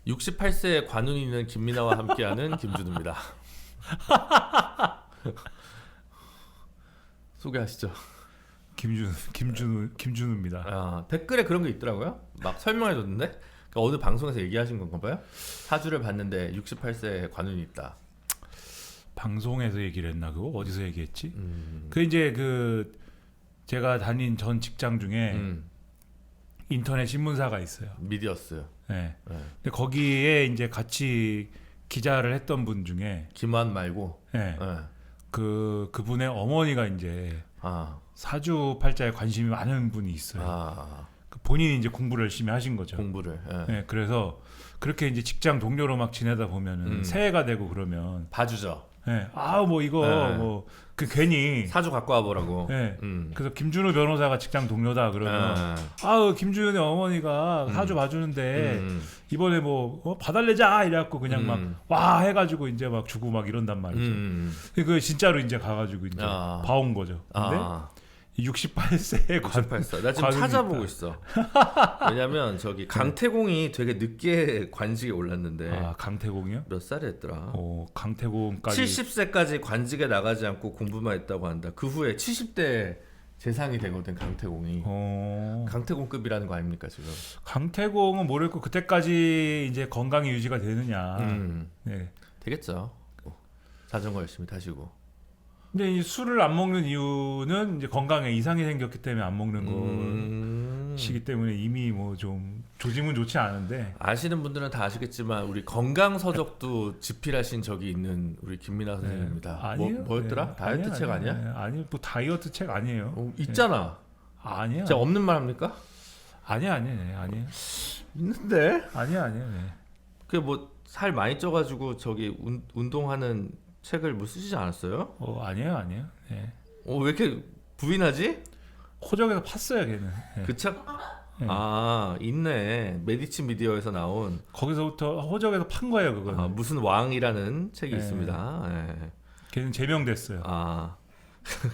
68세의 관운이 있는 김민아와 함께하는 김준우입니다. 소개하시죠. 김준우입니다. 댓글에 그런 게 있더라고요. 막 설명해줬는데 그러니까 어느 방송에서 얘기하신 건가 봐요. 사주를 봤는데 68세의 관운이 있다. 방송에서 얘기를 했나 그거 어디서 얘기했지? 그 이제 그 제가 다닌 전 직장 중에 인터넷 신문사가 있어요. 미디어스. 네. 근데 거기에 이제 같이 기자를 했던 분 중에 김환 말고. 네. 그분의 어머니가 이제 사주팔자에 관심이 많은 분이 있어요. 본인이 이제 공부를 열심히 하신 거죠. 공부를. 네, 그래서 그렇게 이제 직장 동료로 막 지내다 보면은 새해가 되고 그러면 봐주죠. 네. 뭐 이거 뭐 그 괜히 사주 갖고 와보라고. 네. 그래서 김준우 변호사가 직장 동료다 그러면 김준우의 어머니가 사주 봐주는데 이번에 뭐 봐달래자 이래갖고 그냥 막 와 해가지고 이제 막 주고 막 이런단 말이죠. 그 진짜로 이제 가가지고 이제 봐온 거죠. 근데 68세의 68세. 나 지금 찾아보고 있어. 왜냐면 저기 강태공이 되게 늦게 관직에 올랐는데. 강태공이요? 몇 살에 했더라? 강태공까지 70세까지 관직에 나가지 않고 공부만 했다고 한다. 그 후에 70대 재상이 되거든 강태공이. 강태공급이라는 거 아닙니까 지금? 강태공은 모르겠고 그때까지 이제 건강이 유지가 되느냐. 네. 되겠죠. 자전거 열심히 타시고. 근데 이 술을 안 먹는 이유는 이제 건강에 이상이 생겼기 때문에 안 먹는 것이기 때문에 이미 뭐 좀 조짐은 좋지 않은데 아시는 분들은 다 아시겠지만 우리 건강 서적도 집필하신 적이 있는 우리 김민아 선생님입니다. 아니에요. 뭐였더라? 네. 다이어트 책 아니야? 아니요, 뭐 다이어트 책 아니에요. 있잖아. 아니야. 제가 없는 말 합니까? 아니야. 있는데? 아니야. 그 뭐 살 많이 쪄가지고 저기 운동하는 책을 뭐 쓰시지 않았어요? 아니에요. 네. 왜 이렇게 부인하지? 호적에서 팠어요, 걔는. 네. 그 책? 네. 있네. 메디치 미디어에서 나온. 거기서부터 호적에서 판 거예요, 그거는. 무슨 왕이라는 책이 있습니다. 네. 걔는 제명됐어요.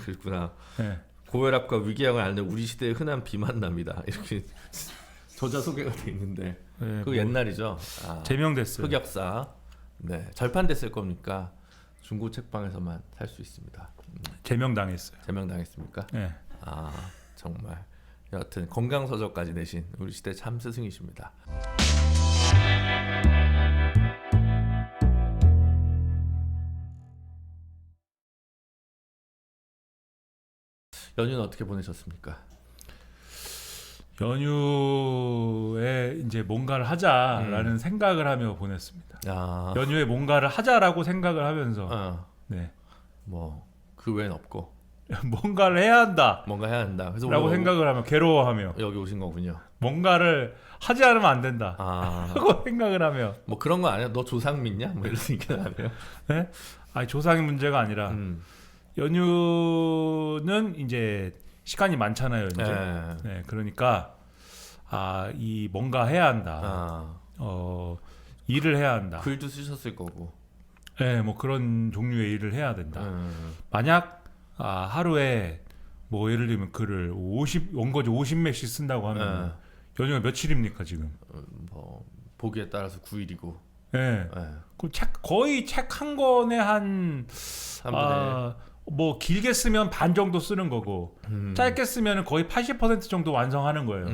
그렇구나. 네. 고혈압과 위궤양을 앓는 우리 시대의 흔한 비만남이다. 이렇게 저자 소개가 돼 있는데. 네, 그거 옛날이죠. 제명됐어요. 흑역사. 네. 절판됐을 겁니까? 중고 책방에서만 살 수 있습니다. 제명당했어요. 제명당했습니까? 네. 정말. 여하튼 건강서적까지 내신 우리 시대 참 스승이십니다. 연휴는 어떻게 보내셨습니까? 연휴에 이제 뭔가를 하자라는 생각을 하며 보냈습니다. 연휴에 뭔가를 하자라고 생각을 하면서 네. 뭐 그 외엔 없고 뭔가를 해야 한다. 뭔가 해야 한다. 그래서 라고 생각을 하며 괴로워하며 여기 오신 거군요. 뭔가를 하지 않으면 안 된다. 라고 생각을 하며 뭐 그런 거 아니야? 너 조상 믿냐? 뭐 이런 얘기 아니에요? 네? 조상의 문제가 아니라 연휴는 이제 시간이 많잖아요. 이제. 네, 그러니까 이 뭔가 해야 한다. 일을 해야 한다. 글도 쓰셨을 거고. 네, 뭐 그런 종류의 일을 해야 된다. 만약 하루에 뭐 예를 들면 글을 원고지 50매씩 쓴다고 하면 연휴가 며칠입니까 지금? 뭐 보기에 따라서 9일이고. 네. 그 거의 책 한 권에 뭐 길게 쓰면 반 정도 쓰는 거고 짧게 쓰면 거의 80% 정도 완성하는 거예요.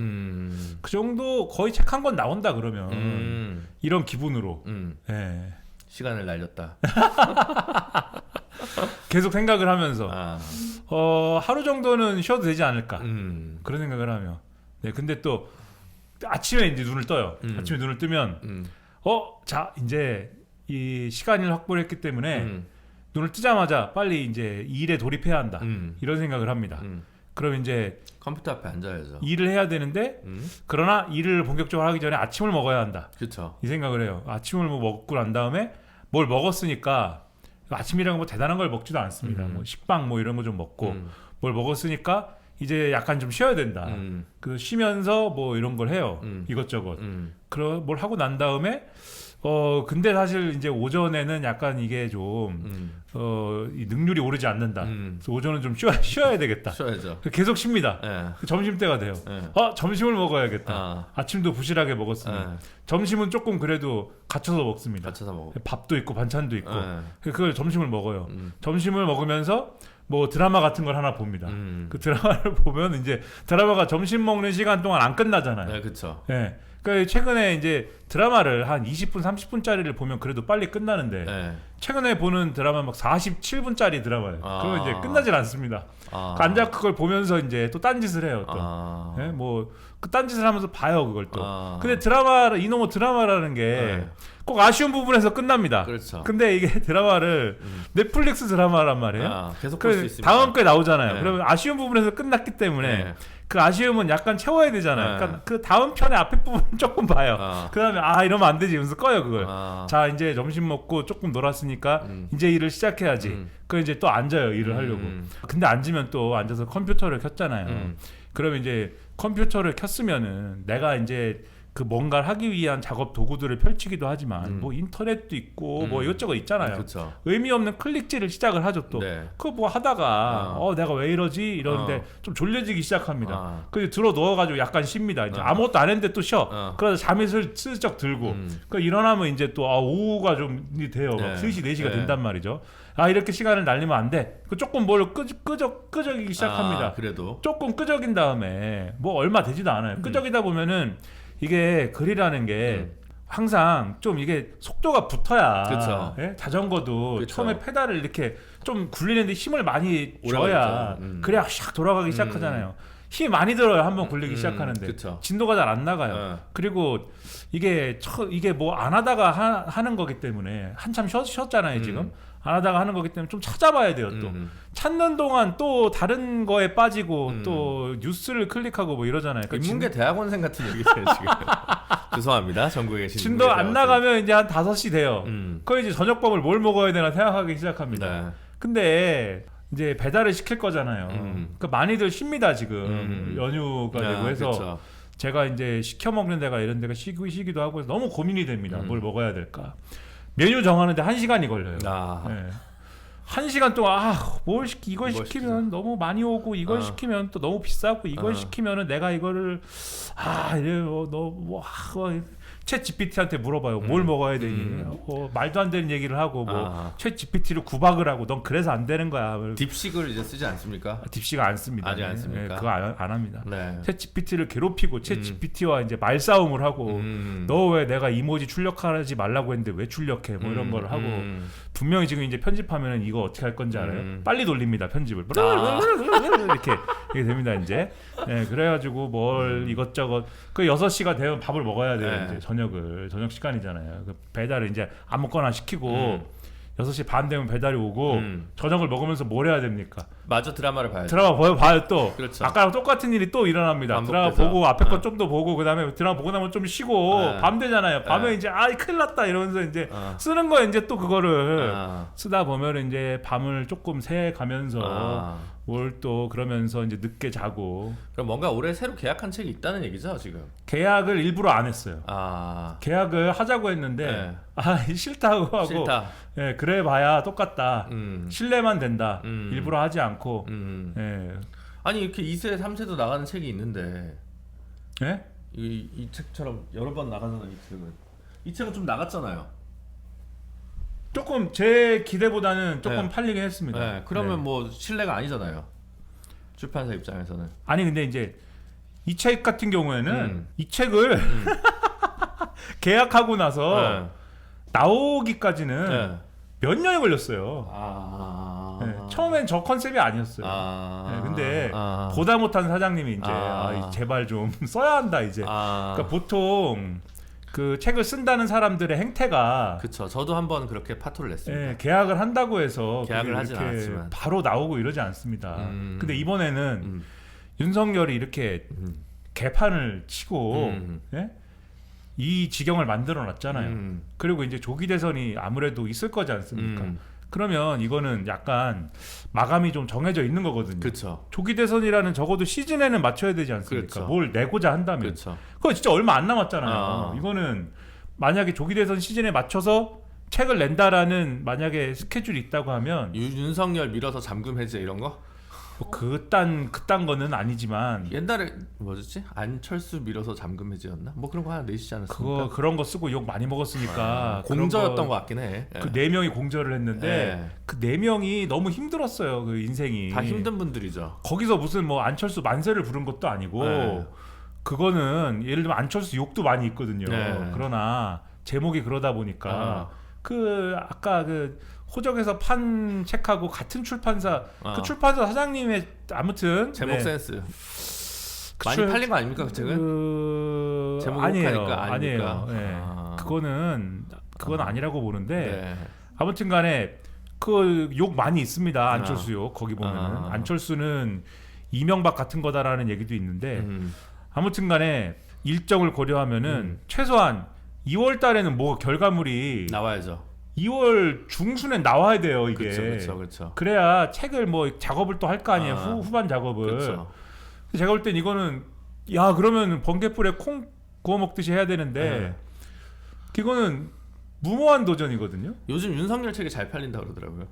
그 정도 거의 책 한 권 나온다 그러면 이런 기분으로 네. 시간을 날렸다. 계속 생각을 하면서 하루 정도는 쉬어도 되지 않을까 그런 생각을 하며 네, 근데 또 아침에 이제 눈을 떠요. 아침에 눈을 뜨면 자 이제 이 시간을 확보를 했기 때문에 눈을 뜨자마자 빨리 이제 일에 돌입해야 한다. 이런 생각을 합니다. 그럼 이제 컴퓨터 앞에 앉아야죠. 일을 해야 되는데 그러나 일을 본격적으로 하기 전에 아침을 먹어야 한다. 그렇죠. 이 생각을 해요. 아침을 뭐 먹고 난 다음에 뭘 먹었으니까 아침이라고 뭐 대단한 걸 먹지도 않습니다. 뭐 식빵 뭐 이런 거 좀 먹고 뭘 먹었으니까 이제 약간 좀 쉬어야 된다. 그 쉬면서 뭐 이런 걸 해요. 이것저것. 그런 뭘 하고 난 다음에 근데 사실 이제 오전에는 약간 이게 좀 이 능률이 오르지 않는다. 그래서 오전은 좀 쉬어야 되겠다. 쉬어야죠. 계속 쉽니다. 예. 점심 때가 돼요. 예. 점심을 먹어야겠다. 아침도 부실하게 먹었으니 점심은 조금 그래도 갖춰서 먹습니다. 갖춰서 먹어. 밥도 있고 반찬도 있고 예. 그걸 점심을 먹어요. 점심을 먹으면서 뭐 드라마 같은 걸 하나 봅니다. 그 드라마를 보면 이제 드라마가 점심 먹는 시간 동안 안 끝나잖아요. 네, 그렇죠. 예. 그러니까 최근에 이제 드라마를 한 20분, 30분짜리를 보면 그래도 빨리 끝나는데 네. 최근에 보는 드라마 막 47분짜리 드라마예요. 그러면 이제 끝나질 않습니다. 앉아 그걸 보면서 이제 또 딴짓을 해요. 또. 예? 뭐 그 딴짓을 하면서 봐요 그걸 또. 근데 이놈의 드라마라는 게 꼭 아쉬운 부분에서 끝납니다. 그렇죠. 근데 이게 드라마를 넷플릭스 드라마란 말이에요. 계속 볼 수 있습니다. 다음 거에 나오잖아요. 네. 그러면 아쉬운 부분에서 끝났기 때문에 네. 그 아쉬움은 약간 채워야 되잖아요. 네. 그러니까 그 다음 편의 앞에 부분 조금 봐요. 그다음에 이러면 안 되지. 이러면서 꺼요 그걸. 자 이제 점심 먹고 조금 놀았으니까 이제 일을 시작해야지. 그 이제 또 앉아요 일을 하려고. 근데 앉으면 또 앉아서 컴퓨터를 켰잖아요. 그러면 이제 컴퓨터를 켰으면은 내가 이제 그 뭔가를 하기 위한 작업 도구들을 펼치기도 하지만 뭐 인터넷도 있고 뭐 이것저것 있잖아요. 그쵸. 의미 없는 클릭질을 시작을 하죠 또. 네. 그거 뭐 하다가 내가 왜 이러지 이러는데 좀 졸려지기 시작합니다. 그래서 들어 누워가지고 약간 쉽니다. 이제 아무것도 안 했는데 또 쉬어. 그러다 잠이 슬쩍 들고. 그 일어나면 이제 또 오후가 좀 돼요. 네. 막 3시 4시가 네. 된단 말이죠. 이렇게 시간을 날리면 안 돼. 그 조금 뭘 끄적이기 시작합니다. 그래도 조금 끄적인 다음에 뭐 얼마 되지도 않아요. 끄적이다 보면은 이게 글이라는 게 항상 좀 이게 속도가 붙어야 그쵸. 예? 자전거도 그쵸. 처음에 페달을 이렇게 좀 굴리는데 힘을 많이 오래 줘야 걸리죠. 그래야 샥 돌아가기 시작하잖아요. 힘이 많이 들어요. 한번 굴리기 시작하는데 그쵸. 진도가 잘 안 나가요. 그리고 이게 뭐 안 하다가 하는 거기 때문에 한참 쉬었잖아요 지금. 안 하다가 하는 거기 때문에 좀 찾아봐야 돼요 또. 찾는 동안 또 다른 거에 빠지고 또 뉴스를 클릭하고 뭐 이러잖아요. 그러니까 인문계 대학원생 같은 얘기세요 지금. 죄송합니다. 전국에 계신 진도 안 대학원생. 나가면 이제 한 5시 돼요. 거의 이제 저녁밥을 뭘 먹어야 되나 생각하기 시작합니다. 네. 근데 이제 배달을 시킬 거잖아요. 그러니까 많이들 쉽니다 지금 연휴가 되고 해서 그쵸. 제가 이제 시켜 먹는 데가 이런 데가 쉬기도 하고 해서 너무 고민이 됩니다. 뭘 먹어야 될까? 메뉴 정하는데 1시간이 걸려요. 네. 1시간 동안 이걸 시키면 너무 많이 오고 이걸 시키면 또 너무 비싸고 이걸 시키면은 내가 이거를 챗 GPT한테 물어봐요. 뭘 먹어야 되니? 말도 안 되는 얘기를 하고 챗 GPT를 구박을 하고 넌 그래서 안 되는 거야. 딥식을 이제 쓰지 않습니까? 딥식 안 씁니다. 아직 안 씁니까? 네, 그거 안 합니다. 네. 챗 GPT를 괴롭히고 챗 GPT와 이제 말싸움을 하고 너 왜 내가 이모지 출력하지 말라고 했는데 왜 출력해? 뭐 이런 걸 하고 분명히 지금 이제 편집하면은 이거 어떻게 할 건지 알아요? 빨리 돌립니다 편집을. 이렇게 됩니다 이제. 네, 그래가지고 뭘 이것저것 그 6시가 되면 밥을 먹어야 돼요. 이제 저녁 시간이잖아요. 그 배달을 이제 아무거나 시키고 6시 반 되면 배달이 오고 저녁을 먹으면서 뭘 해야 됩니까? 마저 드라마를 봐야죠. 드라마 봐요 또. 그렇죠. 아까랑 똑같은 일이 또 일어납니다. 드라마 반복돼서. 보고 앞에 거 좀 더 보고 그다음에 드라마 보고 나면 좀 쉬고 밤 되잖아요. 밤에 이제 큰일 났다 이러면서 이제 쓰는 거 이제 또 그거를 쓰다 보면 이제 밤을 조금 새 가면서 뭘 또 그러면서 이제 늦게 자고. 그럼 뭔가 올해 새로 계약한 책이 있다는 얘기죠 지금. 계약을 일부러 안 했어요. 계약을 하자고 했는데 싫다고 하고. 싫다. 예, 그래 봐야 똑같다. 신뢰만 된다. 일부러 하지 않고. 예. 아니 이렇게 2세, 3세도 나가는 책이 있는데 예? 이 책처럼 여러 번 나가는 이 책은 좀 나갔잖아요. 조금 제 기대보다는 조금 팔리긴 했습니다. 네, 그러면 뭐 신뢰가 아니잖아요. 출판사 입장에서는. 아니 근데 이제 이 책 같은 경우에는 이 책을 계약하고 나서 나오기까지는 몇 년이 걸렸어요. 네, 처음엔 저 컨셉이 아니었어요. 네, 근데 보다 못한 사장님이 이제 제발 좀 써야 한다 이제. 그러니까 보통 그 책을 쓴다는 사람들의 행태가 그렇죠. 저도 한번 그렇게 파토를 냈습니다. 네, 계약을 한다고 해서 계약을 하진 않았지만 바로 나오고 이러지 않습니다. 근데 이번에는 윤석열이 이렇게 개판을 치고 예? 이 지경을 만들어 놨잖아요. 그리고 이제 조기 대선이 아무래도 있을 거지 않습니까? 그러면 이거는 약간 마감이 좀 정해져 있는 거거든요. 그렇죠. 조기 대선이라는 적어도 시즌에는 맞춰야 되지 않습니까? 그렇죠. 뭘 내고자 한다면. 그렇죠. 그거 진짜 얼마 안 남았잖아요. 이거는 만약에 조기 대선 시즌에 맞춰서 책을 낸다라는 만약에 스케줄이 있다고 하면 윤석열 밀어서 잠금 해제 이런 거? 뭐 그딴 그딴 거는 아니지만 옛날에 뭐였지? 안철수 밀어서 잠금 해제였나? 뭐 그런 거 하나 내시지 않았습니까? 그런 거 쓰고 욕 많이 먹었으니까 공저였던 것 같긴 해. 그 4명이 공저를 했는데 예. 그 4명이 너무 힘들었어요. 그 인생이 다 힘든 분들이죠. 거기서 무슨 뭐 안철수 만세를 부른 것도 아니고 예. 그거는 예를 들면 안철수 욕도 많이 있거든요. 예. 그러나 제목이 그러다 보니까 그 아까 그 호적에서 판 책하고 같은 출판사 그 출판사 사장님의 아무튼 제목 센스 많이 팔린 거 아닙니까 그 책은? 제목 아니에요. 네. 그건 아니라고 보는데 아무튼간에 그 욕 많이 있습니다. 안철수 욕 거기 보면은 안철수는 이명박 같은 거다라는 얘기도 있는데 아무튼간에 일정을 고려하면은 최소한 2월 달에는 뭐 결과물이 나와야죠. 2월 중순에 나와야 돼요 이게. 그렇죠. 그래야 책을 뭐 작업을 또 할 거 아니에요. 후반 작업을. 그렇죠. 제가 볼 땐 이거는 야 그러면 번개불에 콩 구워 먹듯이 해야 되는데 이거는 무모한 도전이거든요. 요즘 윤석열 책이 잘 팔린다 그러더라고요.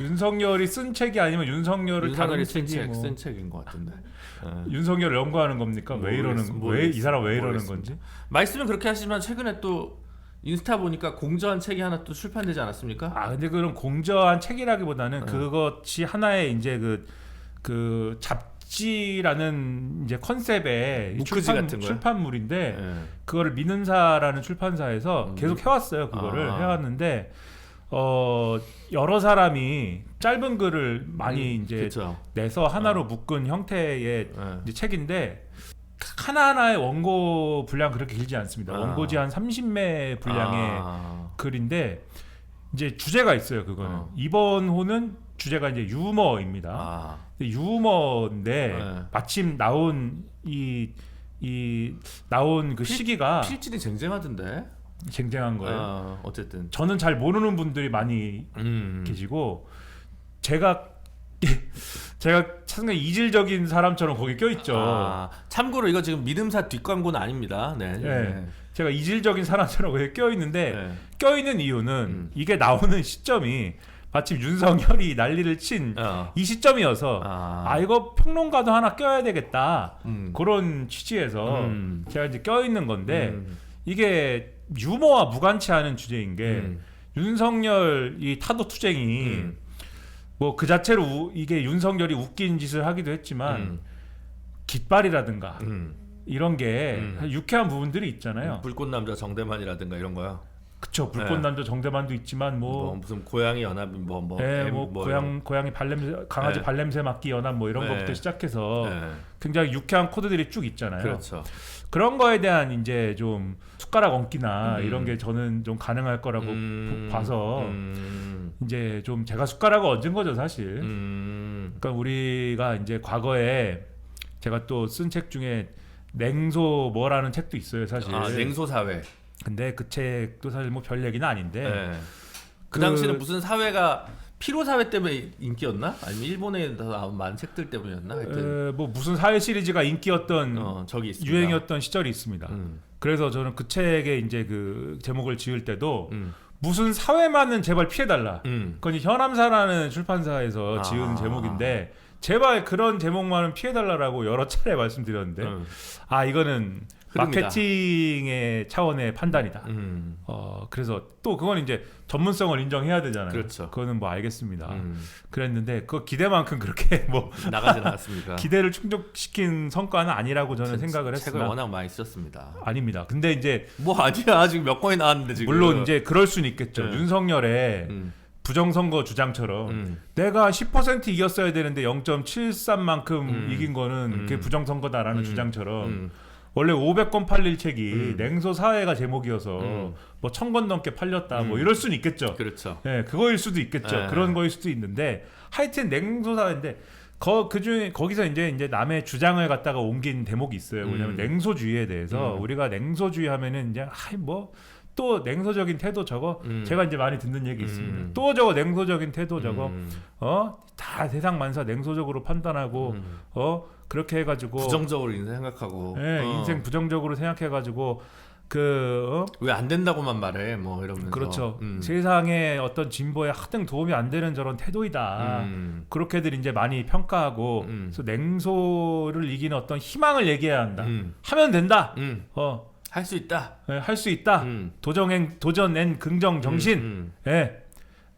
윤석열이 쓴 책이 아니면 윤석열이 쓴 책인 것 같은데. 윤석열을 연구하는 겁니까? 왜 이 사람 왜 이러는 건지? 말씀은 그렇게 하시지만 최근에 또 인스타 보니까 공저한 책이 하나 또 출판되지 않았습니까? 근데 그런 공저한 책이라기보다는 그것이 하나의 이제 그 잡지라는 이제 컨셉의 출판물인데 그거를 미는사라는 출판사에서 계속 해왔어요. 그거를 해왔는데 여러 사람이 짧은 글을 많이 이제 내서 하나로 묶은 형태의 이제 책인데 하나하나의 원고 분량 그렇게 길지 않습니다. 원고지 한 30매 분량의 글인데 이제 주제가 있어요. 그거는 이번 호는 주제가 이제 유머입니다. 유머인데 마침 나온 나온 그 시기가 필질이 쟁쟁하던데. 쟁쟁한 거예요. 어쨌든 저는 잘 모르는 분들이 많이 계시고 제가 상당히 이질적인 사람처럼 거기 껴있죠. 참고로 이거 지금 믿음사 뒷광고는 아닙니다. 네. 제가 이질적인 사람처럼 거기 껴있는데 껴있는 이유는 이게 나오는 시점이 마침 윤석열이 난리를 친 이 시점이어서 이거 평론가도 하나 껴야 되겠다 그런 취지에서 제가 이제 껴있는 건데 이게 유머와 무관치 않은 주제인 게 윤석열 이 타도 투쟁이 뭐 그 자체로 이게 윤석열이 웃긴 짓을 하기도 했지만 깃발이라든가 이런 게 유쾌한 부분들이 있잖아요. 불꽃남자 정대만이라든가 이런 거요. 그쵸. 불꽃남자 정대만도 있지만 뭐 무슨 고양이 연합 고양이 발냄새 강아지 발냄새 맡기 연합 뭐 이런 거부터 시작해서 굉장히 유쾌한 코드들이 쭉 있잖아요. 그렇죠. 그런 거에 대한 이제 좀 숟가락 얹기나 이런 게 저는 좀 가능할 거라고 봐서 이제 좀 제가 숟가락을 얹은 거죠 사실. 그러니까 우리가 이제 과거에 제가 또 쓴 책 중에 냉소 뭐라는 책도 있어요 사실. 냉소 사회. 근데 그 책도 사실 뭐 별 얘기는 아닌데 그 당시는 무슨 사회가 피로 사회 때문에 인기였나? 아니면 일본에 나온 많은 책들 때문이었나? 하여튼 뭐 무슨 사회 시리즈가 인기였던 적이 있습니다. 유행이었던 시절이 있습니다. 그래서 저는 그 책에 이제 그 제목을 지을 때도 무슨 사회만은 제발 피해달라. 그건 현암사라는 출판사에서 지은 제목인데 제발 그런 제목만은 피해달라고 여러 차례 말씀드렸는데 이거는 흐릅니다. 마케팅의 차원의 판단이다. 그래서 또 그건 이제 전문성을 인정해야 되잖아요. 그렇죠. 그거는 뭐 알겠습니다. 그랬는데 그 기대만큼 그렇게 뭐 나가진 않았습니까? 기대를 충족시킨 성과는 아니라고 저는 생각을 했으나 책을 워낙 많이 쓰셨습니다. 아닙니다. 근데 이제 뭐 아니야 지금 몇 건이 나왔는데 지금 물론 이제 그럴 수는 있겠죠. 윤석열의 부정선거 주장처럼 내가 10% 이겼어야 되는데 0.73만큼 이긴 거는 그게 부정선거다라는 주장처럼 원래 500권 팔릴 책이 냉소 사회가 제목이어서 뭐 1000권 넘게 팔렸다 뭐 이럴 수는 있겠죠. 그렇죠. 네, 그거일 수도 있겠죠. 그런 거일 수도 있는데 하여튼 냉소 사회인데 그중에 거기서 이제 남의 주장을 갖다가 옮긴 대목이 있어요. 왜냐면 냉소주의에 대해서 우리가 냉소주의 하면은 이제 또 냉소적인 태도 저거 제가 이제 많이 듣는 얘기 있습니다. 또 저거 냉소적인 태도 저거 다 세상 만사 냉소적으로 판단하고 그렇게 해가지고 부정적으로 인생 생각하고 인생 부정적으로 생각해가지고 왜 안 된다고만 말해 뭐 이러면서 그렇죠. 세상에 어떤 진보에 하등 도움이 안 되는 저런 태도이다. 그렇게들 이제 많이 평가하고 그래서 냉소를 이기는 어떤 희망을 얘기해야 한다. 하면 된다. 할 수 있다. 네, 할 수 있다. 도전엔 긍정 정신. 네.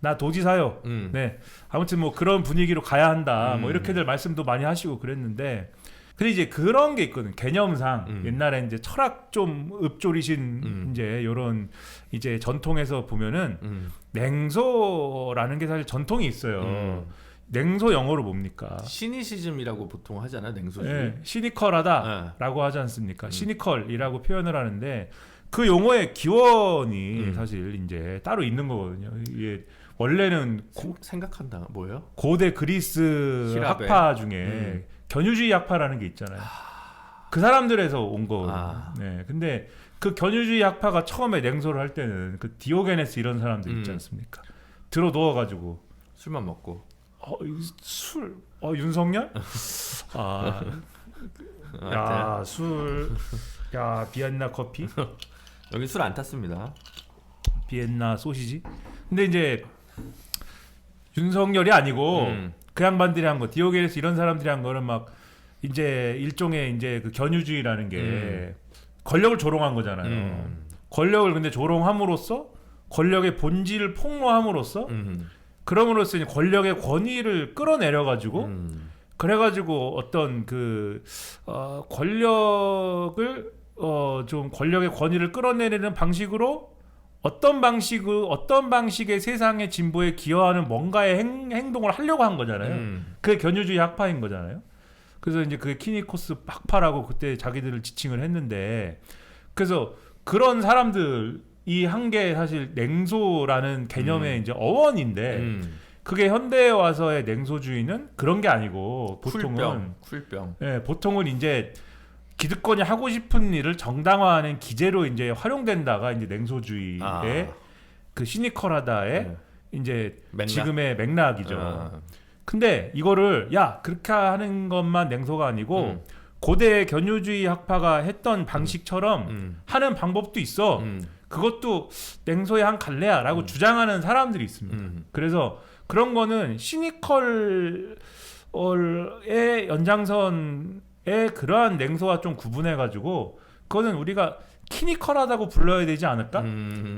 나 도지사요. 네. 아무튼 뭐 그런 분위기로 가야 한다. 뭐 이렇게들 말씀도 많이 하시고 그랬는데 근데 이제 그런 게 있거든. 개념상 옛날에 이제 철학 좀 읊조리신 이제 요런 이제 전통에서 보면은 냉소라는 게 사실 전통이 있어요. 냉소 영어로 뭡니까? 시니시즘이라고 보통 하잖아, 냉소주의. 네, 시니컬하다라고 하지 않습니까? 시니컬이라고 표현을 하는데 그 용어의 기원이 사실 이제 따로 있는 거거든요. 이게 원래는 생각한다. 뭐예요? 고대 그리스 히라베. 학파 중에 견유주의 학파라는 게 있잖아요. 그 사람들에서 온 거거든요. 네, 근데 그 견유주의 학파가 처음에 냉소를 할 때는 그 디오게네스 이런 사람들 있지 않습니까? 들어 누워가지고 술만 먹고. 술? 윤석열? 야, 술. 야, 비엔나 커피? 여기 술 안 탔습니다. 비엔나 소시지? 근데 이제 윤석열이 아니고 그 양반들이 한 거, 디오게네스 이런 사람들이 한 거는 막 이제 일종의 이제 그 견유주의라는 게 권력을 조롱한 거잖아요. 권력을 근데 조롱함으로써 권력의 본질을 폭로함으로써 그럼으로써 이제 권력의 권위를 끌어내려 가지고 그래가지고 어떤 그 권력을 좀 권력의 권위를 끌어내리는 방식으로 어떤 방식의 세상의 진보에 기여하는 뭔가의 행동을 하려고 한 거잖아요. 그게 견유주의 학파인 거잖아요. 그래서 이제 그게 키니코스 학파라고 그때 자기들을 지칭을 했는데 그래서 그런 사람들 이 한 게 사실 냉소라는 개념의 이제 어원인데 그게 현대에 와서의 냉소주의는 그런 게 아니고 보통은 쿨병. 예, 보통은 이제 기득권이 하고 싶은 일을 정당화하는 기제로 이제 활용된다가 이제 냉소주의의 그 시니컬하다의 이제 맥락? 지금의 맥락이죠. 근데 이거를 야 그렇게 하는 것만 냉소가 아니고 고대 견유주의 학파가 했던 방식처럼 하는 방법도 있어. 그것도 냉소의 한 갈래야라고 주장하는 사람들이 있습니다. 그래서 그런 거는 시니컬의 연장선의 그러한 냉소와 좀 구분해가지고 그거는 우리가 키니컬하다고 불러야 되지 않을까?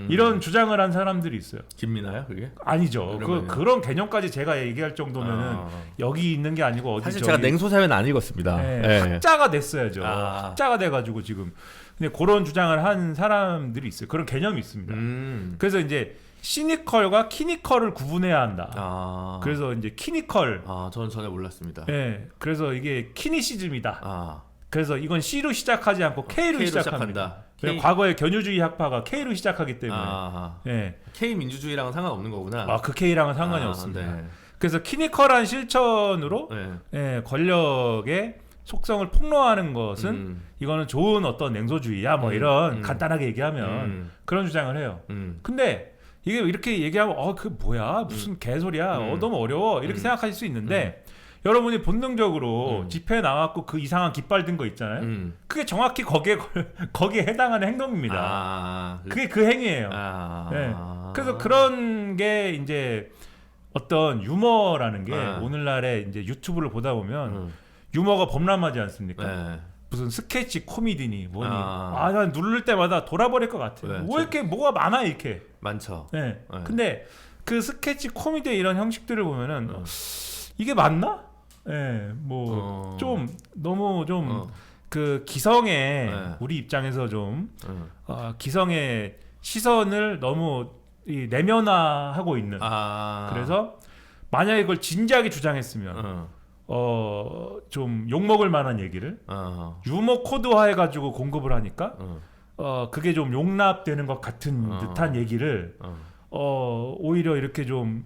이런 주장을 한 사람들이 있어요. 김민아요, 그게? 아니죠. 그런 개념까지 제가 얘기할 정도면은 여기 있는 게 아니고 어디 사실 제가 냉소사회는 안 읽었습니다. 네. 학자가 됐어야죠. 학자가 돼가지고 지금 근데 그런 주장을 한 사람들이 있어요. 그런 개념이 있습니다. 그래서 이제 시니컬과 키니컬을 구분해야 한다. 그래서 이제 키니컬. 저는 전혀 몰랐습니다. 네. 그래서 이게 키니시즘이다. 그래서 이건 C로 시작하지 않고 K로 시작합니다. K. 과거에 견유주의 학파가 K로 시작하기 때문에. 네. K 민주주의랑은 상관없는 거구나. 그 K랑은 상관이 없습니다. 네. 그래서 키니컬한 실천으로 권력의 속성을 폭로하는 것은 이거는 좋은 어떤 냉소주의야 뭐 이런 간단하게 얘기하면 그런 주장을 해요. 근데 이게 이렇게 얘기하면 그 뭐야 무슨 개소리야 너무 어려워 이렇게 생각하실 수 있는데 여러분이 본능적으로 집회에 나왔고 그 이상한 깃발 든 거 있잖아요. 그게 정확히 거기에 해당하는 행동입니다. 그게 그 행위예요. 네. 그래서 그런 게 이제 어떤 유머라는 게 오늘날에 이제 유튜브를 보다 보면 유머가 범람하지 않습니까? 무슨 스케치 코미디니 뭐니 난 누를 때마다 돌아버릴 것 같아요. 왜 이렇게 뭐가 많아 이렇게 많죠. 네. 근데 그 스케치 코미디 이런 형식들을 보면은 이게 맞나? 뭐 좀 너무 좀 그 기성의 우리 입장에서 좀 기성의 시선을 너무 내면화하고 있는. 그래서 만약에 그걸 진지하게 주장했으면 좀 욕먹을 만한 얘기를 유머 코드화 해가지고 공급을 하니까 그게 좀 용납되는 것 같은 듯한 얘기를 오히려 이렇게 좀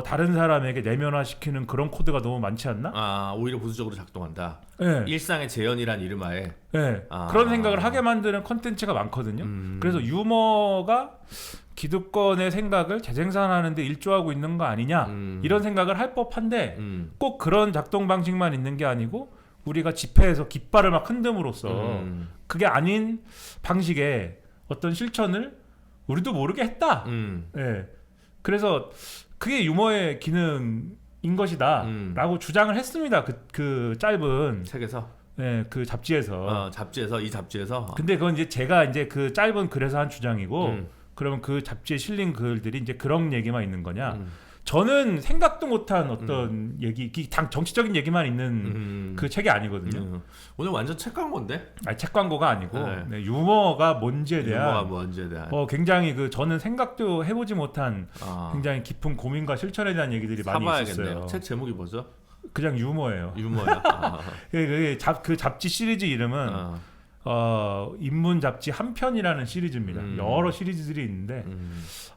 다른 사람에게 내면화시키는 그런 코드가 너무 많지 않나? 오히려 보수적으로 작동한다. 네. 일상의 재현이란 이름하에. 네. 그런 생각을 하게 만드는 컨텐츠가 많거든요. 그래서 유머가 기득권의 생각을 재생산하는 데 일조하고 있는 거 아니냐 이런 생각을 할 법한데 꼭 그런 작동 방식만 있는 게 아니고 우리가 집회에서 깃발을 막 흔듦으로써 그게 아닌 방식의 어떤 실천을 우리도 모르게 했다. 예. 그래서 그게 유머의 기능인 것이다라고 주장을 했습니다. 그 짧은 책에서, 네, 그 잡지에서. 이 잡지에서. 근데 그건 이제 제가 이제 그 짧은 글에서 한 주장이고, 그러면 그 잡지에 실린 글들이 이제 그런 얘기만 있는 거냐? 저는 생각도 못한 어떤 얘기, 정치적인 얘기만 있는 그 책이 아니거든요. 오늘 완전 책 광고인데? 아니, 책 광고가 아니고 네, 유머가 뭔지에 대한 굉장히 저는 생각도 해보지 못한 굉장히 깊은 고민과 실천에 대한 얘기들이 많이 있었어요. 책 제목이 뭐죠? 그냥 유머예요. 유머예요? 그 잡지 시리즈 이름은 인문 잡지 한 편이라는 시리즈입니다. 여러 시리즈들이 있는데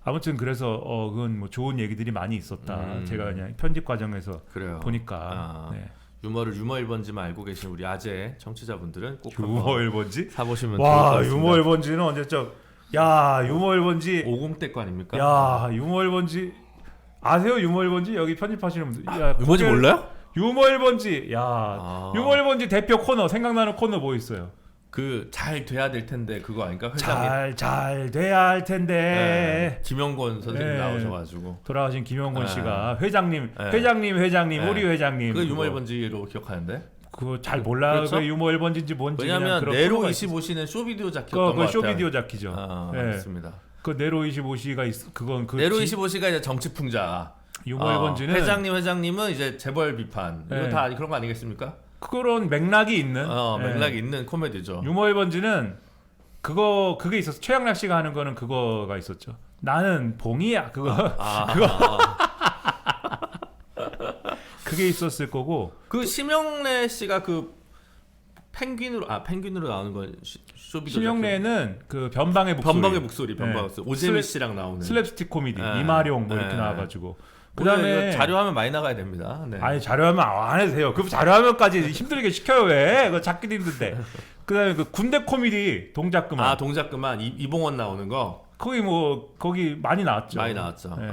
아무튼 그래서 그건 뭐 좋은 얘기들이 많이 있었다. 제가 그냥 편집 과정에서 보니까 네. 유머를 유머 1번지만 알고 계신 우리 아재 청취자분들은 꼭 유머 1번지 사보시면 와 유머 1번지는 언제적 야 유머 1번지 50대 거 아닙니까? 야 유머 1번지 아세요? 유머 1번지 여기 편집하시는 분들 야, 유머지 몰라요? 유머 1번지 야 유머 1번지 대표 코너 생각나는 코너 뭐 있어요? 잘 돼야 될 텐데 그거 아닌가? 회장님 잘 돼야 할 텐데 김영권 선생님 나오셔가지고 돌아가신 김영권 씨가 회장님 우리 회장님 그 유머 1번지로 기억하는데 그거 잘 몰라. 그렇죠? 그 유머 1번지인지 뭔지. 왜냐면 네로 25시는 쇼비디오 자키였던 것 같아요. 쇼비디오 자키죠. 맞습니다. 그 네로 25시가 그건 네로 25시가 이제 정치풍자. 유머 1번지는 회장님은 이제 재벌 비판. 이거 다 그런 거 아니겠습니까? 그런 맥락이 있는 맥락이 있는 코미디죠. 유머 1번지는 그게 있었어. 최양락 씨가 하는 거는 그거가 있었죠. 나는 봉이야. 그거. 그게 있었을 거고. 그 심영래 씨가 그 펭귄으로 나오는 건 쇼비디오. 심영래는 그 변방의 목소리. 오재미 씨랑 나오는 슬랩스틱 코미디. 이마룡 뭐 이렇게 나와가지고. 그다음에 자료화면 많이 나가야 됩니다. 네. 아니 자료화면 안 해도 돼요. 그 자료화면까지 힘들게 시켜요 왜? 그거 찾기도 힘든데. 그다음에 그 군대 코미디 동작 그만 이봉원 나오는 거. 거기 많이 나왔죠. 많이 나왔죠. 네.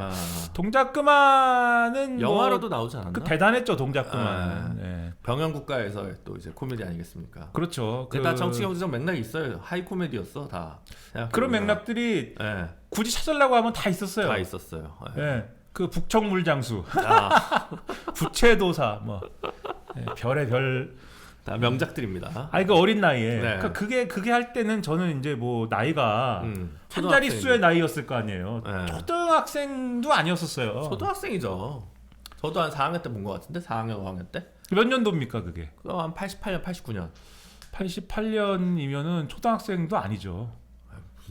동작 그만은 영화로도 나오지 않았나? 대단했죠 동작 그만. 네. 병영국가에서 또 이제 코미디 아니겠습니까? 그렇죠. 다 정치 경제적 맥락이 있어요. 하이 코미디였어 다. 그런 맥락들이 굳이 찾으려고 하면 다 있었어요. 다 있었어요. 네. 그 북청물장수, 부채도사, 뭐 별의 별 다 명작들입니다. 그 어린 나이에. 그러니까 그게 할 때는 저는 이제 뭐 나이가 한 자릿수의 나이였을 거 아니에요. 초등학생도 아니었었어요. 초등학생이죠. 저도 한 4학년 때 본 것 같은데 4학년 5학년 때. 몇 년도입니까 그게? 그럼 한 88년 89년. 88년이면은 초등학생도 아니죠.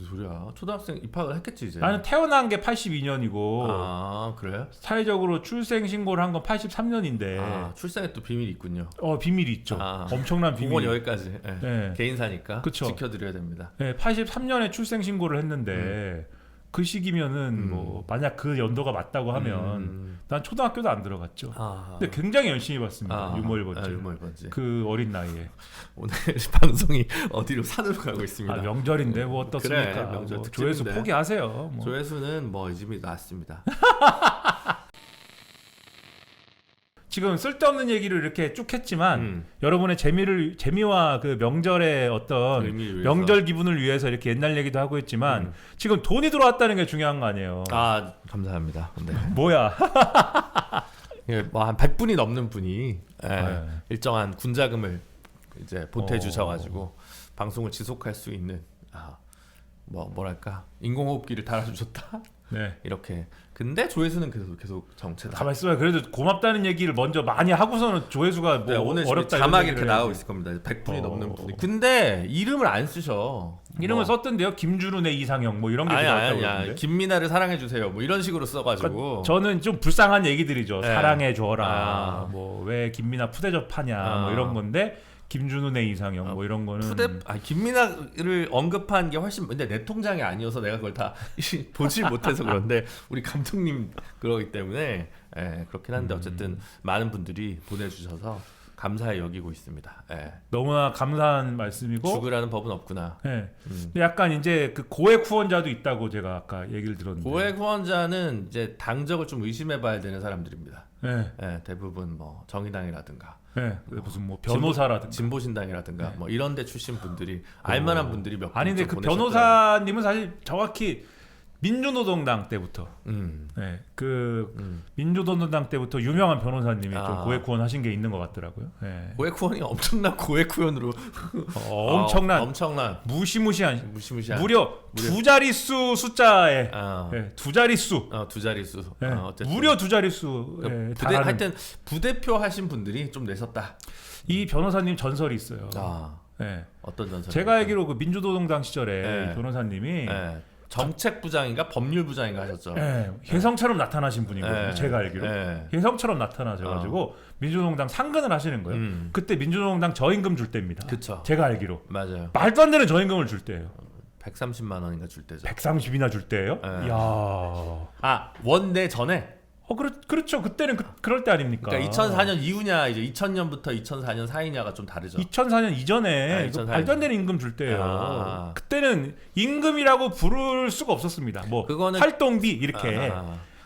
무슨 소리야? 초등학생 입학을 했겠지 이제. 나는 태어난 게 82년이고. 그래요? 사회적으로 출생 신고를 한 건 83년인데. 출생에 또 비밀이 있군요. 비밀이 있죠. 엄청난 비밀. 그건 여기까지. 개인사니까 그쵸? 지켜드려야 됩니다. 83년에 출생 신고를 했는데 그 시기면은 뭐 만약 그 연도가 맞다고 하면 난 초등학교도 안 들어갔죠. 근데 굉장히 열심히 봤습니다. 유머 1번지. 그 어린 나이에. 오늘 방송이 어디로 산으로 가고 있습니다. 명절인데 뭐 어떻습니까? 그래, 명절 뭐 조회수 포기하세요. 뭐. 조회수는 뭐 이집이 나왔습니다. 지금 쓸데없는 얘기를 이렇게 쭉 했지만 여러분의 재미와 그 명절의 어떤 명절 기분을 위해서 이렇게 옛날 얘기도 하고 있지만 지금 돈이 들어왔다는 게 중요한 거 아니에요. 감사합니다. 네. 뭐야? 뭐 한 100분이 넘는 분이 일정한 군자금을 이제 보태 주셔가지고 방송을 지속할 수 있는 뭐랄까 인공호흡기를 달아주셨다. 네. 이렇게. 근데 조회수는 계속 정체다. 가만 있어요. 그래도 고맙다는 얘기를 먼저 많이 하고서는 조회수가 뭐 오늘 어렵다 자막 이렇게 나오고 있을 겁니다. 100분이 넘는 분이. 근데 이름을 안 쓰셔. 이름을 썼던데요. 김준훈의 이상형 뭐 이런 게 들어갔다고 그러는데. 김민아를 사랑해 주세요. 뭐 이런 식으로 써가지고. 그러니까 저는 좀 불쌍한 얘기들이죠. 사랑해 줘라. 뭐 왜 김민아 푸대접하냐 뭐 이런 건데. 김준훈의 이상형 뭐 이런 거는 김민아를 언급한 게 훨씬 근데 내 통장이 아니어서 내가 그걸 다 보지 못해서 그런데 우리 감독님 그러기 때문에 그렇긴 한데 어쨌든 많은 분들이 보내주셔서 감사히 여기고 있습니다. 예. 너무나 감사한 말씀이고 죽으라는 법은 없구나. 예. 근데 약간 이제 그 고액 후원자도 있다고 제가 아까 얘기를 들었는데 고액 후원자는 이제 당적을 좀 의심해봐야 되는 사람들입니다. 예. 예, 대부분 뭐 정의당이라든가 예. 무슨 뭐 변호사라든가 진보신당이라든가 네. 뭐 이런데 출신 분들이 알만한 분들이 몇 분 아니 근데 그 변호사님은 사실 정확히 민주노동당 때부터 네, 민주노동당 때부터 유명한 변호사님이 좀 고액 후원하신 게 있는 것 같더라고요. 네. 고액 후원이 엄청난 고액 후원으로 엄청난 무시무시한 무려 두 자릿수 숫자에 네, 두 자릿수 두 자릿수 네, 무려 두 자릿수 하여튼 부대표 하신 분들이 좀 내셨다. 이 변호사님 전설이 있어요. 네. 어떤 전설? 제가 알기로 그 민주노동당 시절에 변호사님이 정책부장인가 법률부장인가 하셨죠. 혜성처럼 나타나신 분이거든요. 제가 알기로 혜성처럼 나타나셔가지고 민주노동당 상근을 하시는 거예요. 그때 민주노동당 저임금 줄 때입니다. 그쵸. 제가 알기로 맞아요. 말도 안 되는 저임금을 줄 때예요. 130만 원인가 줄 때죠. 130이나 줄 때예요? 이야. 원내 전에. 그렇죠. 그때는 그럴 때 아닙니까? 그러니까 2004년 이후냐 이제 2000년부터 2004년 사이냐가 좀 다르죠. 2004년 이전에 말도 안 되는 임금 줄 때예요. 그때는 임금이라고 부를 수가 없었습니다. 뭐 그거는 활동비 이렇게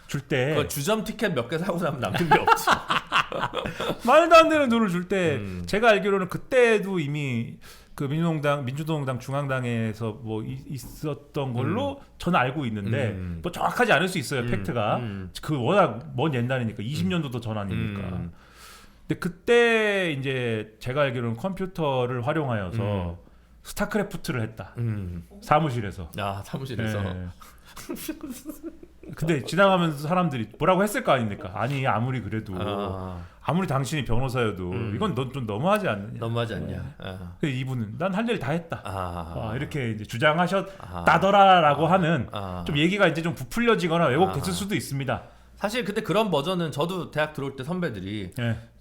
줄 때 주점 티켓 몇 개 사고 나면 남는 게 없지. 말도 안 되는 돈을 줄 때 제가 알기로는 그때도 이미 그 민주노동당 중앙당에서 뭐 있었던 걸로 저는 알고 있는데 뭐 정확하지 않을 수 있어요. 팩트가 그 워낙 먼 옛날이니까 20년도도 전 아니니까. 근데 그때 이제 제가 알기로는 컴퓨터를 활용하여서 스타크래프트를 했다. 사무실에서. 사무실에서. 네. 근데 지나가면서 사람들이 뭐라고 했을 거 아닙니까? 아니 아무리 그래도 아무리 당신이 변호사여도 이건 넌 좀 너무하지 않느냐? 너무하지 않냐? 근데 이분은 난 할 일 다 했다. 이렇게 이제 주장하셨다더라라고 하는 좀 얘기가 이제 좀 부풀려지거나 왜곡됐을 수도 있습니다. 사실 그때 그런 버전은 저도 대학 들어올 때 선배들이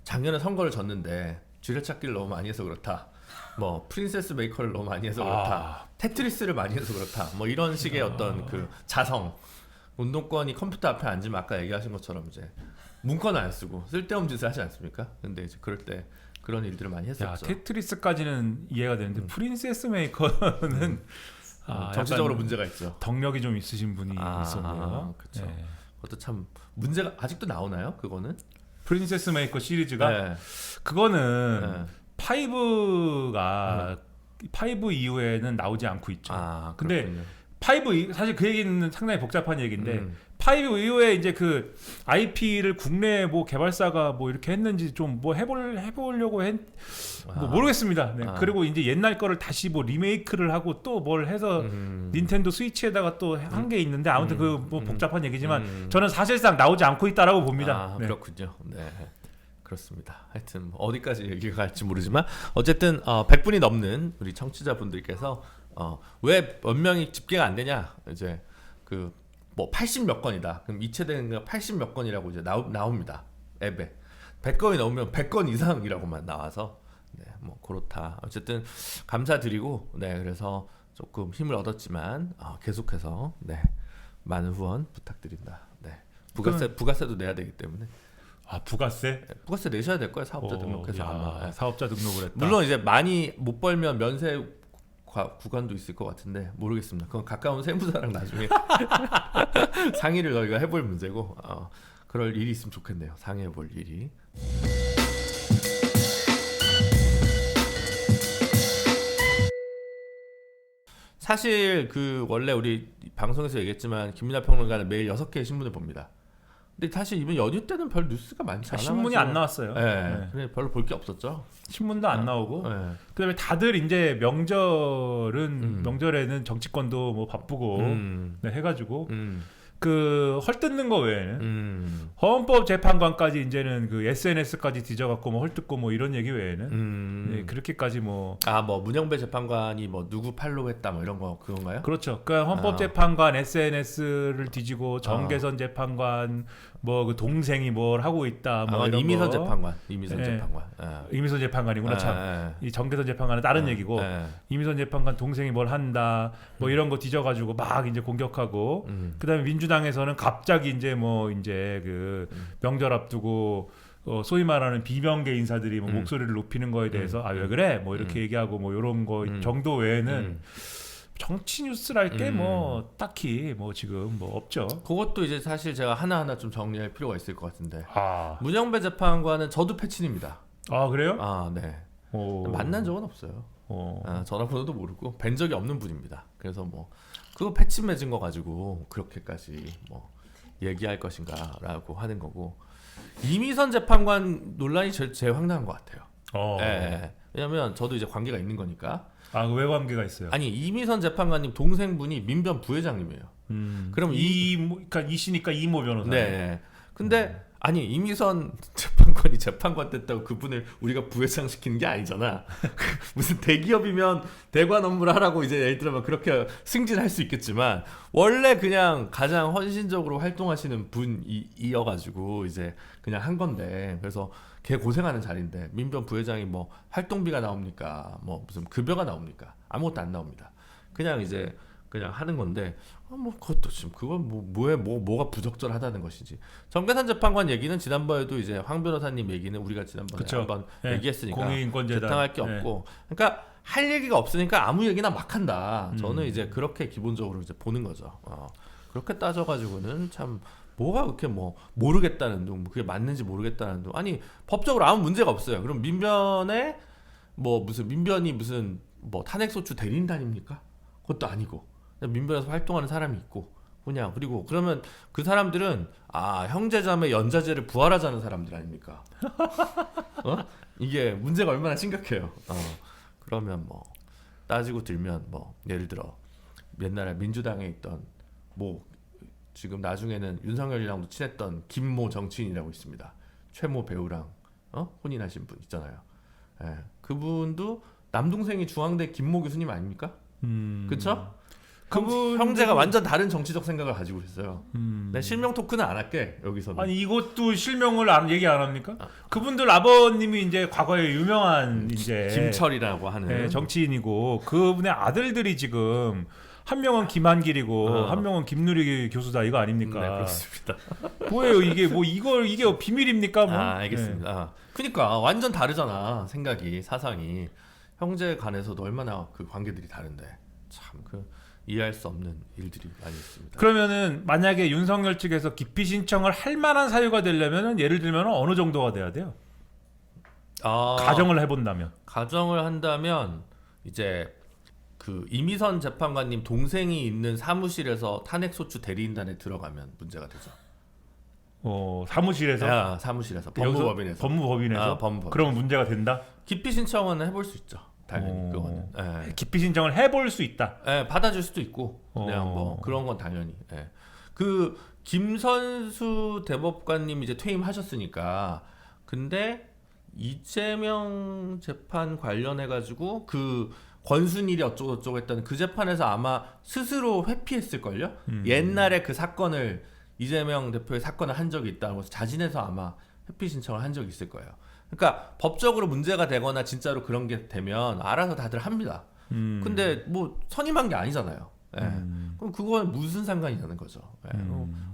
작년에 선거를 졌는데 쥐레찾기를 너무 많이 해서 그렇다. 뭐 프린세스 메이커를 너무 많이 해서 그렇다. 테트리스를 많이 해서 그렇다. 뭐 이런 식의 어떤 그 자성. 운동권이 컴퓨터 앞에 앉으면 아까 얘기하신 것처럼 이제 문건 안 쓰고 쓸데없는 짓을 하지 않습니까? 근데 이제 그럴 때 그런 일들을 많이 했었죠. 테트리스까지는 이해가 되는데 프린세스 메이커는 정치적으로 문제가 있죠. 덕력이 좀 있으신 분이 있었네요. 그렇죠. 그것도 참 문제가 아직도 나오나요? 그거는? 프린세스 메이커 시리즈가 그거는 5가 5 이후에는 나오지 않고 있죠. 근데 그렇군요. 5 사실 그 얘기는 상당히 복잡한 얘기인데 5 이후에 이제 그 IP를 국내 뭐 개발사가 뭐 이렇게 했는지 좀 뭐 해보려고 뭐 모르겠습니다. 그리고 이제 옛날 거를 다시 뭐 리메이크를 하고 또 뭘 해서 닌텐도 스위치에다가 또 한 게 있는데 아무튼 그 뭐 복잡한 얘기지만 저는 사실상 나오지 않고 있다라고 봅니다. 그렇군요. 네. 그렇습니다. 하여튼 어디까지 얘기가 갈지 모르지만 어쨌든 100분이 넘는 우리 청취자분들께서 왜 몇 명이 집계가 안 되냐 이제 그 뭐 80 몇 건이다. 그럼 이체되는 게 80 몇 건이라고 이제 나옵니다. 앱에 100건이 넘으면 100건 이상이라고만 나와서 뭐 그렇다. 어쨌든 감사드리고 그래서 조금 힘을 얻었지만 계속해서 많은 후원 부탁드립니다. 부가세도 내야 되기 때문에. 부가세 내셔야 될 거예요. 사업자 등록해서 아마. 사업자 등록을 했다. 물론 이제 많이 못 벌면 면세 구간도 있을 것 같은데 모르겠습니다. 그건 가까운 세무사랑 나중에 상의를 저희가 해볼 문제고 그럴 일이 있으면 좋겠네요. 상의해볼 일이. 사실 그 원래 우리 방송에서 얘기했지만 김민하 평론가는 매일 6개의 신문을 봅니다. 근데 사실 이번 연휴 때는 별 뉴스가 많지 않아서 신문이 안 나왔어요. 그래 별로 볼 게 없었죠. 신문도 안 나오고 그다음에 다들 이제 명절에는 정치권도 뭐 바쁘고 해가지고 그 헐뜯는 거 외에는 헌법재판관까지 이제는 그 SNS까지 뒤져갖고 뭐 헐뜯고 뭐 이런 얘기 외에는 그렇게까지 뭐 문영배 재판관이 뭐 누구 팔로우했다 뭐 이런 거 그건가요? 그렇죠. 그러니까 헌법재판관 SNS를 뒤지고 정계선 재판관 뭐 그 동생이 뭘 하고 있다 뭐 이런 이미선 거. 재판관 이미선 재판관이구나 참. 이 정계선 재판관은 다른 얘기고 이미선 재판관 동생이 뭘 한다 뭐 이런 거 뒤져가지고 막 이제 공격하고 그다음에 민주당에서는 갑자기 이제 뭐 이제 그 명절 앞두고 소위 말하는 비명계 인사들이 뭐 목소리를 높이는 거에 대해서 아 왜 그래 뭐 이렇게 얘기하고 뭐 이런 거 정도 외에는 정치 뉴스랄 게 뭐 딱히 뭐 지금 뭐 없죠. 그것도 이제 사실 제가 하나하나 좀 정리할 필요가 있을 것 같은데 아, 문영배 재판관은 저도 패친입니다. 아 그래요? 아, 네. 오. 만난 적은 없어요. 어. 전화번호도 모르고 뵌 적이 없는 분입니다. 그래서 뭐 그거 패치 맺은 거 가지고 그렇게까지 뭐 얘기할 것인가라고 하는 거고 이미선 재판관 논란이 제일 황당한 것 같아요. 예. 왜냐하면 저도 이제 관계가 있는 거니까. 아, 왜 관계가 있어요? 아니 이미선 재판관님 동생분이 민변 부회장님이에요. 그럼 그러니까 이씨니까 이모 변호사. 네. 근데 아니 이미선 재판관이 재판관 됐다고 그분을 우리가 부회장 시키는 게 아니잖아. 무슨 대기업이면 대관 업무를 하라고 이제 예를 들면 그렇게 승진할 수 있겠지만 원래 그냥 가장 헌신적으로 활동하시는 분이어가지고 이제 그냥 한 건데 그래서 걔 고생하는 자리인데 민변 부회장이 뭐 활동비가 나옵니까? 뭐 무슨 급여가 나옵니까? 아무것도 안 나옵니다. 그냥 이제 그냥 하는 건데 뭐 그것도 지금 그건 뭐가 부적절하다는 것이지. 정계산 재판관 얘기는 지난번에도 이제 황 변호사님 얘기는 우리가 지난번에 그쵸. 한번 네. 얘기했으니까 공익인권재단. 대탕할 게 없고 그러니까 할 얘기가 없으니까 아무 얘기나 막 한다. 저는 이제 그렇게 기본적으로 이제 보는 거죠. 그렇게 따져가지고는 참 뭐가 그렇게 뭐 모르겠다는 둥 그게 맞는지 모르겠다는 둥 아니 법적으로 아무 문제가 없어요. 그럼 민변에 뭐 무슨 민변이 무슨 뭐 탄핵소추 대리인단입니까? 그것도 아니고 민변에서 활동하는 사람이 있고 그냥 그리고 그러면 그 사람들은 형제자매 연자제를 부활하자는 사람들 아닙니까? 이게 문제가 얼마나 심각해요. 그러면 뭐 따지고 들면 뭐 예를 들어 옛날에 민주당에 있던 뭐 지금 나중에는 윤석열이랑도 친했던 김모 정치인이라고 있습니다. 최모 배우랑 혼인하신 분 있잖아요. 예, 그분도 남동생이 중앙대 김모 교수님 아닙니까? 그렇죠? 그분 형제가 완전 다른 정치적 생각을 가지고 있어요. 내 실명 토크는 안 할게 여기서는. 아니 이것도 실명을 얘기 안 합니까? 그분들 아버님이 이제 과거에 유명한 이제 김철이라고 하는 정치인이고 그분의 아들들이 지금 한 명은 김한길이고 한 명은 김누리 교수다 이거 아닙니까? 네, 그렇습니다. 뭐예요 이게 뭐 이게 비밀입니까? 뭐? 알겠습니다. 그러니까 완전 다르잖아 생각이 사상이 형제 간에서도 얼마나 그 관계들이 다른데 참 이해할 수 없는 일들이 많이 있습니다. 그러면은 만약에 윤석열 측에서 기피 신청을 할 만한 사유가 되려면은 예를 들면 어느 정도가 돼야 돼요? 가정을 해본다면. 가정을 한다면 이제 그 이미선 재판관님 동생이 있는 사무실에서 탄핵소추 대리인단에 들어가면 문제가 되죠. 사무실에서? 사무실에서 법무법인에서. 법무법인에서? 그러면 문제가 된다? 기피 신청은 해볼 수 있죠. 당연히 그거는. 기피 신청을 해볼 수 있다. 받아줄 수도 있고 그냥 뭐 그런 건 당연히. 그 김선수 대법관님 이제 퇴임하셨으니까 근데 이재명 재판 관련해 가지고 그 권순일이 어쩌고 저쩌고 했다는 그 재판에서 아마 스스로 회피했을 걸요. 옛날에 그 사건을 이재명 대표의 사건을 한 적이 있다고 해서 자진해서 아마 회피 신청을 한 적이 있을 거예요. 그러니까 법적으로 문제가 되거나 진짜로 그런 게 되면 알아서 다들 합니다. 근데 뭐 선임한 게 아니잖아요. 그럼 그건 무슨 상관이 나는 거죠.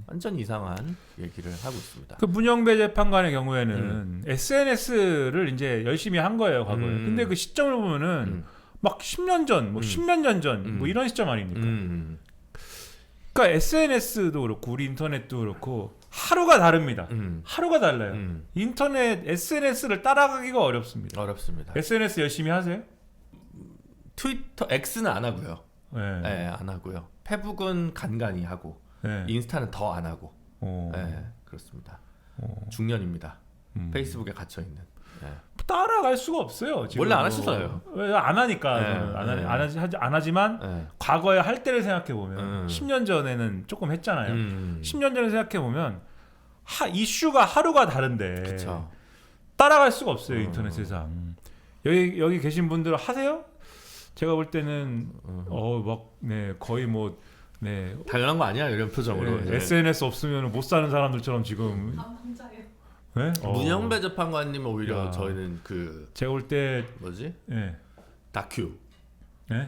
완전 이상한 얘기를 하고 있습니다. 그 문영배 재판관의 경우에는 SNS를 이제 열심히 한 거예요, 과거에. 근데 그 시점을 보면은 막 10년 전, 뭐 10몇 년 전, 뭐 이런 시점 아닙니까? 그러니까 SNS도 그렇고 우리 인터넷도 그렇고 하루가 다릅니다. 하루가 달라요. 인터넷 SNS를 따라가기가 어렵습니다. 어렵습니다. SNS 열심히 하세요? 트위터 X는 안 하고요. 네. 안 하고요. 페북은 간간히 하고 인스타는 더 안 하고. 그렇습니다. 중년입니다. 페이스북에 gat혀 있는. 따라갈 수가 없어요. 지금 원래 안 하셨어요. 안 하니까 안 하지만 과거에 할 때를 생각해 보면 10년 전에는 조금 했잖아요. 10년 전에 생각해 보면 이슈가 하루가 다른데 그쵸. 따라갈 수가 없어요. 인터넷 세상. 여기 계신 분들 하세요? 제가 볼 때는 거의 뭐 당연한 거 아니야 이런 표정으로. SNS 없으면 못 사는 사람들처럼 지금. 네? 문영배 재판관님은 오히려 저희는 제가 볼 때 뭐지? 다큐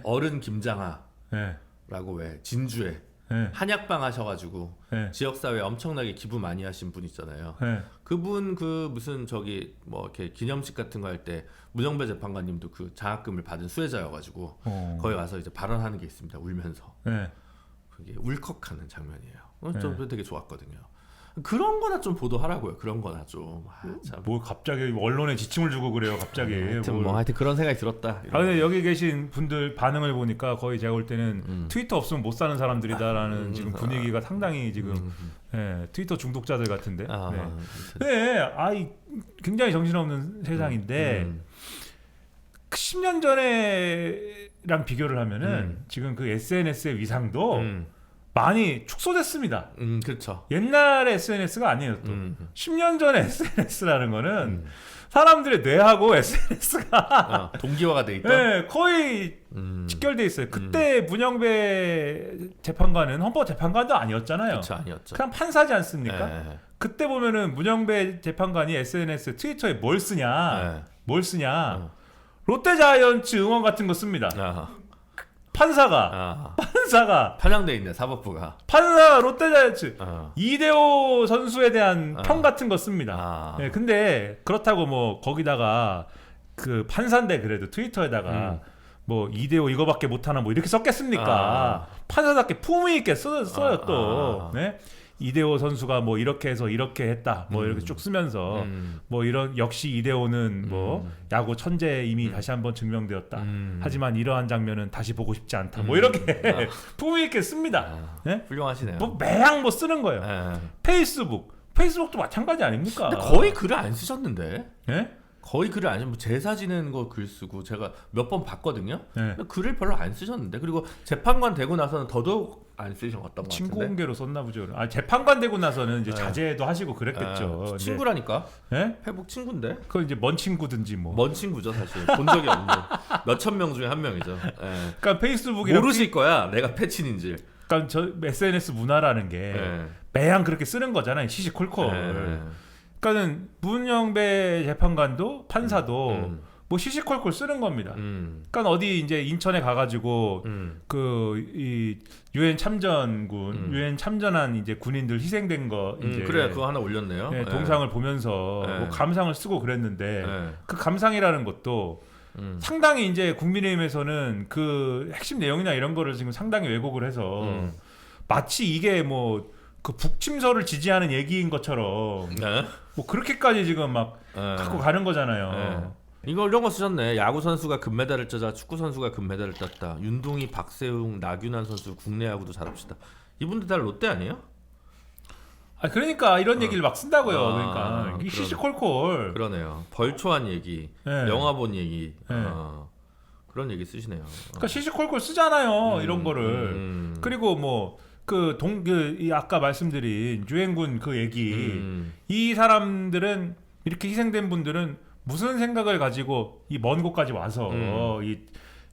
어른 김장하라고 왜 진주에 네. 한약방 하셔가지고 네. 지역사회에 엄청나게 기부 많이 하신 분 있잖아요. 네. 그분 그 무슨 저기 뭐 이렇게 기념식 같은 거 할 때 문영배 재판관님도 그 장학금을 받은 수혜자여가지고 거기 가서 이제 발언하는 게 있습니다. 울면서. 네. 그게 울컥하는 장면이에요. 네. 좀 되게 좋았거든요. 그런 거나 좀 보도하라고요. 그런 거나 좀. 참. 뭐 갑자기 언론에 지침을 주고 그래요. 갑자기. 하여튼 뭐 하여튼 그런 생각이 들었다. 근데 여기 계신 분들 반응을 보니까 거의 제가 볼 때는 트위터 없으면 못 사는 사람들이다라는 지금 분위기가 상당히 지금 예, 트위터 중독자들 같은데. 네, 굉장히 정신없는 세상인데 10년 전에랑 비교를 하면은 지금 그 SNS의 위상도 많이 축소됐습니다. 그렇죠. 옛날의 SNS가 아니에요. 또 10년 전에 SNS라는 거는 사람들의 뇌하고 SNS가 동기화가 돼 있다. 네, 거의 직결돼 있어요. 그때 문영배 재판관은 헌법재판관도 아니었잖아요. 그쵸, 아니었죠. 그냥 판사지 않습니까? 네. 그때 보면은 문영배 재판관이 SNS, 트위터에 뭘 쓰냐, 롯데자이언츠 응원 같은 거 씁니다. 판사가 편향돼 있네 사법부가. 판사 롯데자이언츠 이대호 선수에 대한 평 같은 거 씁니다. 네, 근데 그렇다고 뭐 거기다가 그 판사인데 그래도 트위터에다가 뭐 이대호 이거밖에 못하나 뭐 이렇게 썼겠습니까? 판사답게 품위 있게 써요 또. 네? 이대호 선수가 뭐 이렇게 해서 이렇게 했다 뭐 이렇게 쭉 쓰면서 뭐 이런 역시 이대호는 뭐 야구 천재 이미 다시 한번 증명되었다. 하지만 이러한 장면은 다시 보고 싶지 않다. 뭐 이렇게 품위 있게 씁니다. 네? 훌륭하시네요. 뭐 매양 뭐 쓰는 거예요. 페이스북도 마찬가지 아닙니까? 근데 거의 글을 안 쓰셨는데. 네? 거의 글을 안 쓰면 제사 지내는 거 글 쓰고 제가 몇 번 봤거든요. 네. 근데 글을 별로 안 쓰셨는데 그리고 재판관 되고 나서는 더더욱 안 쓰셨던 것 친구 같은데. 공개로 썼나 보죠. 재판관 되고 나서는 이제 자제도 하시고 그랬겠죠. 친구라니까. 네? 회복 친구인데. 그건 이제 먼 친구든지 뭐. 먼 친구죠 사실. 본 적이 없는 몇천 명 중에 한 명이죠. 그러니까 페이스북이랑 모르실 거야 내가 패친인지. 그러니까 저 SNS 문화라는 게 매양 그렇게 쓰는 거잖아요. 시시콜콜. 그러니까는 문영배 재판관도 판사도 뭐 시시콜콜 쓰는 겁니다. 그러니까 어디 이제 인천에 가가지고 그 이 유엔 참전군, 유엔 참전한 이제 군인들 희생된 거 이제 그래 그거 하나 올렸네요. 네, 동상을 보면서 뭐 감상을 쓰고 그랬는데 그 감상이라는 것도 상당히 이제 국민의힘에서는 그 핵심 내용이나 이런 거를 지금 상당히 왜곡을 해서 마치 이게 뭐 그 북침서를 지지하는 얘기인 것처럼 뭐 그렇게까지 지금 막 갖고 가는 거잖아요. 이런 거 쓰셨네. 야구 선수가 금메달을 따자 축구 선수가 금메달을 땄다. 윤동희, 박세웅, 나균환 선수 국내 야구도 잘합시다. 이분들 다 롯데 아니에요? 그러니까 이런 얘기를 막 쓴다고요. 그러니까 이게 시시콜콜. 그러네요. 벌초한 얘기, 영화 본 얘기, 그런 얘기 쓰시네요. 그러니까 시시콜콜 쓰잖아요. 이런 거를. 그리고 뭐 이 아까 말씀드린 유엔군 그 얘기, 이 사람들은 이렇게 희생된 분들은 무슨 생각을 가지고 이 먼 곳까지 와서 이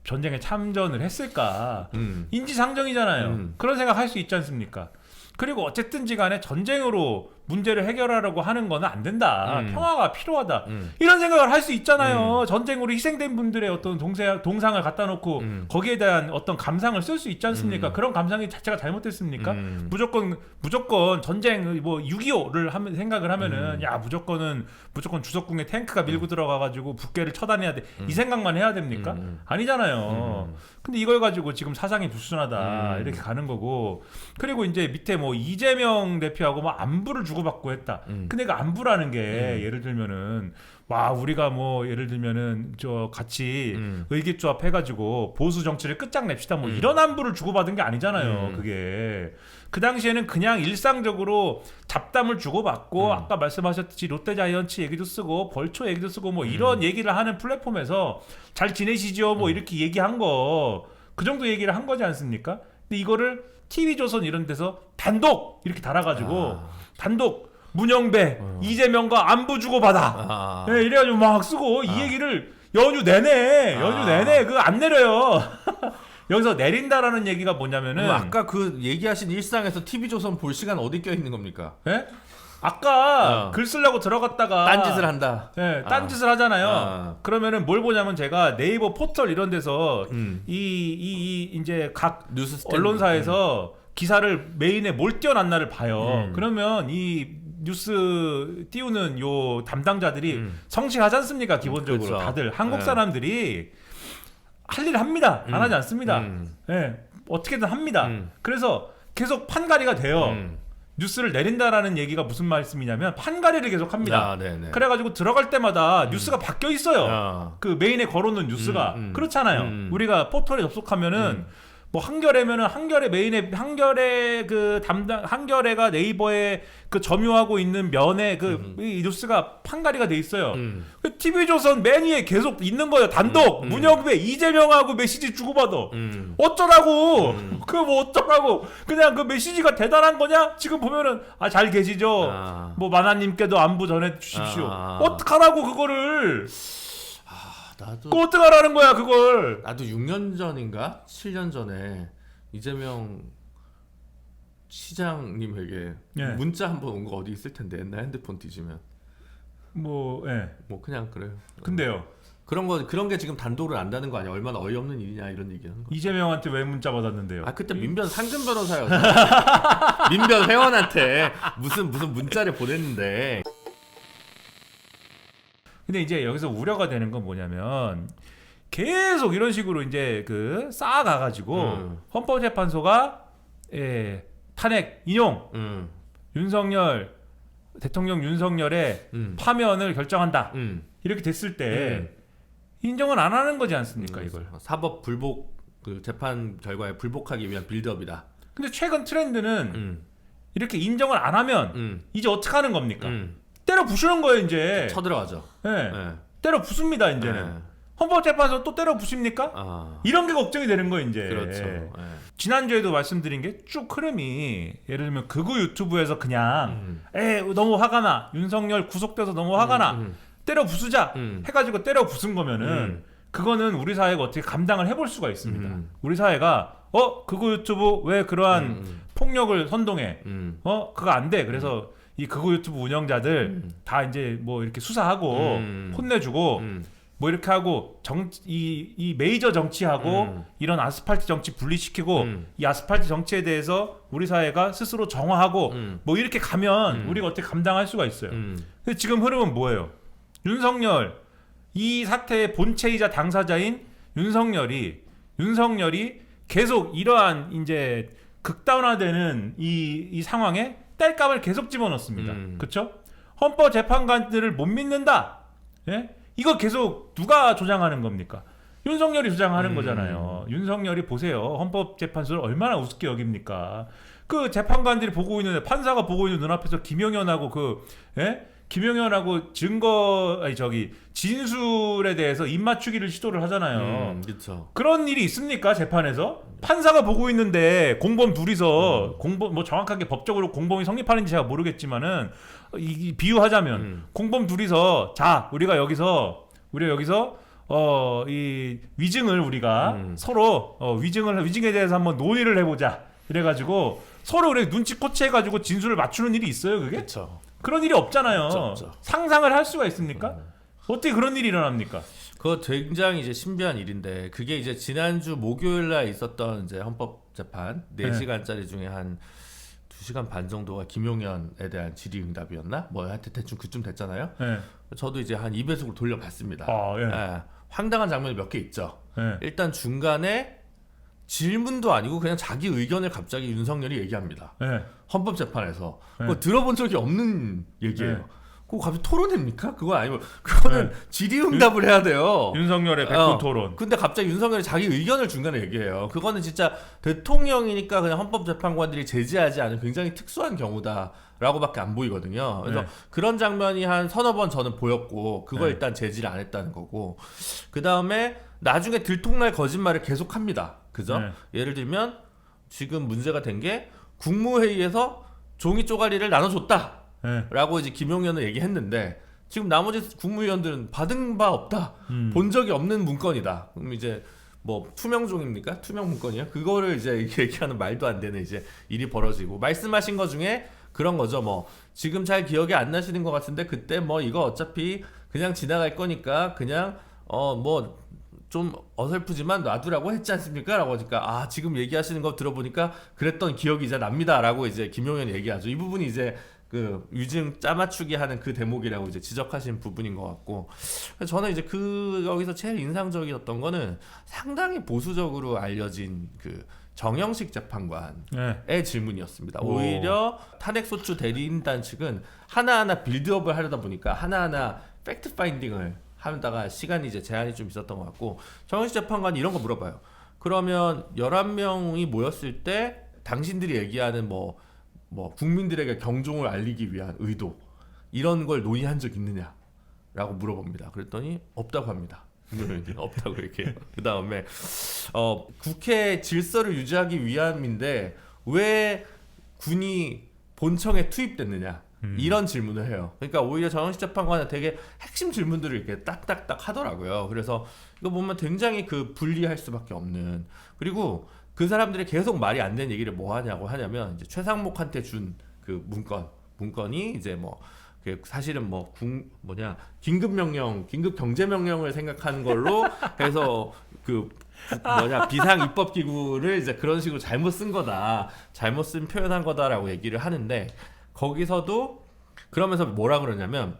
전쟁에 참전을 했을까? 인지상정이잖아요. 그런 생각 할 수 있지 않습니까? 그리고 어쨌든지 간에 전쟁으로 문제를 해결하려고 하는 거는 안 된다. 평화가 필요하다. 이런 생각을 할 수 있잖아요. 전쟁으로 희생된 분들의 어떤 동상을 갖다 놓고 거기에 대한 어떤 감상을 쓸 수 있지 않습니까? 그런 감상이 자체가 잘못됐습니까? 무조건 전쟁 뭐 6.25를 생각을 하면은 야 무조건 주석궁에 탱크가 밀고 들어가가지고 북괴를 처단해야 돼. 이 생각만 해야 됩니까? 아니잖아요. 근데 이걸 가지고 지금 사상이 불순하다 이렇게 가는 거고, 그리고 이제 밑에 뭐 이재명 대표하고 뭐 안부를 주고받고 했다. 근데 그 안부라는 게 예를 들면은 우리가 뭐 예를 들면은 저 같이 의기조합 해가지고 보수 정치를 끝장냅시다 뭐 이런 안부를 주고받은 게 아니잖아요. 그게 그 당시에는 그냥 일상적으로 잡담을 주고받고 아까 말씀하셨듯이 롯데자이언츠 얘기도 쓰고 벌초 얘기도 쓰고 뭐 이런 얘기를 하는 플랫폼에서 잘 지내시죠 뭐 이렇게 얘기한 거, 그 정도 얘기를 한 거지 않습니까? 근데 이거를 TV조선 이런 데서 단독 이렇게 달아가지고 단독 문영배, 이재명과 안부 주고받아. 네, 이래가지고 막 쓰고 이 얘기를 연휴 내내 그거 안 내려요. 여기서 내린다라는 얘기가 뭐냐면은 아까 그 얘기하신 일상에서 TV조선 볼 시간 어디 껴 있는 겁니까? 네? 아까 글 쓰려고 들어갔다가 딴짓을 한다. 네, 딴짓을 하잖아요. 그러면은 뭘 보냐면 제가 네이버 포털 이런 데서 이 이제 각 뉴스 스탠드. 언론사에서 기사를 메인에 뭘 띄워놨나를 봐요. 그러면 이 뉴스 띄우는 요 담당자들이 성실하지 않습니까? 기본적으로 그렇죠. 다들 한국 사람들이 할 일을 합니다. 안 하지 않습니다. 예, 어떻게든 합니다. 그래서 계속 판가리가 돼요. 뉴스를 내린다라는 얘기가 무슨 말씀이냐면 판가리를 계속 합니다. 네네. 그래가지고 들어갈 때마다 뉴스가 바뀌어 있어요. 그 메인에 걸어놓은 뉴스가 그렇잖아요. 우리가 포털에 접속하면은 뭐 한겨레면은 한겨레 메인에 한겨레 그 담당 한겨레가 네이버에 그 점유하고 있는 면에 그 이 뉴스가 판가리가 돼 있어요. 그 TV조선 맨 위에 계속 있는 거예요. 단독 문영배 이재명하고 메시지 주고받아. 어쩌라고? 그 뭐 어쩌라고? 그냥 그 메시지가 대단한 거냐? 지금 보면은 잘 계시죠? 뭐 만화님께도 안부 전해 주십시오. 어떡하라고 그거를? 나도 그거 어떡하라는 거야 그걸? 나도 6년 전인가 7년 전에 이재명 시장님에게 문자 한 번 온 거 어디 있을 텐데 옛날 핸드폰 뒤지면 뭐 그냥 그래요. 근데요. 그런 게 지금 단독으로 안다는 거 아니야? 얼마나 어이없는 일이냐 이런 얘기하는 거. 이재명한테 왜 문자 받았는데요? 그때 민변 상근 변호사였어. 민변 회원한테 무슨 문자를 보냈는데. 근데 이제 여기서 우려가 되는 건 뭐냐면 계속 이런 식으로 이제 그 쌓아가가지고 헌법재판소가 탄핵 인용 윤석열 대통령 윤석열의 파면을 결정한다 이렇게 됐을 때 인정을 안 하는 거지 않습니까 이걸? 사법 불복 그 재판 결과에 불복하기 위한 빌드업이다. 근데 최근 트렌드는 이렇게 인정을 안 하면 이제 어떻게 하는 겁니까? 때려 부수는 거예요 이제. 쳐들어가죠. 네. 때려 부숩니다 이제는. 헌법재판소 또 때려 부십니까? 이런 게 걱정이 되는 거예요 이제. 그렇죠. 지난주에도 말씀드린 게 쭉 흐름이 예를 들면 극우 유튜브에서 그냥 너무 화가 나 윤석열 구속돼서 너무 화가 나 때려 부수자 해가지고 때려 부순 거면은 그거는 우리 사회가 어떻게 감당을 해볼 수가 있습니다. 우리 사회가 극우 유튜브 왜 그러한 폭력을 선동해? 그거 안 돼. 그래서 이 극우 유튜브 운영자들 다 이제 뭐 이렇게 수사하고 혼내주고 뭐 이렇게 하고 이 메이저 정치하고 이런 아스팔트 정치 분리시키고 이 아스팔트 정치에 대해서 우리 사회가 스스로 정화하고 뭐 이렇게 가면 우리가 어떻게 감당할 수가 있어요. 근데 지금 흐름은 뭐예요? 윤석열 이 사태의 본체이자 당사자인 윤석열이 계속 이러한 이제 극단화되는 이 상황에 땔감을 계속 집어넣습니다. 그렇죠? 헌법재판관들을 못 믿는다. 예? 이거 계속 누가 조장하는 겁니까? 윤석열이 조장하는 거잖아요. 윤석열이 보세요. 헌법재판소를 얼마나 우습게 여깁니까? 그 재판관들이 보고 있는데 판사가 보고 있는 눈앞에서 김용현하고 김용현하고 진술에 대해서 입맞추기를 시도를 하잖아요. 그렇죠. 그런 일이 있습니까 재판에서? 판사가 보고 있는데 공범 둘이서 공범 뭐 정확하게 법적으로 공범이 성립하는지 제가 모르겠지만은 비유하자면 공범 둘이서 자 우리가 여기서 이 위증을 우리가 서로 위증에 대해서 한번 논의를 해보자 이래가지고 서로 그래 눈치 코치해가지고 진술을 맞추는 일이 있어요 그게? 그렇죠. 그런 일이 없잖아요. 없죠. 상상을 할 수가 있습니까? 어떻게 그런 일이 일어납니까? 그거 굉장히 이제 신비한 일인데 그게 이제 지난주 목요일 날 있었던 이제 헌법재판 4시간짜리 중에 한 2시간 반 정도가 김용현에 대한 질의응답이었나? 뭐 하여튼 대충 그쯤 됐잖아요. 저도 이제 한 2배속으로 돌려봤습니다. 황당한 장면이 몇 개 있죠. 일단 중간에 질문도 아니고 그냥 자기 의견을 갑자기 윤석열이 얘기합니다. 헌법재판에서 그거 들어본 적이 없는 얘기예요. 그거 갑자기 토론됩니까? 그거 아니면 그거는 질의응답을 해야 돼요. 윤석열의 100분 토론. 근데 갑자기 윤석열이 자기 의견을 중간에 얘기해요. 그거는 진짜 대통령이니까 그냥 헌법재판관들이 제지하지 않은 굉장히 특수한 경우다라고밖에 안 보이거든요. 그래서 그런 장면이 한 서너 번 저는 보였고 그걸 일단 제지를 안 했다는 거고 그 다음에 나중에 들통날 거짓말을 계속합니다. 그죠? 예를 들면 지금 문제가 된 게 국무회의에서 종이 쪼가리를 나눠줬다. 라고 이제 김용현은 얘기했는데 지금 나머지 국무위원들은 받은 바 없다. 본 적이 없는 문건이다. 그럼 이제 뭐 투명종입니까? 투명 문건이야? 그거를 이제 얘기하는 말도 안 되는 이제 일이 벌어지고 말씀하신 것 중에 그런 거죠. 뭐 지금 잘 기억이 안 나시는 것 같은데 그때 뭐 이거 어차피 그냥 지나갈 거니까 그냥 뭐 좀 어설프지만 놔두라고 했지 않습니까? 라고 하니까 지금 얘기하시는 거 들어보니까 그랬던 기억이 이제 납니다. 라고 이제 김용현이 얘기하죠. 이 부분이 이제 그 유증 짜맞추기 하는 그 대목이라고 이제 지적하신 부분인 것 같고, 저는 이제 여기서 제일 인상적이었던 거는 상당히 보수적으로 알려진 그 정영식 재판관의 질문이었습니다. 오히려 탄핵소추 대리인단 측은 하나하나 빌드업을 하려다 보니까 하나하나 팩트 파인딩을 하다가 시간이 이제 제한이 좀 있었던 것 같고, 정영식 재판관이 이런 거 물어봐요. 그러면 11명이 모였을 때 당신들이 얘기하는 뭐 국민들에게 경종을 알리기 위한 의도, 이런 걸 논의한 적 있느냐? 라고 물어봅니다. 그랬더니 없다고 합니다. 없다고 이렇게 해요. 그 다음에 국회 질서를 유지하기 위함인데 왜 군이 본청에 투입됐느냐? 이런 질문을 해요. 그러니까 오히려 정영식 재판관은 되게 핵심 질문들을 이렇게 딱딱딱 하더라고요. 그래서 이거 보면 굉장히 그 불리할 수밖에 없는, 그리고 그 사람들이 계속 말이 안 되는 얘기를 뭐 하냐면 이제 최상목한테 준 그 문건이 이제 사실은 긴급 경제 명령을 생각하는 걸로 해서 비상 입법 기구를 이제 그런 식으로 잘못 쓴 거다, 잘못 쓴 표현한 거다라고 얘기를 하는데, 거기서도 그러면서 뭐라 그러냐면,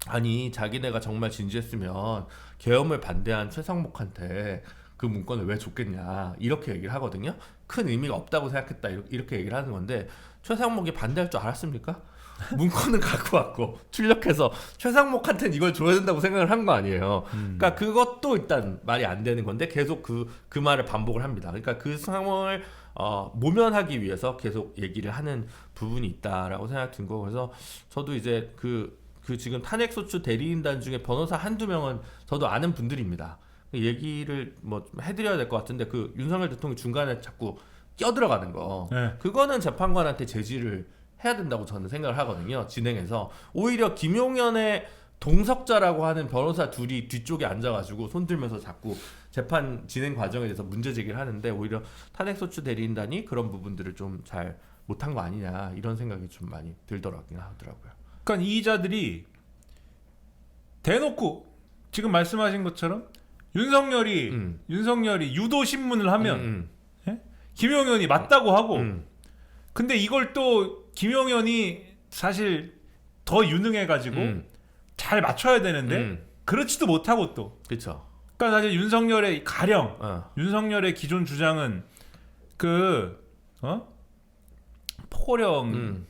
아니 자기네가 정말 진지했으면 계엄을 반대한 최상목한테 그 문건을 왜 줬겠냐, 이렇게 얘기를 하거든요. 큰 의미가 없다고 생각했다, 이렇게 얘기를 하는 건데, 최상목이 반대할 줄 알았습니까? 문건은 갖고 왔고 출력해서 최상목한테는 이걸 줘야 된다고 생각을 한 거 아니에요. 그러니까 그것도 일단 말이 안 되는 건데 계속 그 말을 반복을 합니다. 그러니까 그 상황을 모면하기 위해서 계속 얘기를 하는 부분이 있다라고 생각 든 거. 그래서 저도 이제 그 지금 탄핵소추 대리인단 중에 변호사 한두 명은 저도 아는 분들입니다. 얘기를 좀 해드려야 될 것 같은데, 그 윤석열 대통령이 중간에 자꾸 껴들어가는 거, 그거는 재판관한테 제지를 해야 된다고 저는 생각을 하거든요. 진행해서 오히려 김용현의 동석자라고 하는 변호사 둘이 뒤쪽에 앉아가지고 손 들면서 자꾸 재판 진행 과정에 대해서 문제 제기를 하는데, 오히려 탄핵소추 대리인단이 그런 부분들을 좀 잘 못한 거 아니냐, 이런 생각이 좀 많이 들더라고요. 그러니까 이자들이 대놓고 지금 말씀하신 것처럼 윤석열이 유도 신문을 하면 김용현이 맞다고 하고, 근데 이걸 또 김용현이 사실 더 유능해가지고 잘 맞춰야 되는데 그렇지도 못하고 또. 그렇죠. 그러니까 사실 윤석열의 기존 주장은 포고령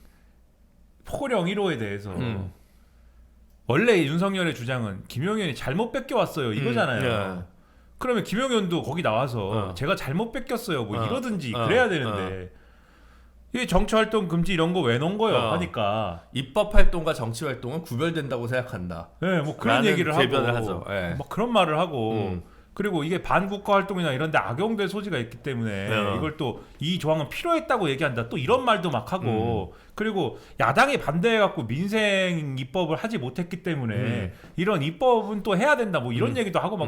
1호에 대해서 원래 윤석열의 주장은 김용현이 잘못 뺏겨왔어요 이거잖아요. 그러면 김용현도 거기 나와서 제가 잘못 뺏겼어요 이러든지 그래야 되는데, 이 정치활동 금지 이런 거 왜 넣은 거예요? 하니까 입법활동과 정치활동은 구별된다고 생각한다. 네, 그런 얘기를 대변을 하고, 하죠. 그런 말을 하고, 그리고 이게 반국가 활동이나 이런데 악용될 소지가 있기 때문에 이걸 또 이 조항은 필요했다고 얘기한다. 또 이런 말도 막 하고, 그리고 야당이 반대해갖고 민생 입법을 하지 못했기 때문에 이런 입법은 또 해야 된다. 이런 얘기도 하고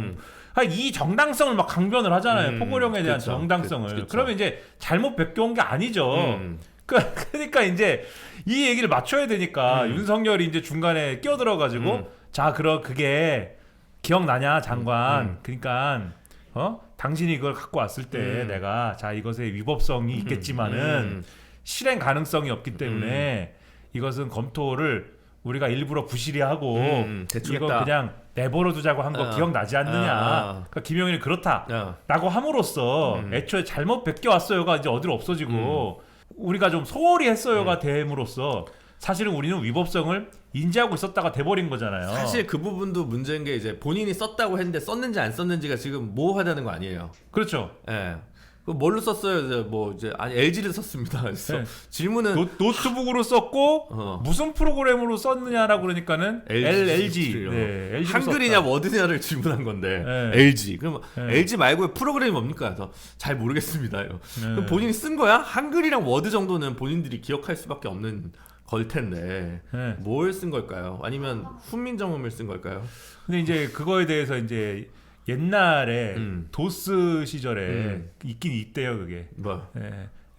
이 정당성을 막 강변을 하잖아요. 포고령에 대한 정당성을. 그러면 이제 잘못 베껴온 게 아니죠. 그러니까 이제 이 얘기를 맞춰야 되니까 윤석열이 이제 중간에 끼어들어가지고 그럼 그게 기억나냐 장관, 그러니까 당신이 이걸 갖고 왔을 때 내가 이것의 위법성이 있겠지만은 실행 가능성이 없기 때문에 이것은 검토를 우리가 일부러 부실히 하고 이거 그냥 내버려 두자고 한 거 기억나지 않느냐. 그러니까 김용현이 그렇다라고 함으로써 애초에 잘못 베껴왔어요가 이제 어디로 없어지고 우리가 좀 소홀히 했어요가 됨으로써 사실은 우리는 위법성을 인지하고 있었다가 돼버린 거잖아요. 사실 그 부분도 문제인 게, 이제 본인이 썼다고 했는데 썼는지 안 썼는지가 지금 모호하다는 거 아니에요. 그렇죠. 예. 그 뭘로 썼어요? LG를 썼습니다. 그래서 질문은 노트북으로 썼고 무슨 프로그램으로 썼느냐라고 그러니까는 LG. 한글이냐 워드냐를 질문한 건데 LG. 그럼 LG 말고 프로그램이 뭡니까? 그래서 잘 모르겠습니다. 그럼 본인이 쓴 거야? 한글이랑 워드 정도는 본인들이 기억할 수밖에 없는 걸 텐데 뭘 쓴 걸까요? 아니면 훈민정음을 쓴 걸까요? 근데 이제 그거에 대해서 이제 옛날에 도스 시절에 있긴 있대요, 그게.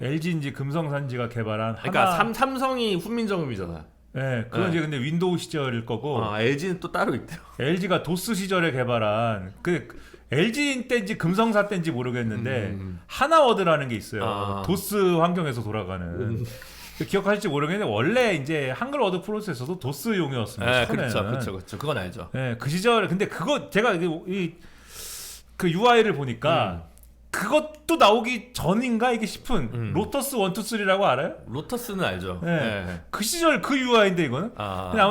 LG인지 금성산지가 개발한 그러니까 삼성이 훈민정음이잖아. 그건 이제 근데 윈도우 시절일 거고. LG는 또 따로 있대요. LG가 도스 시절에 개발한 LG 때인지 금성사 때인지 모르겠는데 하나워드라는 게 있어요. 도스 환경에서 돌아가는. 기억하실지 모르겠는데 원래 이제 한글 워드 프로세서도 도스용이었습니다. 그렇죠. 그건 알죠. 네, 그 시절 근데 그거 제가 그 UI를 보니까 그것도 나오기 전인가 이게 싶은 로터스 1, 2, 3라고 알아요? 로터스는 알죠. 네. 그 시절 그 UI인데 이거는. 근데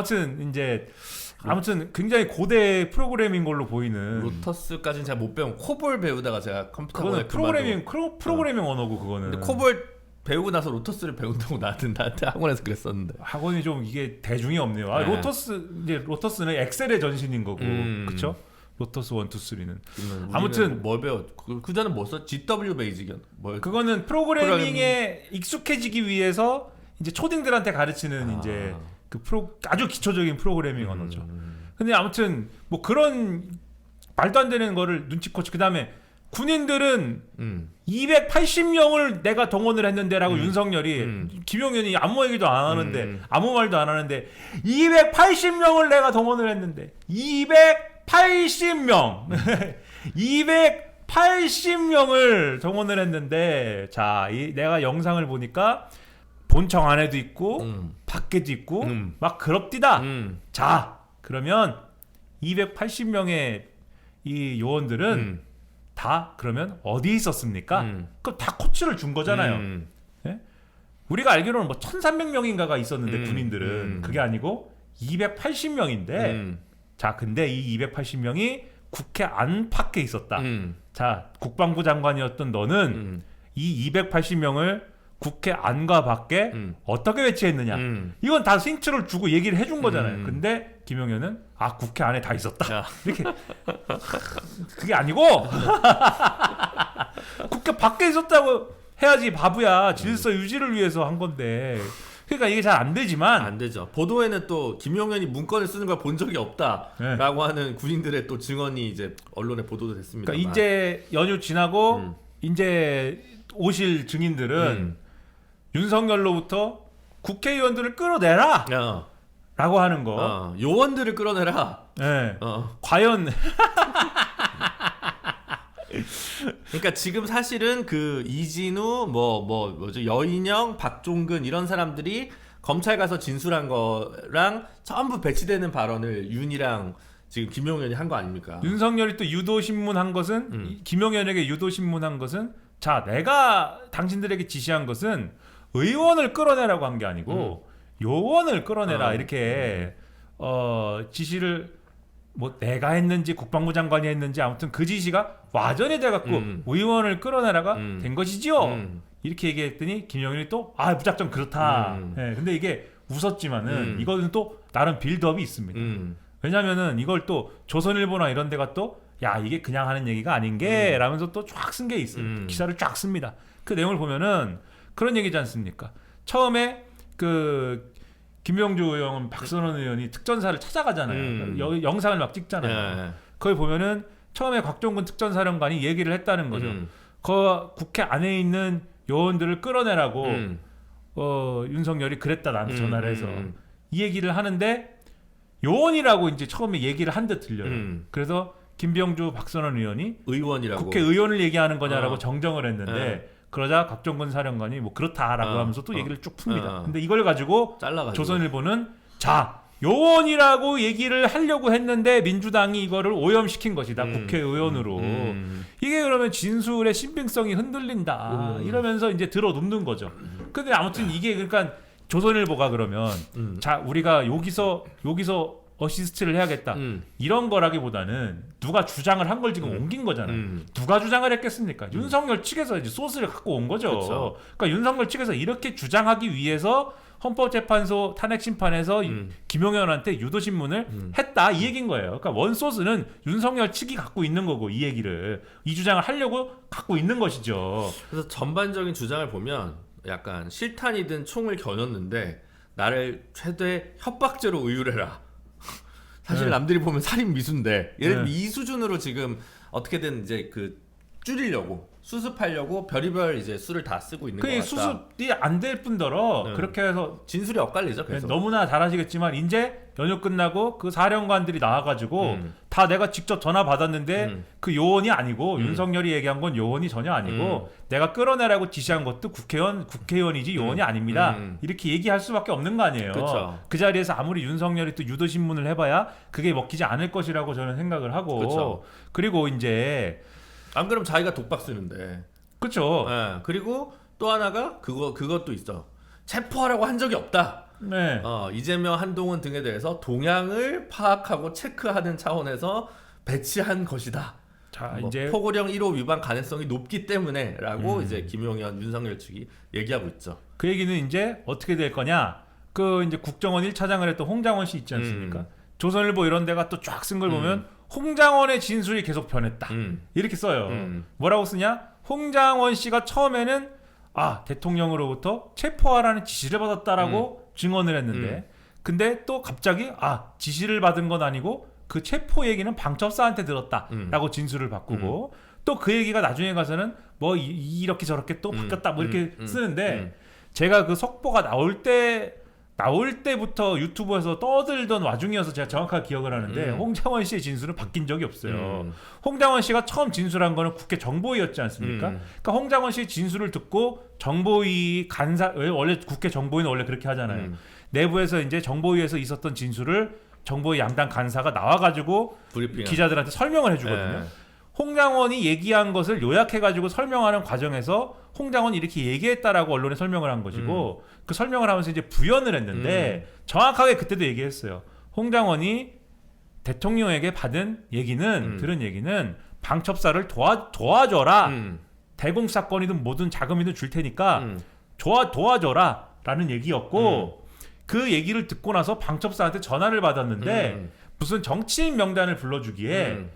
아무튼 굉장히 고대 프로그래밍 걸로 보이는. 로터스까지는 제가 못 배운 코볼 배우다가 제가 컴퓨터 프로그래밍 언어고 그거는. 근데 코볼 배우고 나서 로터스를 배운다고 나한테 학원에서 그랬었는데. 학원이 좀 이게 대중이 없네요. 로터스는 엑셀의 전신인 거고, 그렇죠? 로터스 1, 2, 3는. 아무튼 뭘 배워? 그 전에 뭐 써? GW 베이직이었. 그거는 프로그래밍에 익숙해지기 위해서 이제 초딩들한테 가르치는 이제 아주 기초적인 프로그래밍 언어죠. 근데 아무튼 뭐 그런 말도 안 되는 거를 눈치코치. 그다음에 군인들은 280명을 내가 동원을 했는데라고 윤석열이 김용현이 아무 얘기도 안 하는데 아무 말도 안 하는데 280명을 내가 동원을 했는데 280명 280명을 동원을 했는데 자, 내가 영상을 보니까 본청 안에도 있고 밖에도 있고 막 그럽디다. 자, 그러면 280명의 이 요원들은 다 그러면 어디에 있었습니까? 그럼 다 코치를 준 거잖아요. 네? 우리가 알기로는 뭐 1300명인가가 있었는데 군인들은 그게 아니고 280명인데 자, 근데 이 280명이 국회 안팎에 있었다. 자, 국방부 장관이었던 너는 이 280명을 국회 안과 밖에 어떻게 배치했느냐. 이건 다 힌트를 주고 얘기를 해준 거잖아요. 근데 김용현은 국회 안에 다 있었다. 이렇게. 그게 아니고 국회 밖에 있었다고 해야지 바보야. 질서 유지를 위해서 한 건데. 그러니까 이게 잘 안 되지만. 안 되죠. 보도에는 또 김용현이 문건을 쓰는 걸 본 적이 없다라고 하는 군인들의 또 증언이 이제 언론에 보도도 됐습니다. 그러니까 이제 연휴 지나고 이제 오실 증인들은 윤석열로부터 국회의원들을 끌어내라 라고 하는 거. 요원들을 끌어내라. 네. 과연 그러니까 지금 사실은 그 이진우 뭐죠 여인영 박종근 이런 사람들이 검찰 가서 진술한 거랑 전부 배치되는 발언을 윤이랑 지금 김용현이 한 거 아닙니까? 윤석열이 또 유도신문 한 것은 김용현에게 유도신문 한 것은 자, 내가 당신들에게 지시한 것은 의원을 끌어내라고 한 게 아니고 요원을 끌어내라 이렇게 지시를 뭐 내가 했는지 국방부 장관이 했는지 아무튼 그 지시가 와전이 돼갖고 의원을 끌어내라가 된 것이지요. 이렇게 얘기했더니 김용현이 또 무작정 그렇다. 근데 이게 웃었지만은 이거는 또 나름 빌드업이 있습니다. 왜냐면은 이걸 또 조선일보나 이런 데가 또 야, 이게 그냥 하는 얘기가 아닌 게 라면서 또 쫙 쓴 게 있어요. 기사를 쫙 씁니다. 그 내용을 보면은 그런 얘기지 않습니까? 처음에 그 김병주 의원은 박선원 의원이 특전사를 찾아가잖아요. 영상을 막 찍잖아요. 거기 보면은 처음에 곽종근 특전사령관이 얘기를 했다는 거죠. 그 국회 안에 있는 요원들을 끌어내라고 윤석열이 그랬다 나한테 전화를 해서 이 얘기를 하는데 요원이라고 이제 처음에 얘기를 한 듯 들려요. 그래서 김병주 박선원 의원이 의원이라고 국회의원을 얘기하는 거냐라고 정정을 했는데 그러자 곽종근 사령관이 뭐 그렇다라고 하면서 또 얘기를 쭉 풉니다. 근데 이걸 가지고 잘라가지고. 조선일보는 자, 요원이라고 얘기를 하려고 했는데 민주당이 이거를 오염시킨 것이다. 국회의원으로. 이게 그러면 진술의 신빙성이 흔들린다. 이러면서 이제 들어눕는 거죠. 근데 아무튼 이게 그러니까 조선일보가 그러면 자, 우리가 여기서 어시스트를 해야겠다. 이런 거라기보다는 누가 주장을 한 걸 지금 옮긴 거잖아요. 누가 주장을 했겠습니까? 윤석열 측에서 이제 소스를 갖고 온 거죠. 그쵸. 그러니까 윤석열 측에서 이렇게 주장하기 위해서 헌법재판소 탄핵 심판에서 김용현한테 유도신문을 했다 이 얘기인 거예요. 그러니까 원소스는 윤석열 측이 갖고 있는 거고 이 얘기를 이 주장을 하려고 갖고 있는 것이죠. 그래서 전반적인 주장을 보면 약간 실탄이든 총을 겨눴는데 나를 최대 협박죄로 의율해라. 사실 남들이 보면 살인 미수인데 예를 들면 이 수준으로 지금 어떻게든 이제 그 줄이려고 수습하려고 별의별 이제 수를 다 쓰고 있는 것 같다. 수습이 안 될 뿐더러 그렇게 해서 진술이 엇갈리죠. 계속. 너무나 잘 아시겠지만 이제 연휴 끝나고 그 사령관들이 나와가지고 다 내가 직접 전화 받았는데 그 요원이 아니고 윤석열이 얘기한 건 요원이 전혀 아니고 내가 끌어내라고 지시한 것도 국회의원이지 요원이 아닙니다. 이렇게 얘기할 수밖에 없는 거 아니에요. 그쵸. 그 자리에서 아무리 윤석열이 또 유도신문을 해봐야 그게 먹히지 않을 것이라고 저는 생각을 하고 그쵸. 그리고 이제 안 그러면 자기가 독박 쓰는데. 그렇죠. 네. 그리고 또 하나가 그것도 있어. 체포하라고 한 적이 없다. 네. 이재명, 한동훈 등에 대해서 동향을 파악하고 체크하는 차원에서 배치한 것이다. 자, 뭐 이제 포고령 1호 위반 가능성이 높기 때문에라고 이제 김용현, 윤석열 측이 얘기하고 있죠. 그 얘기는 이제 어떻게 될 거냐? 그 이제 국정원 1차장을 했던 홍장원 씨 있지 않습니까? 조선일보 이런 데가 또 쫙 쓴 걸 보면 홍장원의 진술이 계속 변했다. 이렇게 써요. 뭐라고 쓰냐? 홍장원 씨가 처음에는 대통령으로부터 체포하라는 지시를 받았다라고 증언을 했는데 근데 또 갑자기 지시를 받은 건 아니고 그 체포 얘기는 방첩사한테 들었다라고 진술을 바꾸고 또 그 얘기가 나중에 가서는 뭐 이렇게 저렇게 또 바뀌었다 뭐 이렇게 쓰는데 제가 그 속보가 나올 때부터 유튜브에서 떠들던 와중이어서 제가 정확하게 기억을 하는데 홍장원 씨의 진술은 바뀐 적이 없어요. 홍장원 씨가 처음 진술한 거는 국회 정보위였지 않습니까? 그러니까 홍장원 씨의 진술을 듣고 정보위 간사 원래 국회 정보위는 원래 그렇게 하잖아요. 내부에서 이제 정보위에서 있었던 진술을 정보위 양당 간사가 나와가지고 기자들한테 설명을 해주거든요. 홍장원이 얘기한 것을 요약해가지고 설명하는 과정에서 홍장원이 이렇게 얘기했다라고 언론에 설명을 한 것이고 그 설명을 하면서 이제 부연을 했는데 정확하게 그때도 얘기했어요. 홍장원이 대통령에게 받은 얘기는 들은 얘기는 방첩사를 도와줘라. 대공 사건이든 뭐든 자금이든 줄 테니까 도와줘라 라는 얘기였고 그 얘기를 듣고 나서 방첩사한테 전화를 받았는데 무슨 정치인 명단을 불러주기에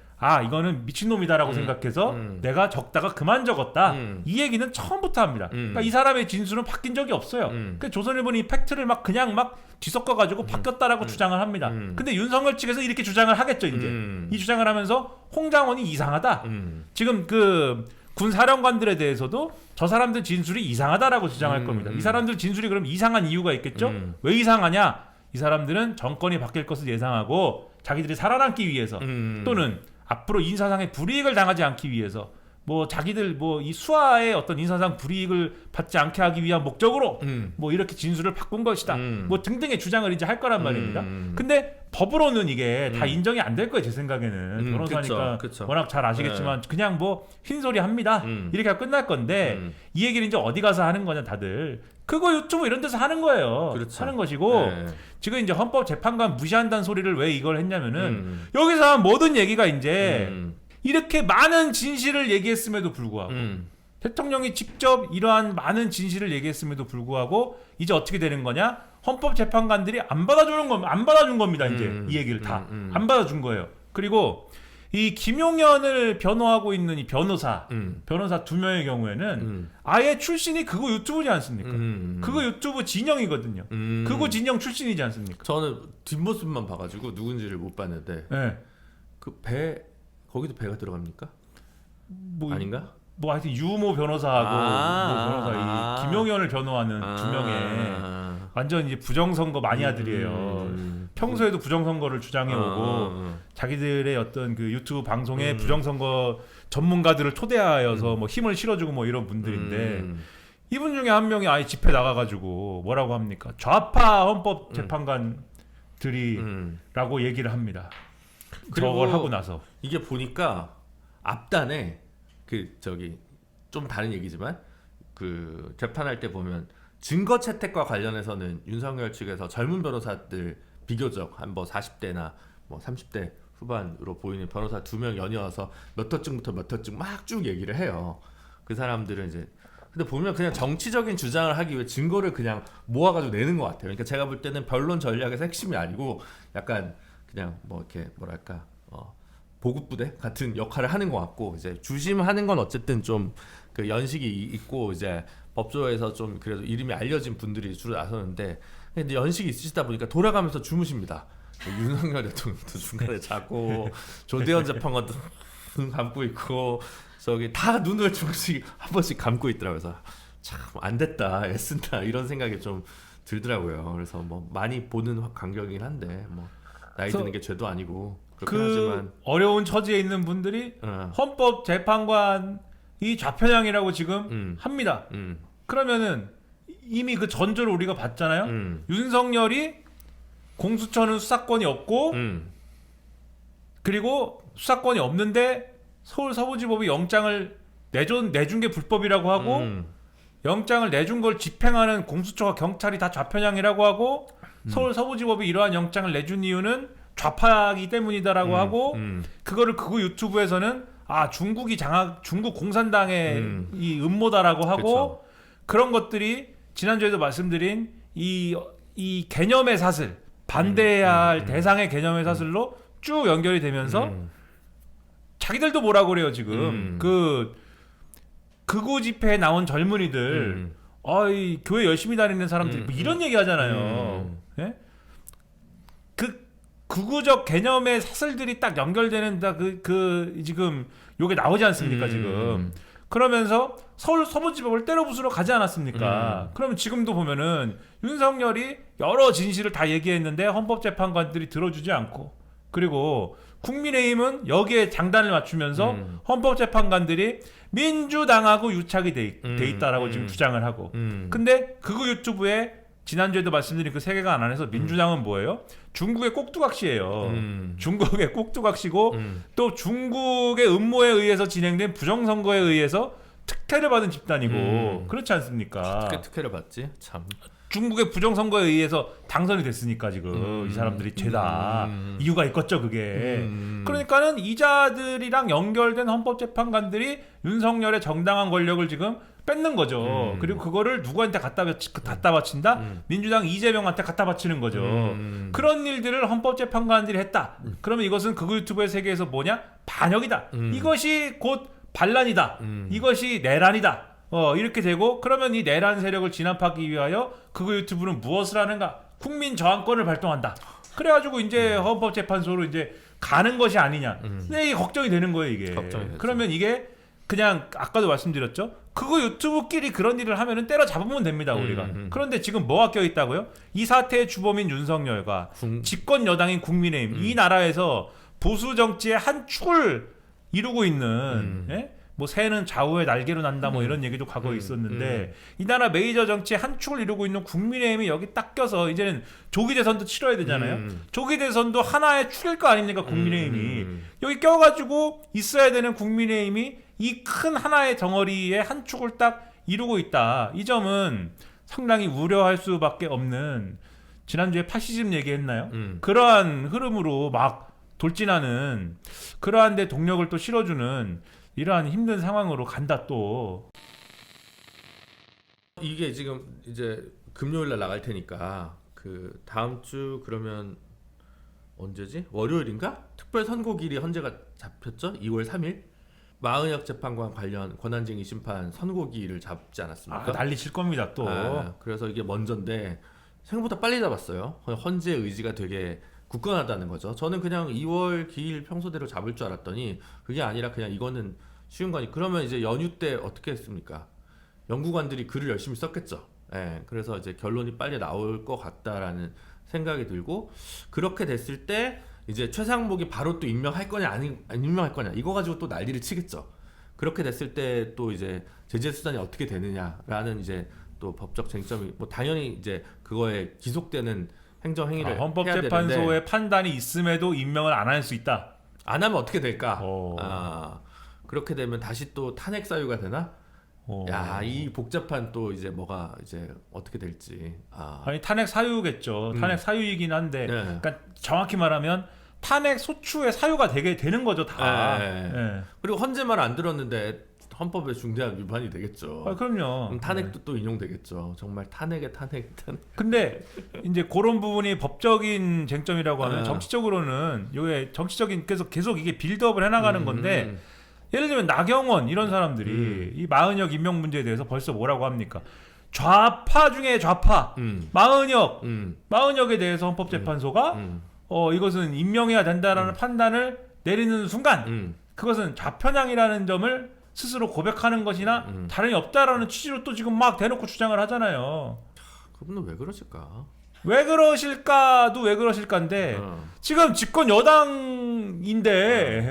이거는 미친놈이다라고 생각해서 내가 적다가 그만 적었다. 이 얘기는 처음부터 합니다. 그러니까 이 사람의 진술은 바뀐 적이 없어요. 그러니까 조선일보는 이 팩트를 그냥 뒤섞어가지고 바뀌었다라고 주장을 합니다. 근데 윤석열 측에서 이렇게 주장을 하겠죠. 이제 이 주장을 하면서 홍장원이 이상하다. 지금 그 군 사령관들에 대해서도 저 사람들 진술이 이상하다라고 주장할 겁니다. 이 사람들 진술이 그럼 이상한 이유가 있겠죠? 왜 이상하냐? 이 사람들은 정권이 바뀔 것을 예상하고 자기들이 살아남기 위해서 또는 앞으로 인사상의 불이익을 당하지 않기 위해서 뭐 자기들 뭐 이 수하의 어떤 인사상 불이익을 받지 않게 하기 위한 목적으로 뭐 이렇게 진술을 바꾼 것이다. 뭐 등등의 주장을 이제 할 거란 말입니다. 근데 법으로는 이게 다 인정이 안 될 거예요. 제 생각에는 변호사니까 그쵸. 워낙 잘 아시겠지만 그냥 뭐 흰소리 합니다. 이렇게 하고 끝날 건데 이 얘기를 이제 어디 가서 하는 거냐 다들. 그거 유튜브 이런 데서 하는 거예요. 그렇죠. 하는 것이고 지금 이제 헌법재판관 무시한다는 소리를 왜 이걸 했냐면은 여기서 한 모든 얘기가 이제 이렇게 많은 진실을 얘기했음에도 불구하고 대통령이 직접 이러한 많은 진실을 얘기했음에도 불구하고 이제 어떻게 되는 거냐? 헌법재판관들이 안 받아준 겁니다. 이제 이 얘기를 다 안 받아준 거예요. 그리고 이 김용현을 변호하고 있는 이 변호사 2명의 경우에는 아예 출신이 그거 유튜브지 않습니까? 그거 유튜브 진영이거든요. 그거 진영 출신이지 않습니까? 저는 뒷모습만 봐가지고 누군지를 못 봤는데 그 거기도 배가 들어갑니까? 뭐 아닌가? 뭐 하여튼 유모 변호사하고 뭐 변호사 이 김용현을 변호하는 2명의 완전 이제 부정선거 마니아들이에요. 평소에도 부정선거를 주장해오고 자기들의 어떤 그 유튜브 방송에 부정선거 전문가들을 초대하여서 뭐 힘을 실어주고 뭐 이런 분들인데 이분 중에 한 명이 아예 집회 나가가지고 뭐라고 합니까? 좌파 헌법재판관들이라고 얘기를 합니다. 저걸 하고 나서 이게 보니까 앞단에 좀 다른 얘기지만 그 재판할 때 보면 증거 채택과 관련해서는 윤석열 측에서 젊은 변호사들 비교적 한 뭐 40대나 뭐 30대 후반으로 보이는 변호사 2명 연이어서 몇 호증부터 몇 호증 막 쭉 얘기를 해요. 그 사람들은 이제 근데 보면 그냥 정치적인 주장을 하기 위해 증거를 그냥 모아가지고 내는 것 같아요. 그러니까 제가 볼 때는 변론 전략에서 핵심이 아니고 약간 그냥 뭐 이렇게 뭐랄까 보급부대 같은 역할을 하는 것 같고 이제 주심하는 건 어쨌든 좀 그 연식이 있고 이제 법조에서 좀 그래도 이름이 알려진 분들이 주로 나서는데 근데 연식이 있으시다 보니까 돌아가면서 주무십니다. 윤석열 대통령도 중간에 자고 조대현 재판관도 눈 감고 있고 저기 다 눈을 조금씩 한 번씩 감고 있더라고요. 그래서 참 안 됐다, 애쓴다 이런 생각이 좀 들더라고요. 그래서 뭐 많이 보는 간격이긴 한데 뭐 나이 드는 게 죄도 아니고 그렇긴 하지만 어려운 처지에 있는 분들이 헌법재판관이 좌편향이라고 지금 합니다. 그러면은 이미 그 전조를 우리가 봤잖아요. 윤석열이 공수처는 수사권이 없고 그리고 수사권이 없는데 서울 서부지법이 영장을 내준 게 불법이라고 하고 영장을 내준 걸 집행하는 공수처와 경찰이 다 좌편향이라고 하고 서울 서부지법이 이러한 영장을 내준 이유는 좌파이기 때문이다라고 하고 그거를 극우 유튜브에서는 중국 공산당의 이 음모다라고 하고 그쵸. 그런 것들이 지난주에도 말씀드린 이 개념의 사슬 반대해야 할 대상의 개념의 사슬로 쭉 연결이 되면서 자기들도 뭐라고 그래요 지금 그 극우 집회에 나온 젊은이들 이 교회 열심히 다니는 사람들이 뭐 이런 얘기 하잖아요. 예? 그 극우적 개념의 사슬들이 딱 연결되는 그 지금 요게 나오지 않습니까 지금. 그러면서 서울 서부지법을 때려 부수러 가지 않았습니까? 그러면 지금도 보면은 윤석열이 여러 진실을 다 얘기했는데 헌법재판관들이 들어주지 않고 그리고 국민의힘은 여기에 장단을 맞추면서 헌법재판관들이 민주당하고 유착이 돼 있다라고 지금 주장을 하고 근데 극우 유튜브에 지난주에도 말씀드린 그 세계관 안에서 민주당은 뭐예요? 중국의 꼭두각시예요. 중국의 꼭두각시고 또 중국의 음모에 의해서 진행된 부정선거에 의해서 특혜를 받은 집단이고 그렇지 않습니까? 특혜를 받지 참. 중국의 부정선거에 의해서 당선이 됐으니까 지금 이 사람들이 죄다 이유가 있겠죠 그게. 그러니까는 이자들이랑 연결된 헌법재판관들이 윤석열의 정당한 권력을 지금 뺏는 거죠. 그리고 그거를 누구한테 갖다 바친다? 민주당 이재명한테 갖다 바치는 거죠. 그런 일들을 헌법재판관들이 했다. 그러면 이것은 극우 유튜브의 세계에서 뭐냐? 반역이다. 이것이 곧 반란이다. 이것이 내란이다. 이렇게 되고 그러면 이 내란 세력을 진압하기 위하여 극우 유튜브는 무엇을 하는가? 국민 저항권을 발동한다. 그래가지고 이제 헌법재판소로 이제 가는 것이 아니냐. 근데 이게 걱정이 되는 거예요 이게. 그러면 이게 그냥 아까도 말씀드렸죠. 그거 유튜브끼리 그런 일을 하면은 때려잡으면 됩니다 우리가. 그런데 지금 뭐가 껴있다고요? 이 사태의 주범인 윤석열과 집권 여당인 국민의힘 이 나라에서 보수 정치의 한 축을 이루고 있는 예? 뭐 새는 좌우의 날개로 난다 뭐 이런 얘기도 과거에 있었는데 이 나라 메이저 정치의 한 축을 이루고 있는 국민의힘이 여기 딱 껴서 이제는 조기 대선도 치러야 되잖아요. 조기 대선도 하나의 축일 거 아닙니까 국민의힘이. 여기 껴가지고 있어야 되는 국민의힘이 이 큰 하나의 덩어리의 한 축을 딱 이루고 있다. 이 점은 상당히 우려할 수밖에 없는 지난주에 파시즘 얘기했나요? 그러한 흐름으로 막 돌진하는 그러한 데 동력을 또 실어주는 이러한 힘든 상황으로 간다 또. 이게 지금 이제 금요일 날 나갈 테니까 그 다음 주 그러면 언제지? 월요일인가? 특별 선고일이 헌재가 잡혔죠? 2월 3일. 마은혁 재판관 관련 권한쟁의 심판 선고기일을 잡지 않았습니까? 난리 칠 겁니다 또. 그래서 이게 먼저인데 생각보다 빨리 잡았어요. 헌재의 의지가 되게 굳건하다는 거죠. 저는 그냥 2월 기일 평소대로 잡을 줄 알았더니 그게 아니라 그냥 이거는 쉬운 거니. 그러면 이제 연휴 때 어떻게 했습니까? 연구관들이 글을 열심히 썼겠죠. 그래서 이제 결론이 빨리 나올 것 같다라는 생각이 들고 그렇게 됐을 때 이제 최상목이 바로 또 임명할 거냐 안 임명할 거냐 이거 가지고 또 난리를 치겠죠. 그렇게 됐을 때 또 이제 제재 수단이 어떻게 되느냐라는 이제 또 법적 쟁점이 뭐 당연히 이제 그거에 기속되는 행정 행위를 헌법재판소의 판단이 있음에도 임명을 안 할 수 있다. 안 하면 어떻게 될까? 그렇게 되면 다시 또 탄핵 사유가 되나? 야, 이 복잡한 또 이제 뭐가 이제 어떻게 될지. 아니 탄핵 사유겠죠. 탄핵 사유이긴 한데, 그러니까 정확히 말하면 탄핵 소추의 사유가 되게 되는 거죠 다. 그리고 헌재 말 안 들었는데 헌법에 중대한 위반이 되겠죠. 그럼요. 탄핵도 또 인용되겠죠. 정말 탄핵에 탄핵. 근데 이제 그런 부분이 법적인 쟁점이라고 하면 정치적으로는 이게 정치적인 계속 이게 빌드업을 해나가는 건데. 예를 들면 나경원 이런 사람들이 이 마은혁 임명 문제에 대해서 벌써 뭐라고 합니까? 좌파 중에 좌파 마은혁에 대해서 헌법재판소가 이것은 임명해야 된다라는 판단을 내리는 순간 그것은 좌편향이라는 점을 스스로 고백하는 것이나 다름이 없다라는 취지로 또 지금 막 대놓고 주장을 하잖아요. 그분은 왜 그러실까? 왜 그러실까도 왜 그러실까인데 지금 집권 여당인데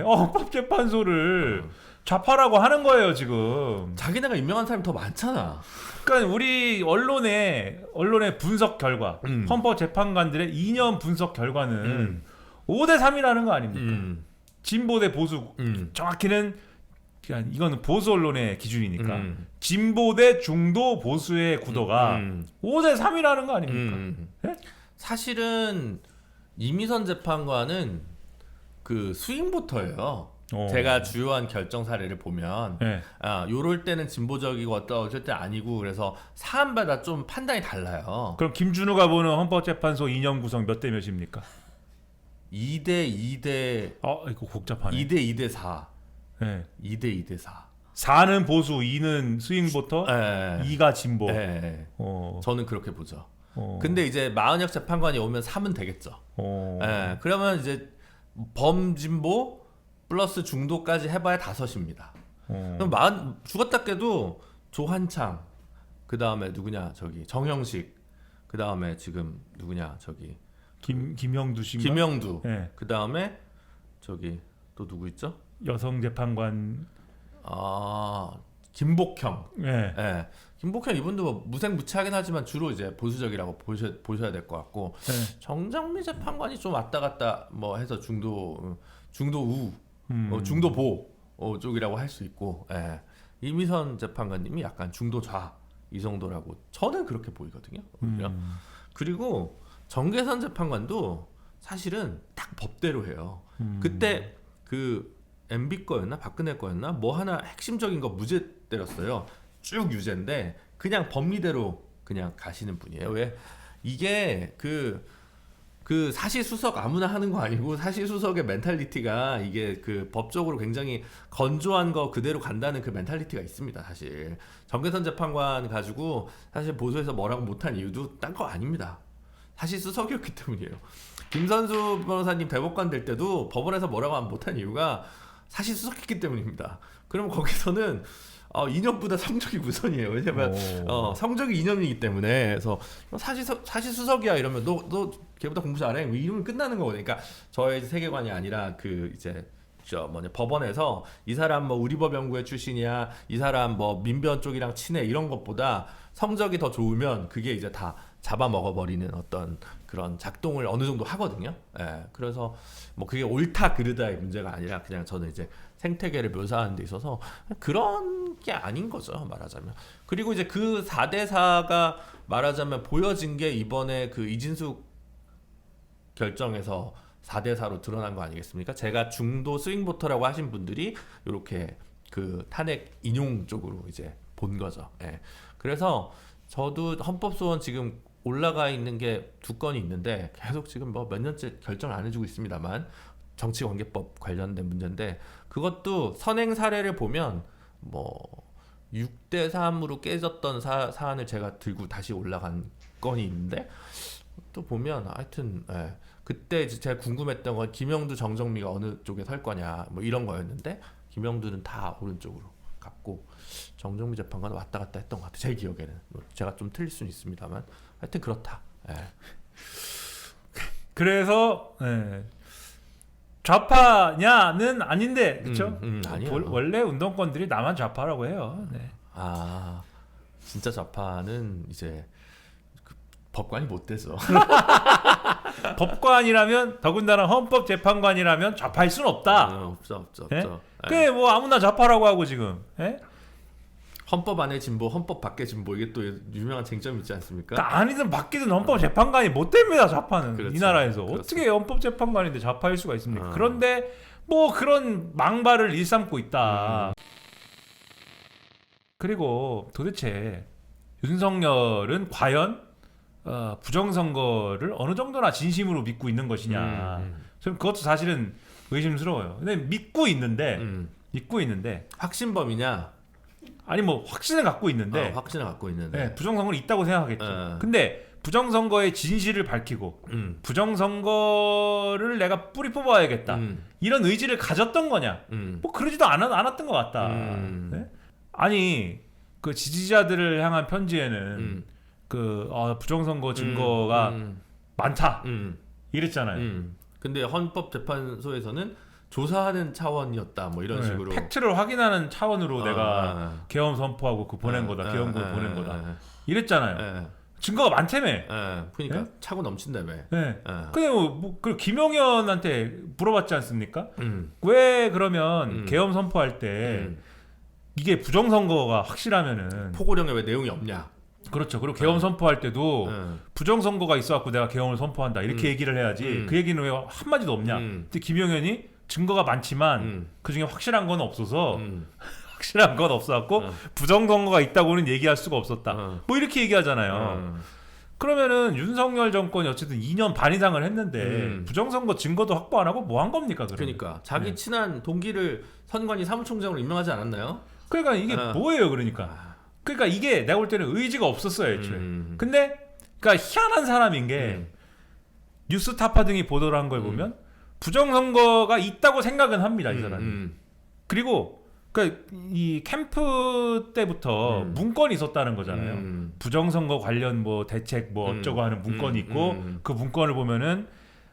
헌법재판소를 좌파라고 하는 거예요 지금. 자기네가 임명한 사람이 더 많잖아. 그러니까 우리 언론의 분석 결과, 헌법재판관들의 2년 분석 결과는 5대 3이라는 거 아닙니까? 진보 대 보수. 정확히는 그러니까 이거는 보수 언론의 기준이니까 진보 대 중도 보수의 구도가 5대 3이라는 거 아닙니까? 네? 사실은 이미선 재판관은 그 스윙보터예요. 제가 주요한 결정 사례를 보면 네. 요럴 때는 진보적이고 어쩔 때 아니고 그래서 사안마다 좀 판단이 달라요. 그럼 김준우가 보는 헌법재판소 2년 구성 몇 대 몇입니까? 2대 2대 이거 복잡하네. 2대 2대 4. 네. 2대 2대 4. 4는 보수, 2는 스윙보터, 네. 2가 진보. 네. 저는 그렇게 보죠. 근데 이제 마은혁 재판관이 오면 3은 되겠죠. 네. 그러면 이제 범진보 플러스 중도까지 해봐야 5입니다. 그럼 죽었다 깨도 조한창, 그 다음에 누구냐 저기 정형식, 그 다음에 지금 누구냐 저기 김형두 씨인가? 김영두, 네. 그 다음에 저기 또 누구 있죠? 여성 재판관. 김복형. 네. 네. 김복형 이분도 뭐 무색무취하긴 하지만 주로 이제 보수적이라고 보셔야 될 것 같고 네. 정정미 재판관이 좀 왔다 갔다 뭐 해서 중도 우, 중도 보 쪽이라고 할 수 있고, 예. 이미선 재판관님이 약간 중도 좌 이 정도라고 저는 그렇게 보이거든요. 그리고 정계선 재판관도 사실은 딱 법대로 해요. 그때 그 MB 거였나 박근혜 거였나 뭐 하나 핵심적인 거 무죄 때렸어요. 쭉 유죄인데 그냥 법리대로 그냥 가시는 분이에요. 왜 이게 그 사시수석 아무나 하는 거 아니고 사시수석의 멘탈리티가 이게 그 법적으로 굉장히 건조한 거 그대로 간다는 그 멘탈리티가 있습니다. 사실 정계선 재판관 가지고 사실 보수에서 뭐라고 못한 이유도 딴 거 아닙니다. 사시수석이었기 때문이에요. 김선수 변호사님 대법관 될 때도 법원에서 뭐라고 못한 이유가 사시수석했기 때문입니다. 그럼 거기서는 2년보다 성적이 우선이에요. 왜냐면 성적이 2년이기 때문에. 그래서 사시수석이야 이러면 너 걔보다 공부 잘해 이러면 끝나는 거거든요. 그러니까 저의 세계관이 아니라 그 이제 법원에서 이 사람 뭐 우리법 연구회 출신이야, 이 사람 뭐 민변 쪽이랑 친해 이런 것보다 성적이 더 좋으면 그게 이제 다 잡아먹어버리는 어떤 그런 작동을 어느 정도 하거든요. 예, 그래서 뭐 그게 옳다 그르다의 문제가 아니라 그냥 저는 이제 생태계를 묘사하는 데 있어서 그런 게 아닌 거죠, 말하자면. 그리고 이제 그 4대4가 말하자면 보여진 게 이번에 그 이진숙 결정에서 4대4로 드러난 거 아니겠습니까? 제가 중도 스윙보터라고 하신 분들이 이렇게 그 탄핵 인용 쪽으로 이제 본 거죠. 예. 그래서 저도 헌법소원 지금 올라가 있는 게 2건이 있는데 계속 지금 뭐 몇 년째 결정을 안 해주고 있습니다만 정치관계법 관련된 문제인데 그것도 선행 사례를 보면 뭐 6대 3으로 깨졌던 사안을 제가 들고 다시 올라간 건이 있는데 또 보면 하여튼 그때 이제 제가 궁금했던 건 김영두 정정미가 어느 쪽에 설 거냐 뭐 이런 거였는데 김영두는 다 오른쪽으로 갔고 정정미 재판관은 왔다 갔다 했던 것 같아요. 제 기억에는 뭐 제가 좀 틀릴 수는 있습니다만 하여튼 그렇다. 그래서 좌파냐는 아닌데 그렇죠? 원래 운동권들이 나만 좌파라고 해요. 네. 진짜 좌파는 이제 그 법관이 못 돼서 법관이라면 더군다나 헌법재판관이라면 좌파일 수는 없다. 없죠. 네? 그게 뭐 아무나 좌파라고 하고 지금. 네? 헌법 안에 진보, 헌법 밖에 진보 이게 또 유명한 쟁점이 있지 않습니까? 그러니까 아니든 밖이든 헌법재판관이 못 됩니다. 좌파는 그렇죠. 이 나라에서 그렇죠. 어떻게 헌법재판관인데 좌파일 수가 있습니까? 그런데 뭐 그런 망발을 일삼고 있다. 그리고 도대체 윤석열은 과연 부정선거를 어느 정도나 진심으로 믿고 있는 것이냐. 저는 그것도 사실은 의심스러워요. 근데 믿고 있는데 확신범이냐? 아니 뭐 확신을 갖고 있는데 확신을 갖고 있는데 네, 부정선거는 있다고 생각하겠죠. 근데 부정선거의 진실을 밝히고 부정선거를 내가 뿌리 뽑아야겠다 이런 의지를 가졌던 거냐? 뭐 그러지도 않았던 것 같다. 네? 아니 그 지지자들을 향한 편지에는 부정선거 증거가 많다 이랬잖아요. 근데 헌법재판소에서는 조사하는 차원이었다 뭐 이런 식으로 팩트를 확인하는 차원으로 내가 계엄 선포하고 보낸 거다. 계엄군 보낸 거다. 이랬잖아요. 증거가 많다며. 그러니까 차고 넘친다며. 근데 그 김용현한테 물어봤지 않습니까? 왜 그러면 계엄 선포할 때 이게 부정선거가 확실하면은 포고령에 왜 내용이 없냐? 그렇죠. 그리고 계엄 선포할 때도 부정선거가 있어갖고 내가 계엄을 선포한다 이렇게 얘기를 해야지. 그 얘기는 왜 한마디도 없냐? 근데 김용현이 증거가 많지만 그 중에 확실한 건 없어서 확실한 건 없어갖고 부정선거가 있다고는 얘기할 수가 없었다. 뭐 이렇게 얘기하잖아요. 그러면은 윤석열 정권이 어쨌든 2년 반 이상을 했는데 부정선거 증거도 확보 안 하고 뭐 한 겁니까? 그러니까 자기 친한 동기를 선관위 사무총장으로 임명하지 않았나요? 그러니까 이게 뭐예요? 그러니까 이게 내가 볼 때는 의지가 없었어요 애초에. 근데 그러니까 희한한 사람인 게 뉴스타파 등이 보도를 한 걸 보면 부정선거가 있다고 생각은 합니다 이 사람이. 그리고 그러니까 이 캠프 때부터 문건이 있었다는 거잖아요. 부정선거 관련 뭐 대책 뭐 어쩌고 하는 문건이 있고 그 문건을 보면은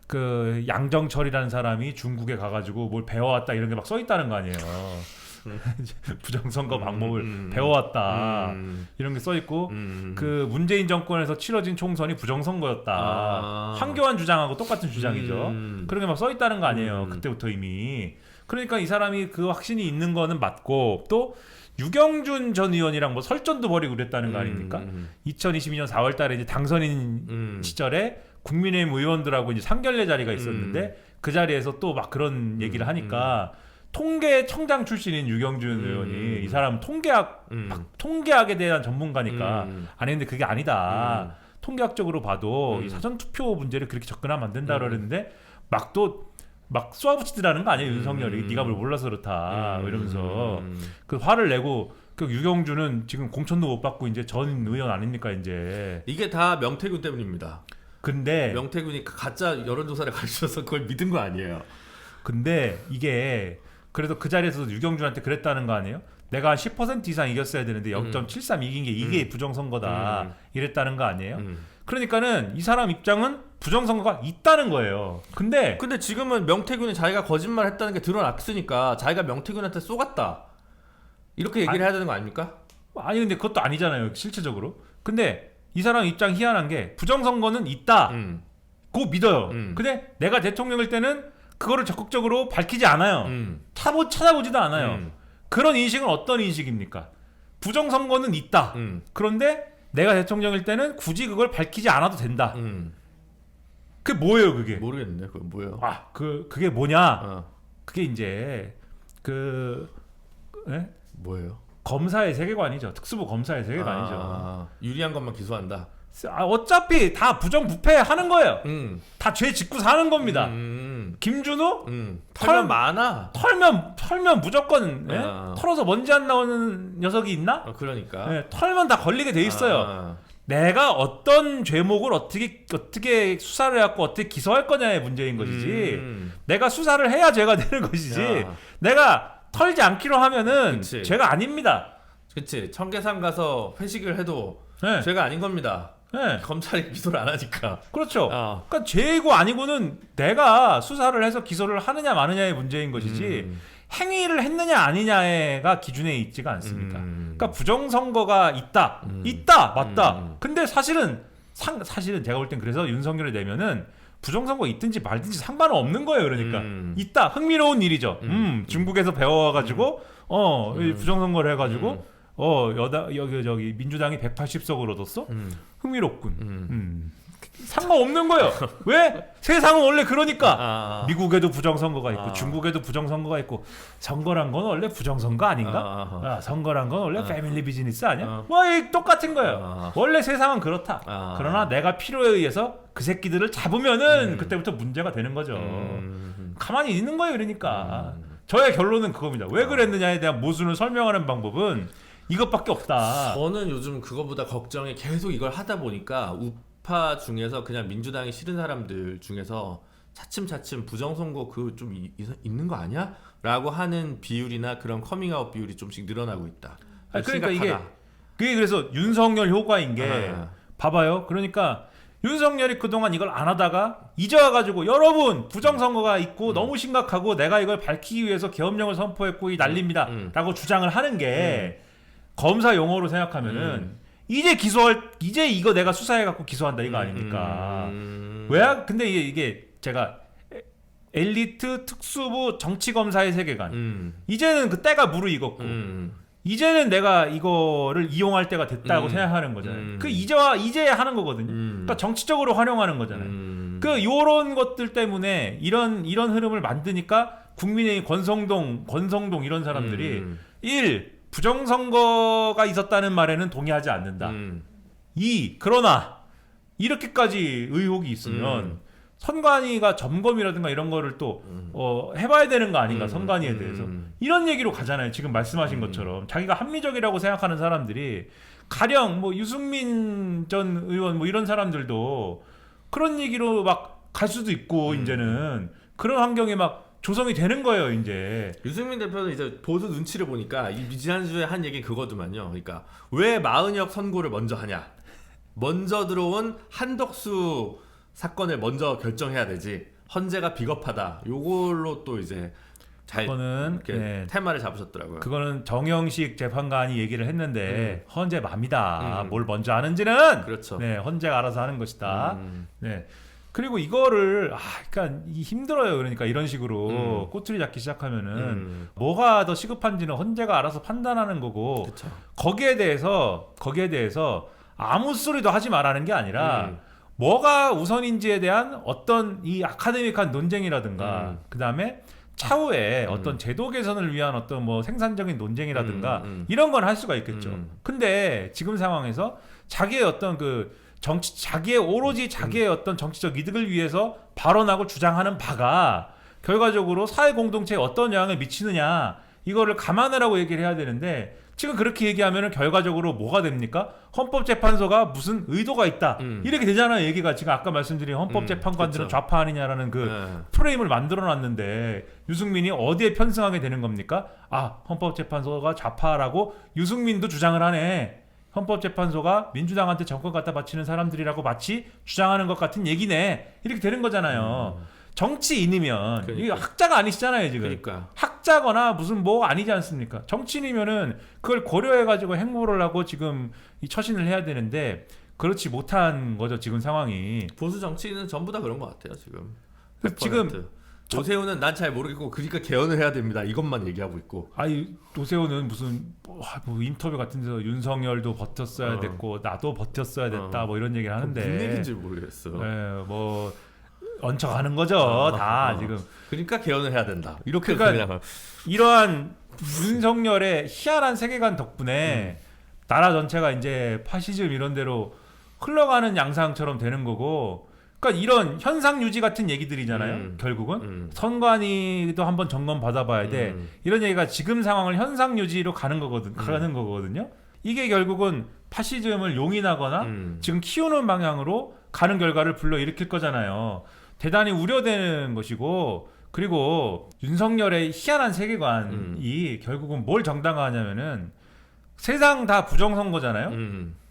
그 양정철이라는 사람이 중국에 가가지고 뭘 배워왔다 이런 게 막 써 있다는 거 아니에요. 부정선거 방법을 배워왔다 이런 게 써 있고 그 문재인 정권에서 치러진 총선이 부정선거였다. 황교안 주장하고 똑같은 주장이죠. 그런 게 막 써 있다는 거 아니에요. 그때부터 이미. 그러니까 이 사람이 그 확신이 있는 거는 맞고 또 유경준 전 의원이랑 뭐 설전도 벌이고 그랬다는 거 아닙니까? 2022년 4월달에 이제 당선인 시절에 국민의힘 의원들하고 이제 상견례 자리가 있었는데 그 자리에서 또 막 그런 얘기를 하니까. 통계청장 출신인 유경준 의원이 이 사람 통계학에 대한 전문가니까 안 했는데 그게 아니다. 통계학적으로 봐도 이 사전투표 문제를 그렇게 접근하면 안 된다 그러는데 막 쏘아붙이더라는 거 아니에요 윤석열이. 네가 뭘 몰라서 그렇다 이러면서 그 화를 내고 그 유경준은 지금 공천도 못 받고 이제 전 의원 아닙니까 이제. 이게 다 명태균 때문입니다. 근데 명태균이 가짜 여론조사를 가르쳐서 그걸 믿은 거 아니에요. 근데 이게 그래도 그 자리에서도 유경준한테 그랬다는 거 아니에요? 내가 한 10% 이상 이겼어야 되는데 0.73 이긴 게 이게 부정선거다 이랬다는 거 아니에요? 그러니까는 이 사람 입장은 부정선거가 있다는 거예요. 근데 지금은 명태균이 자기가 거짓말했다는 게 드러났으니까 자기가 명태균한테 쏘갔다 이렇게 얘기를 해야 되는 거 아닙니까? 아니 근데 그것도 아니잖아요 실체적으로. 근데 이 사람 입장 희한한 게 부정선거는 있다 그거 믿어요. 근데 내가 대통령일 때는 그거를 적극적으로 밝히지 않아요. 찾아보지도 않아요. 그런 인식은 어떤 인식입니까? 부정선거는 있다. 그런데 내가 대통령일 때는 굳이 그걸 밝히지 않아도 된다. 그게 뭐예요 그게? 모르겠는데 그게 뭐예요? 그게 뭐냐? 그게 이제 뭐예요? 검사의 세계관이죠. 특수부 검사의 세계관이죠. 유리한 것만 기소한다. 어차피 다 부정부패하는 거예요. 다 죄 짓고 사는 겁니다. 김준호? 털면 많아. 털면 무조건 털어서 먼지 안 나오는 녀석이 있나? 그러니까. 털면 다 걸리게 돼 있어요. 내가 어떤 죄목을 어떻게 수사를 해갖고 어떻게 기소할 거냐의 문제인 것이지. 내가 수사를 해야 죄가 되는 것이지. 내가 털지 않기로 하면은 그치. 죄가 아닙니다. 그치. 청계산 가서 회식을 해도 네. 죄가 아닌 겁니다. 네. 검찰이 기소를 안 하니까. 그렇죠. 그러니까 죄이고 아니고는 내가 수사를 해서 기소를 하느냐 마느냐의 문제인 것이지 행위를 했느냐 아니냐가 기준에 있지가 않습니다. 그러니까 부정선거가 있다. 맞다. 근데 사실은 제가 볼 땐 그래서 윤석열을 내면은 부정선거 있든지 말든지 상관은 없는 거예요. 그러니까 있다. 흥미로운 일이죠. 중국에서 배워와가지고 부정선거를 해가지고 저기 민주당이 180석을 얻었어? 흥미롭군. 상관없는 거예요. 왜? 세상은 원래 그러니까. 미국에도 부정선거가 있고 중국에도 부정선거가 있고 선거란 건 원래 부정선거 아닌가? 선거란 건 원래 패밀리 비즈니스 아니야? 똑같은 거예요. 원래 세상은 그렇다. 그러나 내가 필요에 의해서 그 새끼들을 잡으면은 그때부터 문제가 되는 거죠. 가만히 있는 거예요. 그러니까. 저의 결론은 그겁니다. 왜 그랬느냐에 대한 모순을 설명하는 방법은 이것밖에 없다. 저는 요즘 그거보다 걱정이 계속 이걸 하다 보니까 우파 중에서 그냥 민주당이 싫은 사람들 중에서 차츰 부정선거 그 좀 있는 거 아니야? 라고 하는 비율이나 그런 커밍아웃 비율이 좀씩 늘어나고 있다. 그러니까 심각하다. 그게 그래서 윤석열 효과인 게 아. 봐봐요. 그러니까 윤석열이 그동안 이걸 안 하다가 이제 와가지고 여러분 부정선거가 있고 너무 심각하고 내가 이걸 밝히기 위해서 계엄령을 선포했고 이 난립니다 라고 주장을 하는 게 검사 용어로 생각하면은 이제 이거 내가 수사해갖고 기소한다 이거 아닙니까? 왜? 근데 이게 제가 엘리트 특수부 정치검사의 세계관 이제는 그 때가 무르익었고 이제는 내가 이거를 이용할 때가 됐다고 생각하는 거잖아요. 그 이제 하는 거거든요. 그러니까 정치적으로 활용하는 거잖아요. 그 요런 것들 때문에 이런 흐름을 만드니까 국민의힘 권성동 이런 사람들이 부정선거가 있었다는 말에는 동의하지 않는다. 그러나 이렇게까지 의혹이 있으면 선관위가 점검이라든가 이런 거를 또 해봐야 되는 거 아닌가 선관위에 대해서 이런 얘기로 가잖아요. 지금 말씀하신 것처럼 자기가 합리적이라고 생각하는 사람들이 가령 뭐 유승민 전 의원 뭐 이런 사람들도 그런 얘기로 막 갈 수도 있고 이제는 그런 환경이 막 조성이 되는 거예요. 이제 유승민 대표는 이제 보수 눈치를 보니까 이 지난주에 한 얘기 그거더만요. 그러니까 왜 마은혁 선고를 먼저 하냐? 먼저 들어온 한덕수 사건을 먼저 결정해야 되지. 헌재가 비겁하다. 요걸로 또 이제 그거는 테마를 잡으셨더라고요. 그거는 정영식 재판관이 얘기를 했는데 헌재 맘이다. 뭘 먼저 하는지는 그렇죠. 네, 헌재가 알아서 하는 것이다. 네. 그리고 이거를 그러니까 힘들어요. 그러니까 이런 식으로 꼬투리 잡기 시작하면은 뭐가 더 시급한지는 헌재가 알아서 판단하는 거고 그쵸. 거기에 대해서 아무 소리도 하지 말라는 게 아니라 뭐가 우선인지에 대한 어떤 이 아카데믹한 논쟁이라든가 그다음에 차후에 어떤 제도 개선을 위한 어떤 뭐 생산적인 논쟁이라든가 이런 건 할 수가 있겠죠. 근데 지금 상황에서 자기의 어떤 오로지 자기의 어떤 정치적 이득을 위해서 발언하고 주장하는 바가 결과적으로 사회 공동체에 어떤 영향을 미치느냐 이거를 감안하라고 얘기를 해야 되는데 지금 그렇게 얘기하면 결과적으로 뭐가 됩니까? 헌법재판소가 무슨 의도가 있다 이렇게 되잖아요. 얘기가 지금 아까 말씀드린 헌법재판관들은 좌파 아니냐라는 프레임을 만들어놨는데 유승민이 어디에 편승하게 되는 겁니까? 헌법재판소가 좌파라고 유승민도 주장을 하네. 헌법재판소가 민주당한테 정권 갖다 바치는 사람들이라고 마치 주장하는 것 같은 얘기네. 이렇게 되는 거잖아요. 정치인이면 그러니까. 이게 학자가 아니시잖아요 지금. 그러니까. 학자거나 무슨 뭐 아니지 않습니까? 정치인이면은 그걸 고려해가지고 행보를 하고 지금 이 처신을 해야 되는데 그렇지 못한 거죠 지금 상황이. 보수 정치인은 전부 다 그런 것 같아요 지금. 지금 노세훈은 난 잘 모르겠고 그러니까 개헌을 해야 됩니다. 이것만 얘기하고 있고. 노세훈은 무슨 뭐 인터뷰 같은 데서 윤석열도 버텼어야 됐고 나도 버텼어야 됐다 뭐 이런 얘기를 하는데 무슨 얘기인지 모르겠어. 뭐 얹혀가는 거죠 다 지금. 그러니까 개헌을 해야 된다. 이렇게 그러니까 그냥 이러한 윤석열의 희한한 세계관 덕분에 나라 전체가 이제 파시즘 이런 데로 흘러가는 양상처럼 되는 거고. 그러니까 이런 현상 유지 같은 얘기들이잖아요. 결국은 선관위도 한번 점검 받아봐야 돼. 이런 얘기가 지금 상황을 현상 유지로 가는 거거든요. 이게 결국은 파시즘을 용인하거나 지금 키우는 방향으로 가는 결과를 불러일으킬 거잖아요. 대단히 우려되는 것이고 그리고 윤석열의 희한한 세계관이 결국은 뭘 정당화하냐면은 세상 다 부정선거잖아요.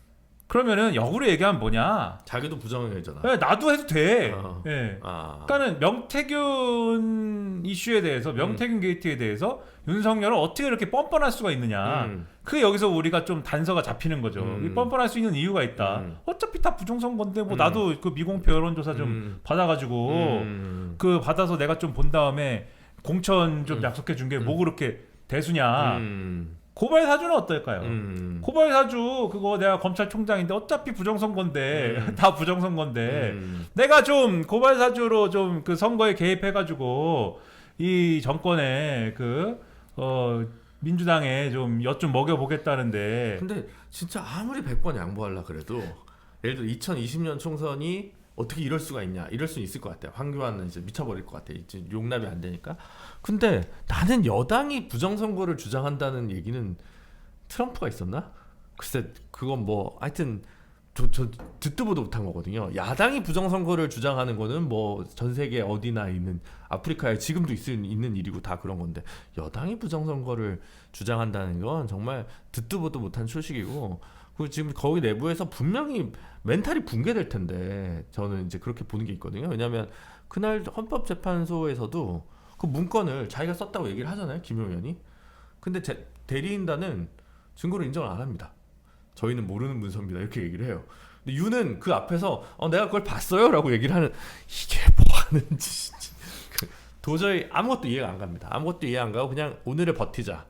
그러면은 역으로 얘기하면 뭐냐? 자기도 부정행위잖아. 네, 나도 해도 돼. 네. 그러니까는 명태균 이슈에 대해서 명태균 게이트에 대해서 윤석열은 어떻게 이렇게 뻔뻔할 수가 있느냐? 그게 여기서 우리가 좀 단서가 잡히는 거죠. 뻔뻔할 수 있는 이유가 있다. 어차피 다 부정선거인데 뭐 나도 그 미공표 여론조사 좀 받아가지고 그 받아서 내가 좀 본 다음에 공천 좀 약속해 준 게 뭐 그렇게 대수냐? 고발 사주는 어떨까요? 고발 사주 그거 내가 검찰총장인데 어차피 부정선거인데 다 부정선거인데 내가 좀 고발 사주로 좀 그 선거에 개입해가지고 이 정권에 민주당에 좀 엿 좀 먹여보겠다는데. 근데 진짜 아무리 100번 양보하려 그래도 예를 들어 2020년 총선이 어떻게 이럴 수가 있냐? 이럴 수 있을 것 같아요. 황교안은 이제 미쳐버릴 것 같아. 이제 용납이 안 되니까. 근데 나는 여당이 부정선거를 주장한다는 얘기는 트럼프가 있었나? 글쎄 그건 뭐 하여튼 저 듣도 보도 못한 거거든요. 야당이 부정선거를 주장하는 거는 뭐 전 세계 어디나 있는 아프리카에 지금도 있는 일이고 다 그런 건데 여당이 부정선거를 주장한다는 건 정말 듣도 보도 못한 소식이고 그 지금 거기 내부에서 분명히 멘탈이 붕괴될 텐데 저는 이제 그렇게 보는 게 있거든요. 왜냐하면 그날 헌법재판소에서도 그 문건을 자기가 썼다고 얘기를 하잖아요, 김용 의원이. 근데 대리인단은 증거를 인정을 안 합니다. 저희는 모르는 문서입니다. 이렇게 얘기를 해요. 근데 유는 그 앞에서 내가 그걸 봤어요라고 얘기를 하는 이게 뭐 하는 짓인지 도저히 아무것도 이해가 안 갑니다. 아무것도 이해 안 가고 그냥 오늘을 버티자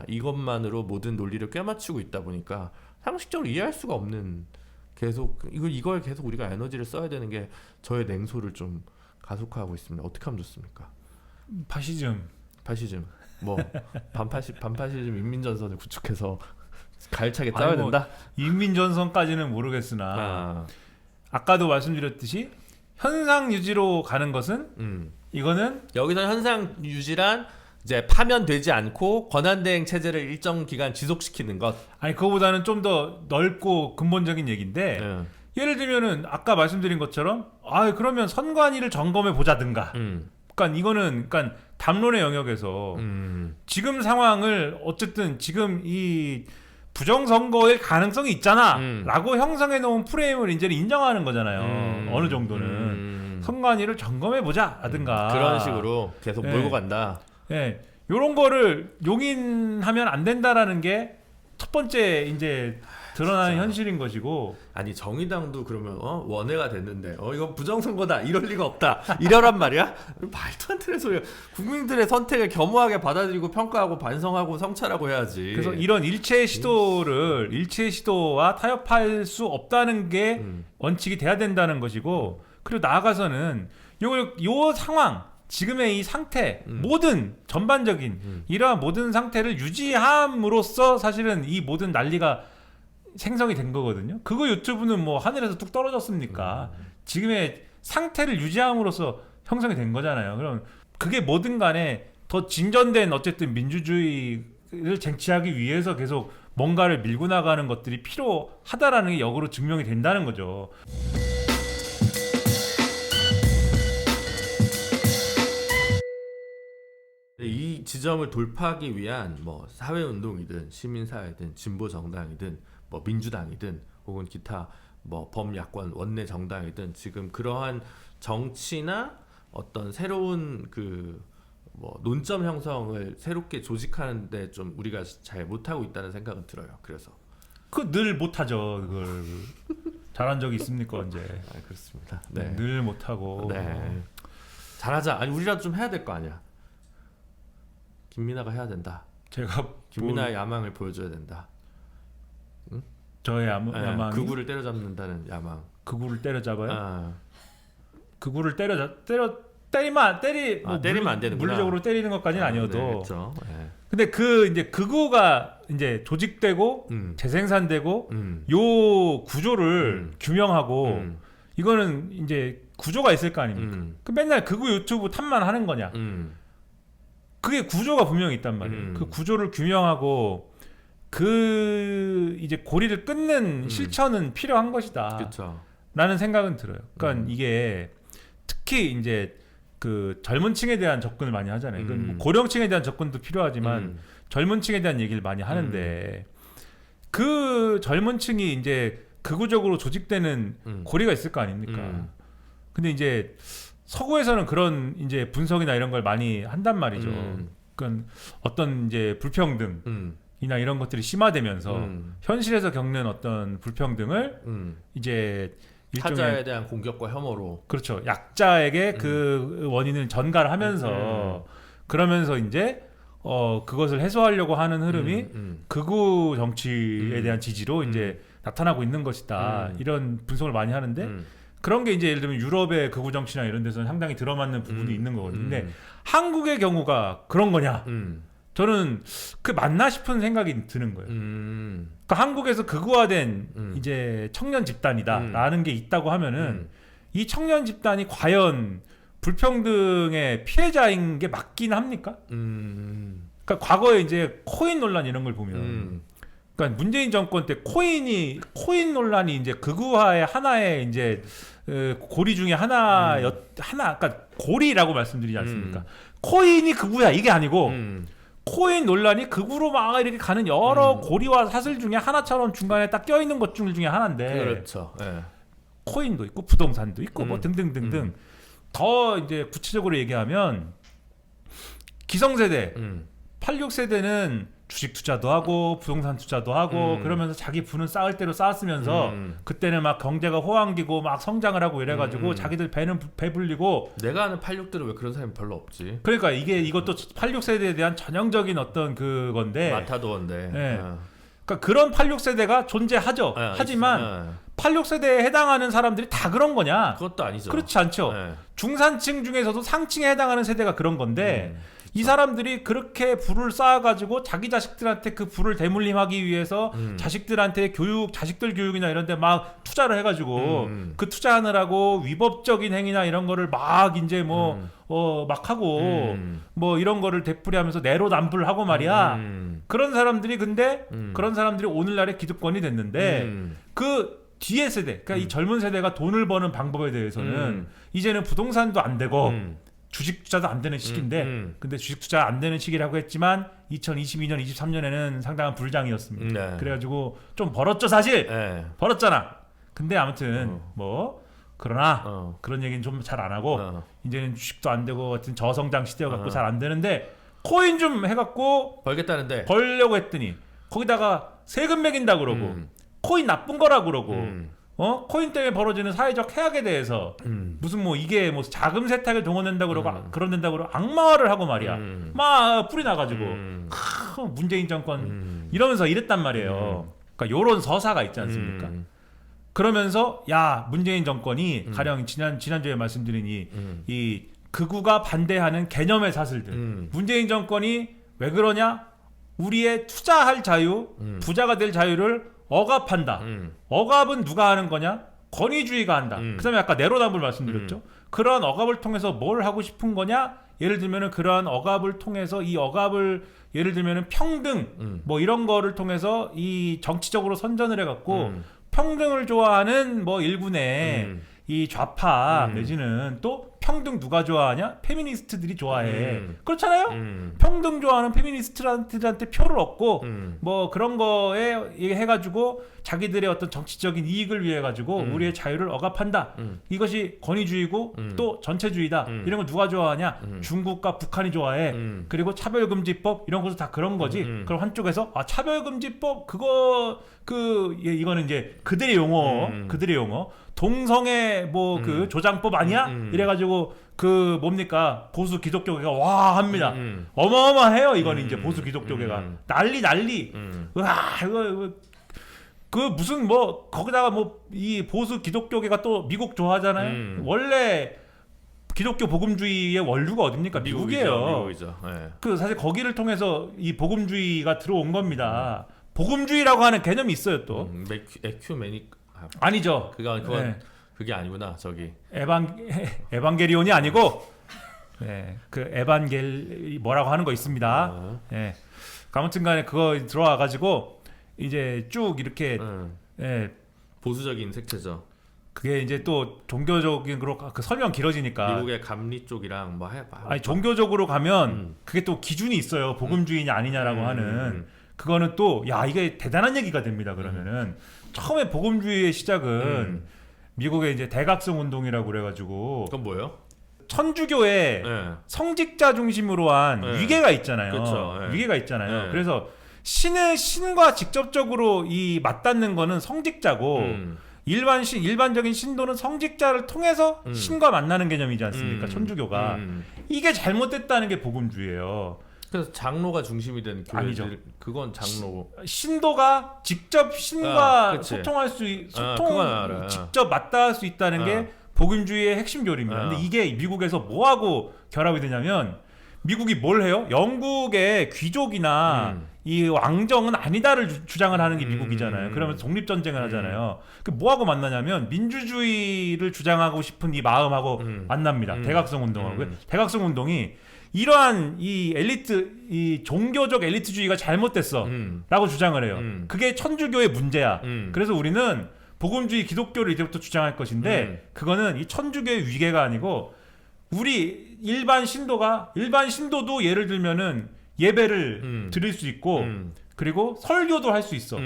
이것만으로 모든 논리를 꿰맞추고 있다 보니까 상식적으로 이해할 수가 없는 계속 이걸 계속 우리가 에너지를 써야 되는 게 저의 냉소를 좀 가속화하고 있습니다. 어떻게 하면 좋습니까? 파시즘 뭐 반파시즘 인민전선을 구축해서 가열차게 싸워야 된다. 인민전선까지는 모르겠으나 아까도 말씀드렸듯이 현상 유지로 가는 것은 이거는 여기서 현상 유지란 이제 파면되지 않고 권한대행 체제를 일정 기간 지속시키는 것. 아니 그거보다는 좀 더 넓고 근본적인 얘기인데 예를 들면은 아까 말씀드린 것처럼 그러면 선관위를 점검해 보자든가. 그러니까 이거는 그러니까 담론의 영역에서 지금 상황을 어쨌든 지금 이 부정선거의 가능성이 있잖아 라고 형성해 놓은 프레임을 이제는 인정하는 거잖아요. 어느 정도는 선관위를 점검해 보자 라든가 그런 식으로 계속 몰고 간다. 예, 요런 거를 용인하면 안 된다라는 게 첫 번째 이제 드러나는 진짜. 현실인 것이고. 아니 정의당도 그러면 원외가 됐는데 이거 부정선거다 이럴 리가 없다 이러란 말이야? 말도 안 되는 소리야. 국민들의 선택을 겸허하게 받아들이고 평가하고 반성하고 성찰하고 해야지. 그래서 이런 일체의 시도와 타협할 수 없다는 게 원칙이 돼야 된다는 것이고, 그리고 나아가서는 요 상황 지금의 이 상태 모든 전반적인 이러한 모든 상태를 유지함으로써 사실은 이 모든 난리가 생성이 된 거거든요. 그거 유튜브는 뭐 하늘에서 뚝 떨어졌습니까? 지금의 상태를 유지함으로써 형성이 된 거잖아요. 그럼 그게 뭐든 간에 더 진전된 어쨌든 민주주의를 쟁취하기 위해서 계속 뭔가를 밀고 나가는 것들이 필요하다라는 게 역으로 증명이 된다는 거죠. 이 지점을 돌파하기 위한 뭐 사회운동이든 시민사회든 진보정당이든 뭐 민주당이든 혹은 기타 뭐 범야권 원내 정당이든 지금 그러한 정치나 어떤 새로운 그 뭐 논점 형성을 새롭게 조직하는데 좀 우리가 잘 못하고 있다는 생각은 들어요. 그래서 그 늘 못하죠. 그걸 잘한 적이 있습니까 언제? 그렇습니다. 네. 늘 못하고. 네. 잘하자. 아니 우리라도 좀 해야 될 거 아니야. 김민아가 해야 된다. 제가 김민아의 야망을 보여줘야 된다. 응? 저의 야망. 극우를 때려잡는다는 야망. 극우를 때려잡아요? 극우를 때리면 안 되는구나. 물리적으로 때리는 것까지는 아니어도. 네, 그렇죠. 네. 근데 그 이제 극우가 이제 조직되고 재생산되고 요 구조를 규명하고 이거는 이제 구조가 있을 거 아닙니까? 그 맨날 극우 유튜브 탓만 하는 거냐? 그게 구조가 분명히 있단 말이에요. 그 구조를 규명하고 그 이제 고리를 끊는 실천은 필요한 것이다. 그쵸. 라는 생각은 들어요. 그러니까 이게 특히 이제 그 젊은 층에 대한 접근을 많이 하잖아요. 뭐 고령층에 대한 접근도 필요하지만 젊은 층에 대한 얘기를 많이 하는데 그 젊은 층이 이제 극우적으로 조직되는 고리가 있을 거 아닙니까? 근데 이제 서구에서는 그런 이제 분석이나 이런 걸 많이 한단 말이죠. 그러니까 어떤 이제 불평등이나 이런 것들이 심화되면서 현실에서 겪는 어떤 불평등을 이제 타자에 대한 공격과 혐오로, 그렇죠. 약자에게 그 원인을 전가하면서 그러면서 이제 그것을 해소하려고 하는 흐름이 극우 정치에 대한 지지로 이제 나타나고 있는 것이다. 이런 분석을 많이 하는데 그런 게 이제 예를 들면 유럽의 극우 정치나 이런 데서는 상당히 들어맞는 부분이 있는 거거든요. 근데 한국의 경우가 그런 거냐? 저는 그 맞나 싶은 생각이 드는 거예요. 그러니까 한국에서 극우화된 이제 청년 집단이다라는 게 있다고 하면은 이 청년 집단이 과연 불평등의 피해자인 게 맞긴 합니까? 그러니까 과거에 이제 코인 논란 이런 걸 보면 그러니까 문재인 정권 때 코인 논란이 이제 극우화의 하나의 이제 고리 중에 하나, 그러니까 고리라고 말씀드리지 않습니까? 코인이 극우야 이게 아니고 코인 논란이 극우로 막 이렇게 가는 여러 고리와 사슬 중에 하나처럼 중간에 딱 껴있는 것 중에 하나인데. 그렇죠. 예. 코인도 있고 부동산도 있고 뭐 등등등등. 더 이제 구체적으로 얘기하면 기성세대, 86세대는 주식 투자도 하고 부동산 투자도 하고 그러면서 자기 부는 쌓을 대로 쌓았으면서 그때는 막 경제가 호황기고 막 성장을 하고 이래가지고 자기들 배 불리고. 내가 아는 86들은 왜 그런 사람이 별로 없지. 그러니까 이것도 86세대에 대한 전형적인 어떤 그건데. 마타도어인데. 네. 그러니까 그런 86세대가 존재하죠. 하지만 86세대에 해당하는 사람들이 다 그런 거냐? 그것도 아니죠. 그렇지 않죠. 중산층 중에서도 상층에 해당하는 세대가 그런 건데 이 사람들이 그렇게 부를 쌓아가지고 자기 자식들한테 그 부를 대물림하기 위해서 자식들한테 자식들 교육이나 이런 데 막 투자를 해가지고 그 투자하느라고 위법적인 행위나 이런 거를 막 이제 막 하고 뭐 이런 거를 되풀이하면서 내로남불하고 말이야. 그런 사람들이 근데 그런 사람들이 오늘날의 기득권이 됐는데 그 뒤에 세대, 그러니까 이 젊은 세대가 돈을 버는 방법에 대해서는 이제는 부동산도 안 되고 주식 투자도 안 되는 시기인데 근데 주식 투자 안 되는 시기라고 했지만 2022년, 23년에는 상당한 불장이었습니다. 네. 그래가지고 좀 벌었죠 사실. 네. 벌었잖아. 근데 아무튼 그러나 그런 얘기는 좀 잘 안 하고 이제는 주식도 안 되고 같은 저성장 시대여갖고 잘 안 되는데 코인 좀 해갖고 벌겠다는데 벌려고 했더니 거기다가 세금 매긴다 그러고 코인 나쁜 거라 그러고 코인 때문에 벌어지는 사회적 해악에 대해서 무슨 뭐 이게 뭐 자금 세탁을 동원된다 그러고 그런된다 그러고 악마화를 하고 말이야. 막 뿌리 나가지고 문재인 정권 이러면서 이랬단 말이에요. 그러니까 요런 서사가 있지 않습니까? 그러면서 야 문재인 정권이 가령 지난주에 말씀드린 이 극우가 반대하는 개념의 사슬들. 문재인 정권이 왜 그러냐? 우리의 투자할 자유, 부자가 될 자유를 억압한다. 억압은 누가 하는 거냐? 권위주의가 한다. 그다음에 아까 내로남불 말씀드렸죠. 그러한 억압을 통해서 뭘 하고 싶은 거냐? 예를 들면은 그러한 억압을 통해서 이 억압을 예를 들면은 평등 뭐 이런 거를 통해서 이 정치적으로 선전을 해갖고 평등을 좋아하는 뭐 일군의 이 좌파 내지는 또 평등 누가 좋아하냐? 페미니스트들이 좋아해. 그렇잖아요? 평등 좋아하는 페미니스트들한테 표를 얻고 뭐 그런 거에 해가지고 자기들의 어떤 정치적인 이익을 위해 가지고 우리의 자유를 억압한다. 이것이 권위주의고 또 전체주의다. 이런 거 누가 좋아하냐? 중국과 북한이 좋아해. 그리고 차별금지법 이런 것도 다 그런 거지. 그럼 한쪽에서 차별금지법 이거는 이제 그들의 용어. 동성애 뭐 그 조장법 아니야? 이래가지고 그 뭡니까 보수 기독교계가 와 합니다. 어마어마해요 이거는 이제 보수 기독교계가 난리. 와 이거 그 무슨 뭐 거기다가 뭐 이 보수 기독교계가 또 미국 좋아하잖아요. 원래 기독교 복음주의의 원류가 어딥니까? 미국이에요. 미국이죠. 네. 그 사실 거기를 통해서 이 복음주의가 들어온 겁니다. 복음주의라고 하는 개념이 있어요 또. 에큐메닉 아니죠. 그건 그게 아니구나. 저기 에반게리온이 아니고 그 뭐라고 하는 거 있습니다. 아무튼간에 그거 들어와 가지고 이제 쭉 이렇게 보수적인 색채죠. 그게 이제 또 종교적인 그 설명 길어지니까 미국의 감리 쪽이랑 뭐 해봐. 아니 종교적으로 가면 그게 또 기준이 있어요. 복음주의냐 아니냐라고 하는 그거는 또 야 이게 대단한 얘기가 됩니다. 그러면은 처음에 복음주의의 시작은 미국의 이제 대각성 운동이라고 그래가지고 그건 뭐예요? 천주교에 성직자 중심으로 한 위계가 있잖아요. 그렇죠. 위계가 있잖아요. 그래서 신과 직접적으로 이 맞닿는 거는 성직자고 일반적인 신도는 성직자를 통해서 신과 만나는 개념이지 않습니까? 천주교가 이게 잘못됐다는 게 복음주의예요. 그래서 장로가 중심이 된 교회들 아니죠. 그건 장로 신도가 직접 신과 소통할 그건 직접 맞닿을 수 있다는 게 복음주의의 핵심 교리입니다. 근데 이게 미국에서 뭐하고 결합이 되냐면 미국이 뭘 해요? 영국의 귀족이나 이 왕정은 아니다를 주장을 하는 게 미국이잖아요. 그러면 독립 전쟁을 하잖아요. 그 뭐하고 만나냐면 민주주의를 주장하고 싶은 이 마음하고 만납니다. 대각성 운동하고 대각성 운동이 이러한 이 엘리트 이 종교적 엘리트주의가 잘못됐어라고 주장을 해요. 그게 천주교의 문제야. 그래서 우리는 복음주의 기독교를 이제부터 주장할 것인데 그거는 이 천주교의 위계가 아니고 우리 일반 신도도 예를 들면은 예배를 드릴 수 있고 그리고 설교도 할 수 있어.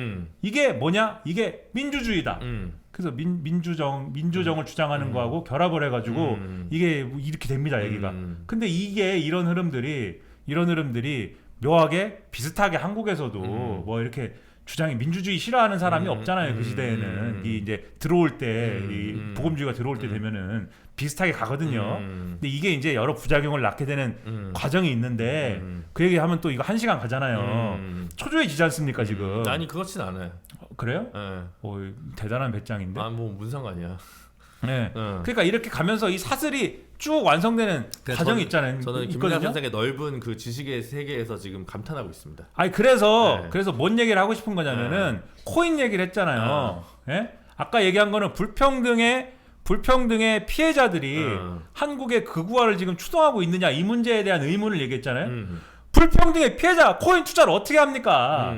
이게 뭐냐? 이게 민주주의다. 그래서 민주정을 주장하는 거하고 결합을 해가지고 이게 이렇게 됩니다, 얘기가. 근데 이게 이런 흐름들이 묘하게 비슷하게 한국에서도 뭐 이렇게 주장이 민주주의 싫어하는 사람이 없잖아요, 그 시대에는. 이 이제 들어올 때, 이 복음주의가 들어올 때 되면은 비슷하게 가거든요. 근데 이게 이제 여러 부작용을 낳게 되는 과정이 있는데 그 얘기하면 또 이거 1시간 가잖아요. 초조해지지 않습니까, 지금? 아니 그렇진 않아요. 그래요? 네. 오, 대단한 배짱인데. 뭐 무슨 상관이야. 네. 그러니까 이렇게 가면서 이 사슬이 쭉 완성되는 과정이 있잖아요. 저는 김민하 선생의 넓은 그 지식의 세계에서 지금 감탄하고 있습니다. 아니 그래서 뭔 얘기를 하고 싶은 거냐면은 코인 얘기를 했잖아요. 예? 아까 얘기한 거는 불평등의 피해자들이 한국의 극우화를 지금 추동하고 있느냐 이 문제에 대한 의문을 얘기했잖아요. 불평등의 피해자 코인 투자를 어떻게 합니까?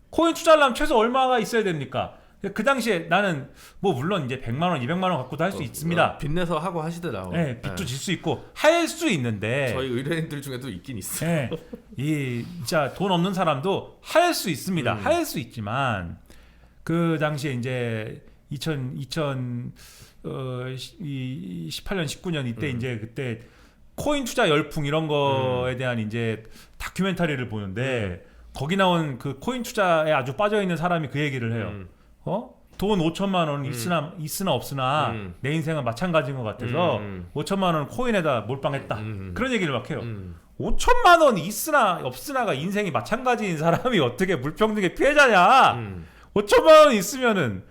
코인 투자를 하면 최소 얼마가 있어야 됩니까? 그 당시에 나는 뭐 물론 이제 100만 원, 200만 원 갖고도 할 수 있습니다. 빚내서 하고 하시더라고. 네, 빚도 질 수 있고 할 수 있는데 저희 의뢰인들 중에도 있긴 있어요. 네, 이 진짜 돈 없는 사람도 할 수 있습니다. 할 수 있지만 그 당시에 이제 2018년, 19년 이때 이제 그때 코인 투자 열풍 이런 거에 대한 이제 다큐멘터리를 보는데 거기 나온 그 코인 투자에 아주 빠져 있는 사람이 그 얘기를 해요. 돈 5천만 원 있으나 없으나 내 인생은 마찬가지인 것 같아서 5천만 원 코인에다 몰빵했다. 그런 얘기를 막 해요. 5천만 원 있으나 없으나가 인생이 마찬가지인 사람이 어떻게 불평등의 피해자냐? 5천만 원 있으면은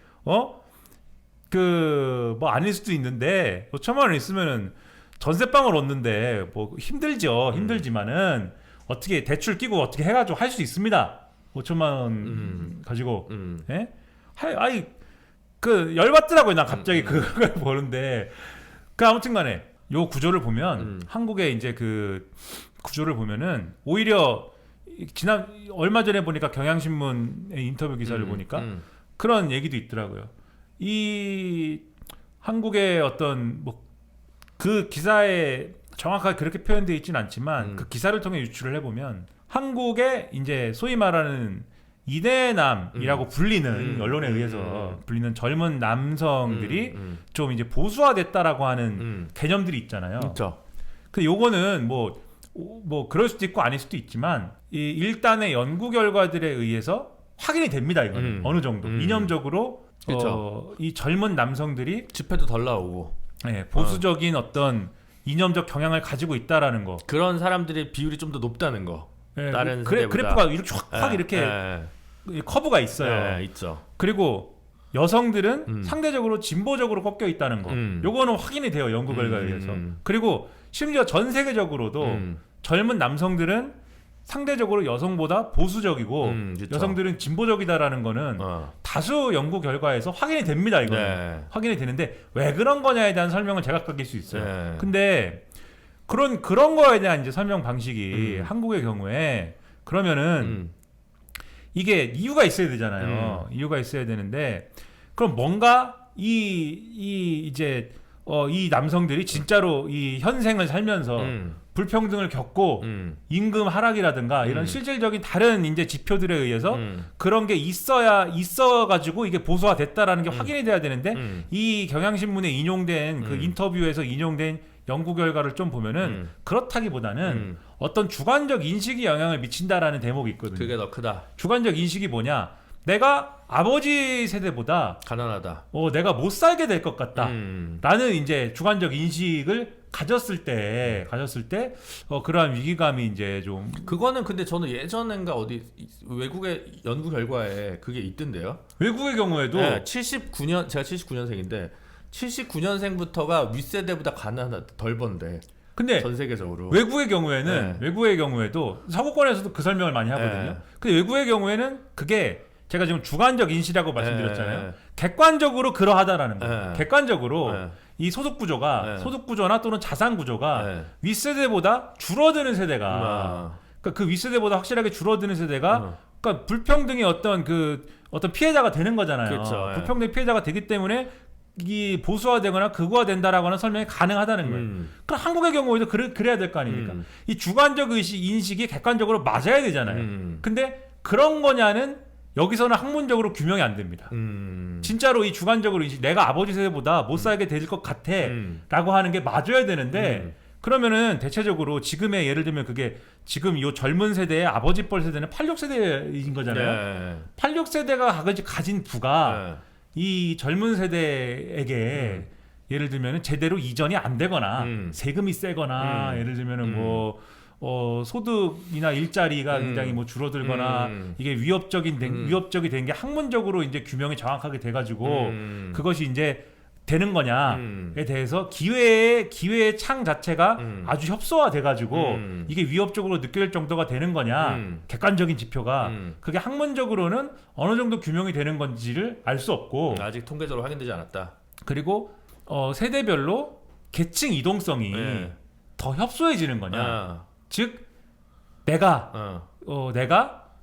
그 뭐 아닐 수도 있는데 5천만 원 있으면은 전세방을 얻는데 뭐 힘들지만은 어떻게 대출 끼고 어떻게 해가지고 할 수 있습니다. 5천만 원 가지고 예? 아이 그 열받더라고요. 나 갑자기 그걸 보는데 그 아무튼간에 요 구조를 보면 한국의 이제 그 구조를 보면은 오히려 얼마 전에 보니까 경향신문의 인터뷰 기사를 보니까 그런 얘기도 있더라고요. 이 한국의 어떤 뭐 그 기사에 정확하게 그렇게 표현되어 있지는 않지만 그 기사를 통해 유출을 해보면 한국의 이제 소위 말하는 이대남이라고 불리는 언론에 의해서 불리는 젊은 남성들이 좀 이제 보수화됐다라고 하는 개념들이 있잖아요. 그렇죠. 그 요거는 뭐 그럴 수도 있고 아닐 수도 있지만 이 일단의 연구 결과들에 의해서 확인이 됩니다. 이거는 어느 정도 이념적으로 이 젊은 남성들이 집회도 덜 나오고 보수적인 어떤 이념적 경향을 가지고 있다라는 거. 그런 사람들의 비율이 좀 더 높다는 거. 다른 그래프가 이렇게 확 이렇게 커브가 있어요. 있죠. 그리고 여성들은 상대적으로 진보적으로 꺾여 있다는 거. 요거는 확인이 돼요. 연구 결과에 의해서. 그리고 심지어 전 세계적으로도 젊은 남성들은 상대적으로 여성보다 보수적이고 여성들은 진보적이다라는 거는 다수 연구 결과에서 확인이 됩니다. 이거는 확인이 되는데 왜 그런 거냐에 대한 설명은 제각각일 수 있어요. 근데 그런 거에 대한 이제 설명 방식이 한국의 경우에 그러면은 이게 이유가 있어야 되잖아요. 이유가 있어야 되는데 그럼 뭔가 이제 이 남성들이 진짜로 이 현생을 살면서 불평등을 겪고 임금 하락이라든가 이런 실질적인 다른 이제 지표들에 의해서 그런 게 있어가지고 이게 보수화됐다라는 게 확인이 돼야 되는데 이 경향신문에 인용된 그 인터뷰에서 인용된 연구 결과를 좀 보면은 그렇다기보다는 어떤 주관적 인식이 영향을 미친다라는 대목이 있거든요. 그게 더 크다. 주관적 인식이 뭐냐? 내가 아버지 세대보다 가난하다. 내가 못 살게 될 것 같다. 라는 이제 주관적 인식을 가졌을 때 그러한 위기감이 이제 좀 그거는 근데 저는 예전엔가 어디 외국의 연구 결과에 그게 있던데요. 외국의 경우에도 79년 제가 79년생인데 79년생부터가 윗세대보다 덜 번데. 근데 전 세계적으로. 외국의 경우에는 외국의 경우에도 서구권에서도 그 설명을 많이 하거든요. 근데 외국의 경우에는 그게 제가 지금 주관적 인식이라고 말씀드렸잖아요. 객관적으로 그러하다라는 거예요. 객관적으로 이 소득 구조나 또는 자산 구조가 윗세대보다 줄어드는 세대가 그러니까 그 윗세대보다 확실하게 줄어드는 세대가 그러니까 불평등의 어떤 피해자가 되는 거잖아요. 그렇죠. 불평등 피해자가 되기 때문에 이 보수화되거나 극우화된다라고 하는 설명이 가능하다는 거예요. 그럼 한국의 경우에도 그래야 될 거 아닙니까? 이 주관적 인식이 객관적으로 맞아야 되잖아요. 근데 그런 거냐는 여기서는 학문적으로 규명이 안 됩니다. 진짜로 이 주관적으로 인식, 내가 아버지 세대보다 못 살게 될 것 같아 라고 하는 게 맞아야 되는데 그러면은 대체적으로 지금의 예를 들면 그게 지금 이 젊은 세대의 아버지 뻘 세대는 86세대인 거잖아요. 86세대가 가진 부가 이 젊은 세대에게 예를 들면 제대로 이전이 안 되거나 세금이 세거나 예를 들면은 소득이나 일자리가 굉장히 줄어들거나 이게 위협적이 된 게 학문적으로 이제 규명이 정확하게 돼가지고 그것이 이제 되는 거냐에 대해서 기회의 창 자체가 아주 협소화돼가지고 이게 위협적으로 느껴질 정도가 되는 거냐 객관적인 지표가 그게 학문적으로는 어느 정도 규명이 되는 건지를 알 수 없고 아직 통계적으로 확인되지 않았다. 그리고 세대별로 계층 이동성이 더 협소해지는 거냐 즉 내가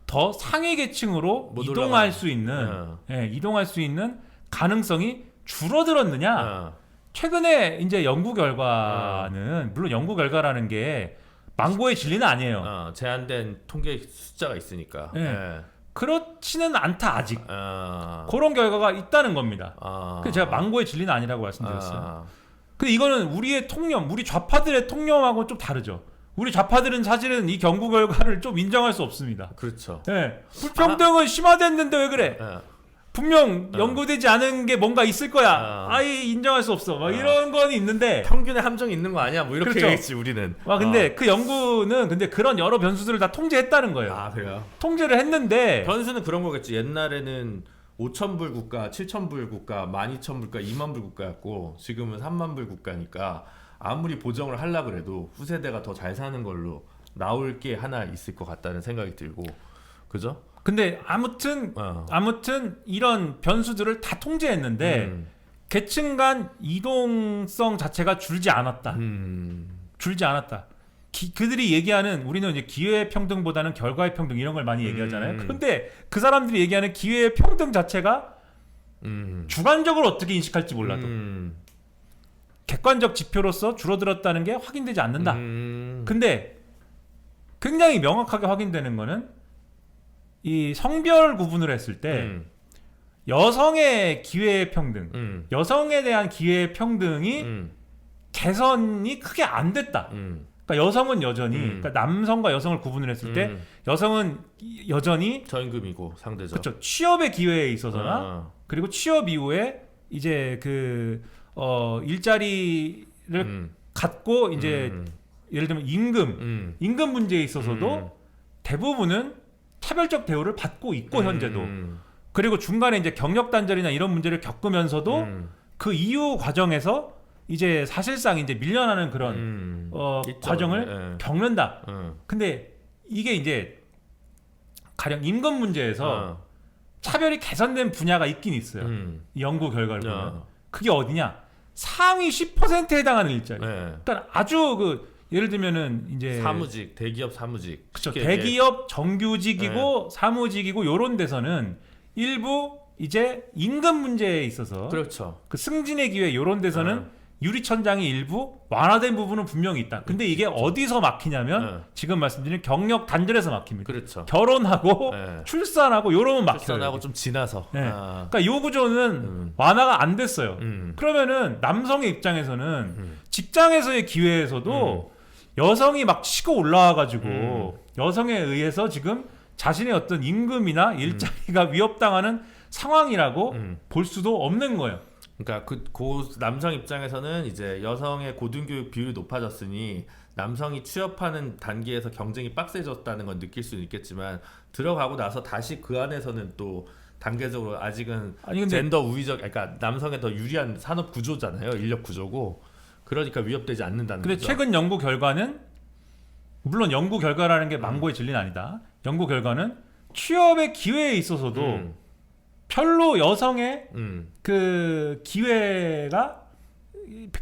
더 상위 계층으로 이동할 수 있는 가능성이 줄어들었느냐? 최근에 이제 연구 결과는 물론 연구 결과라는 게 망고의 진리는 아니에요. 제한된 통계 숫자가 있으니까. 그렇지는 않다 아직. 그런 결과가 있다는 겁니다. 그래서 제가 망고의 진리는 아니라고 말씀드렸어요. 근데 이거는 우리 좌파들의 통념하고 좀 다르죠. 우리 좌파들은 사실은 이 연구 결과를 좀 인정할 수 없습니다. 그렇죠. 불평등은 심화됐는데 왜 그래? 분명 연구되지 않은 게 뭔가 있을 거야. 아예 인정할 수 없어. 막 이런 건 있는데 평균의 함정이 있는 거 아니야? 뭐 이렇게 그렇죠. 얘기했지 우리는. 근데 그 연구는 그런 여러 변수들을 다 통제했다는 거예요. 그래요? 통제를 했는데 변수는 그런 거겠지. 옛날에는 5,000불 국가, 7,000불 국가, 12,000불 국가, 20,000불 국가였고 지금은 30,000불 국가니까 아무리 보정을 하려고 해도 후세대가 더 잘 사는 걸로 나올 게 하나 있을 것 같다는 생각이 들고 그죠? 근데 아무튼 이런 변수들을 다 통제했는데 계층 간 이동성 자체가 줄지 않았다. 그들이 얘기하는 우리는 이제 기회의 평등보다는 결과의 평등 이런 걸 많이 얘기하잖아요. 그런데 그 사람들이 얘기하는 기회의 평등 자체가 주관적으로 어떻게 인식할지 몰라도 객관적 지표로서 줄어들었다는 게 확인되지 않는다. 근데 굉장히 명확하게 확인되는 거는 이 성별 구분을 했을 때 여성의 기회 평등, 여성에 대한 기회 평등이 개선이 크게 안 됐다. 그러니까 여성은 여전히, 그러니까 남성과 여성을 구분을 했을 때 여성은 여전히 저임금이고 상대적. 그렇죠. 취업의 기회에 있어서나 그리고 취업 이후에 이제 일자리를 갖고 이제 예를 들면 임금 문제에 있어서도 대부분은 차별적 대우를 받고 있고 현재도 그리고 중간에 이제 경력 단절이나 이런 문제를 겪으면서도 그 이후 과정에서 이제 사실상 이제 밀려나는 그런 과정을 겪는다. 근데 이게 이제 가령 임금 문제에서 차별이 개선된 분야가 있긴 있어요. 이 연구 결과를 보면 그게 어디냐? 상위 10%에 해당하는 일자리. 그러니까 아주 예를 들면은 이제 사무직, 대기업 사무직. 그렇죠. 대기업 정규직이고 사무직이고 요런 데서는 일부 이제 임금 문제에 있어서 그렇죠. 그 승진의 기회 요런 데서는 유리천장이 일부 완화된 부분은 분명히 있다. 근데 이게 어디서 막히냐면 지금 말씀드린 경력 단절에서 막힙니다. 그렇죠. 결혼하고 출산하고 요러면 막혀요. 출산하고 좀 지나서. 그러니까 요 구조는 완화가 안 됐어요. 그러면은 남성의 입장에서는 직장에서의 기회에서도 여성이 막 치고 올라와가지고 여성에 의해서 지금 자신의 어떤 임금이나 일자리가 위협당하는 상황이라고 볼 수도 없는 거예요. 그러니까 그 남성 입장에서는 이제 여성의 고등교육 비율이 높아졌으니 남성이 취업하는 단계에서 경쟁이 빡세졌다는 건 느낄 수는 있겠지만 들어가고 나서 다시 그 안에서는 또 단계적으로 아직은 젠더 우위적, 그러니까 남성에 더 유리한 산업 구조잖아요. 인력 구조고. 그러니까 위협되지 않는다는 근데 거죠. 최근 연구 결과는 물론 연구 결과라는 게 망고의 진리는 아니다. 연구 결과는 취업의 기회에 있어서도 별로 여성의 그 기회가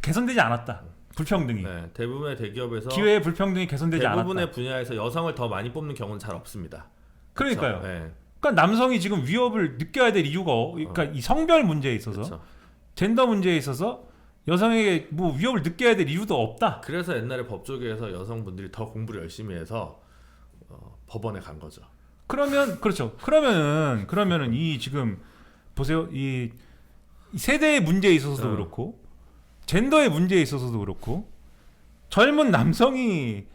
개선되지 않았다. 불평등이. 네, 대부분의 대기업에서 기회의 불평등이 개선되지 않았다. 대부분의 분야에서 여성을 더 많이 뽑는 경우는 잘 없습니다. 그러니까요. 그렇죠? 네. 그러니까 남성이 지금 위협을 느껴야 될 이유가 그러니까 이 성별 문제에 있어서 그렇죠. 젠더 문제에 있어서 여성에게 뭐 위협을 느껴야 될 이유도 없다. 그래서 옛날에 법조계에서 여성분들이 더 공부를 열심히 해서 법원에 간 거죠. 그러면 그렇죠. 그러면은 이 지금 보세요. 이 세대의 문제에 있어서도 그렇고 젠더의 문제에 있어서도 그렇고 젊은 남성이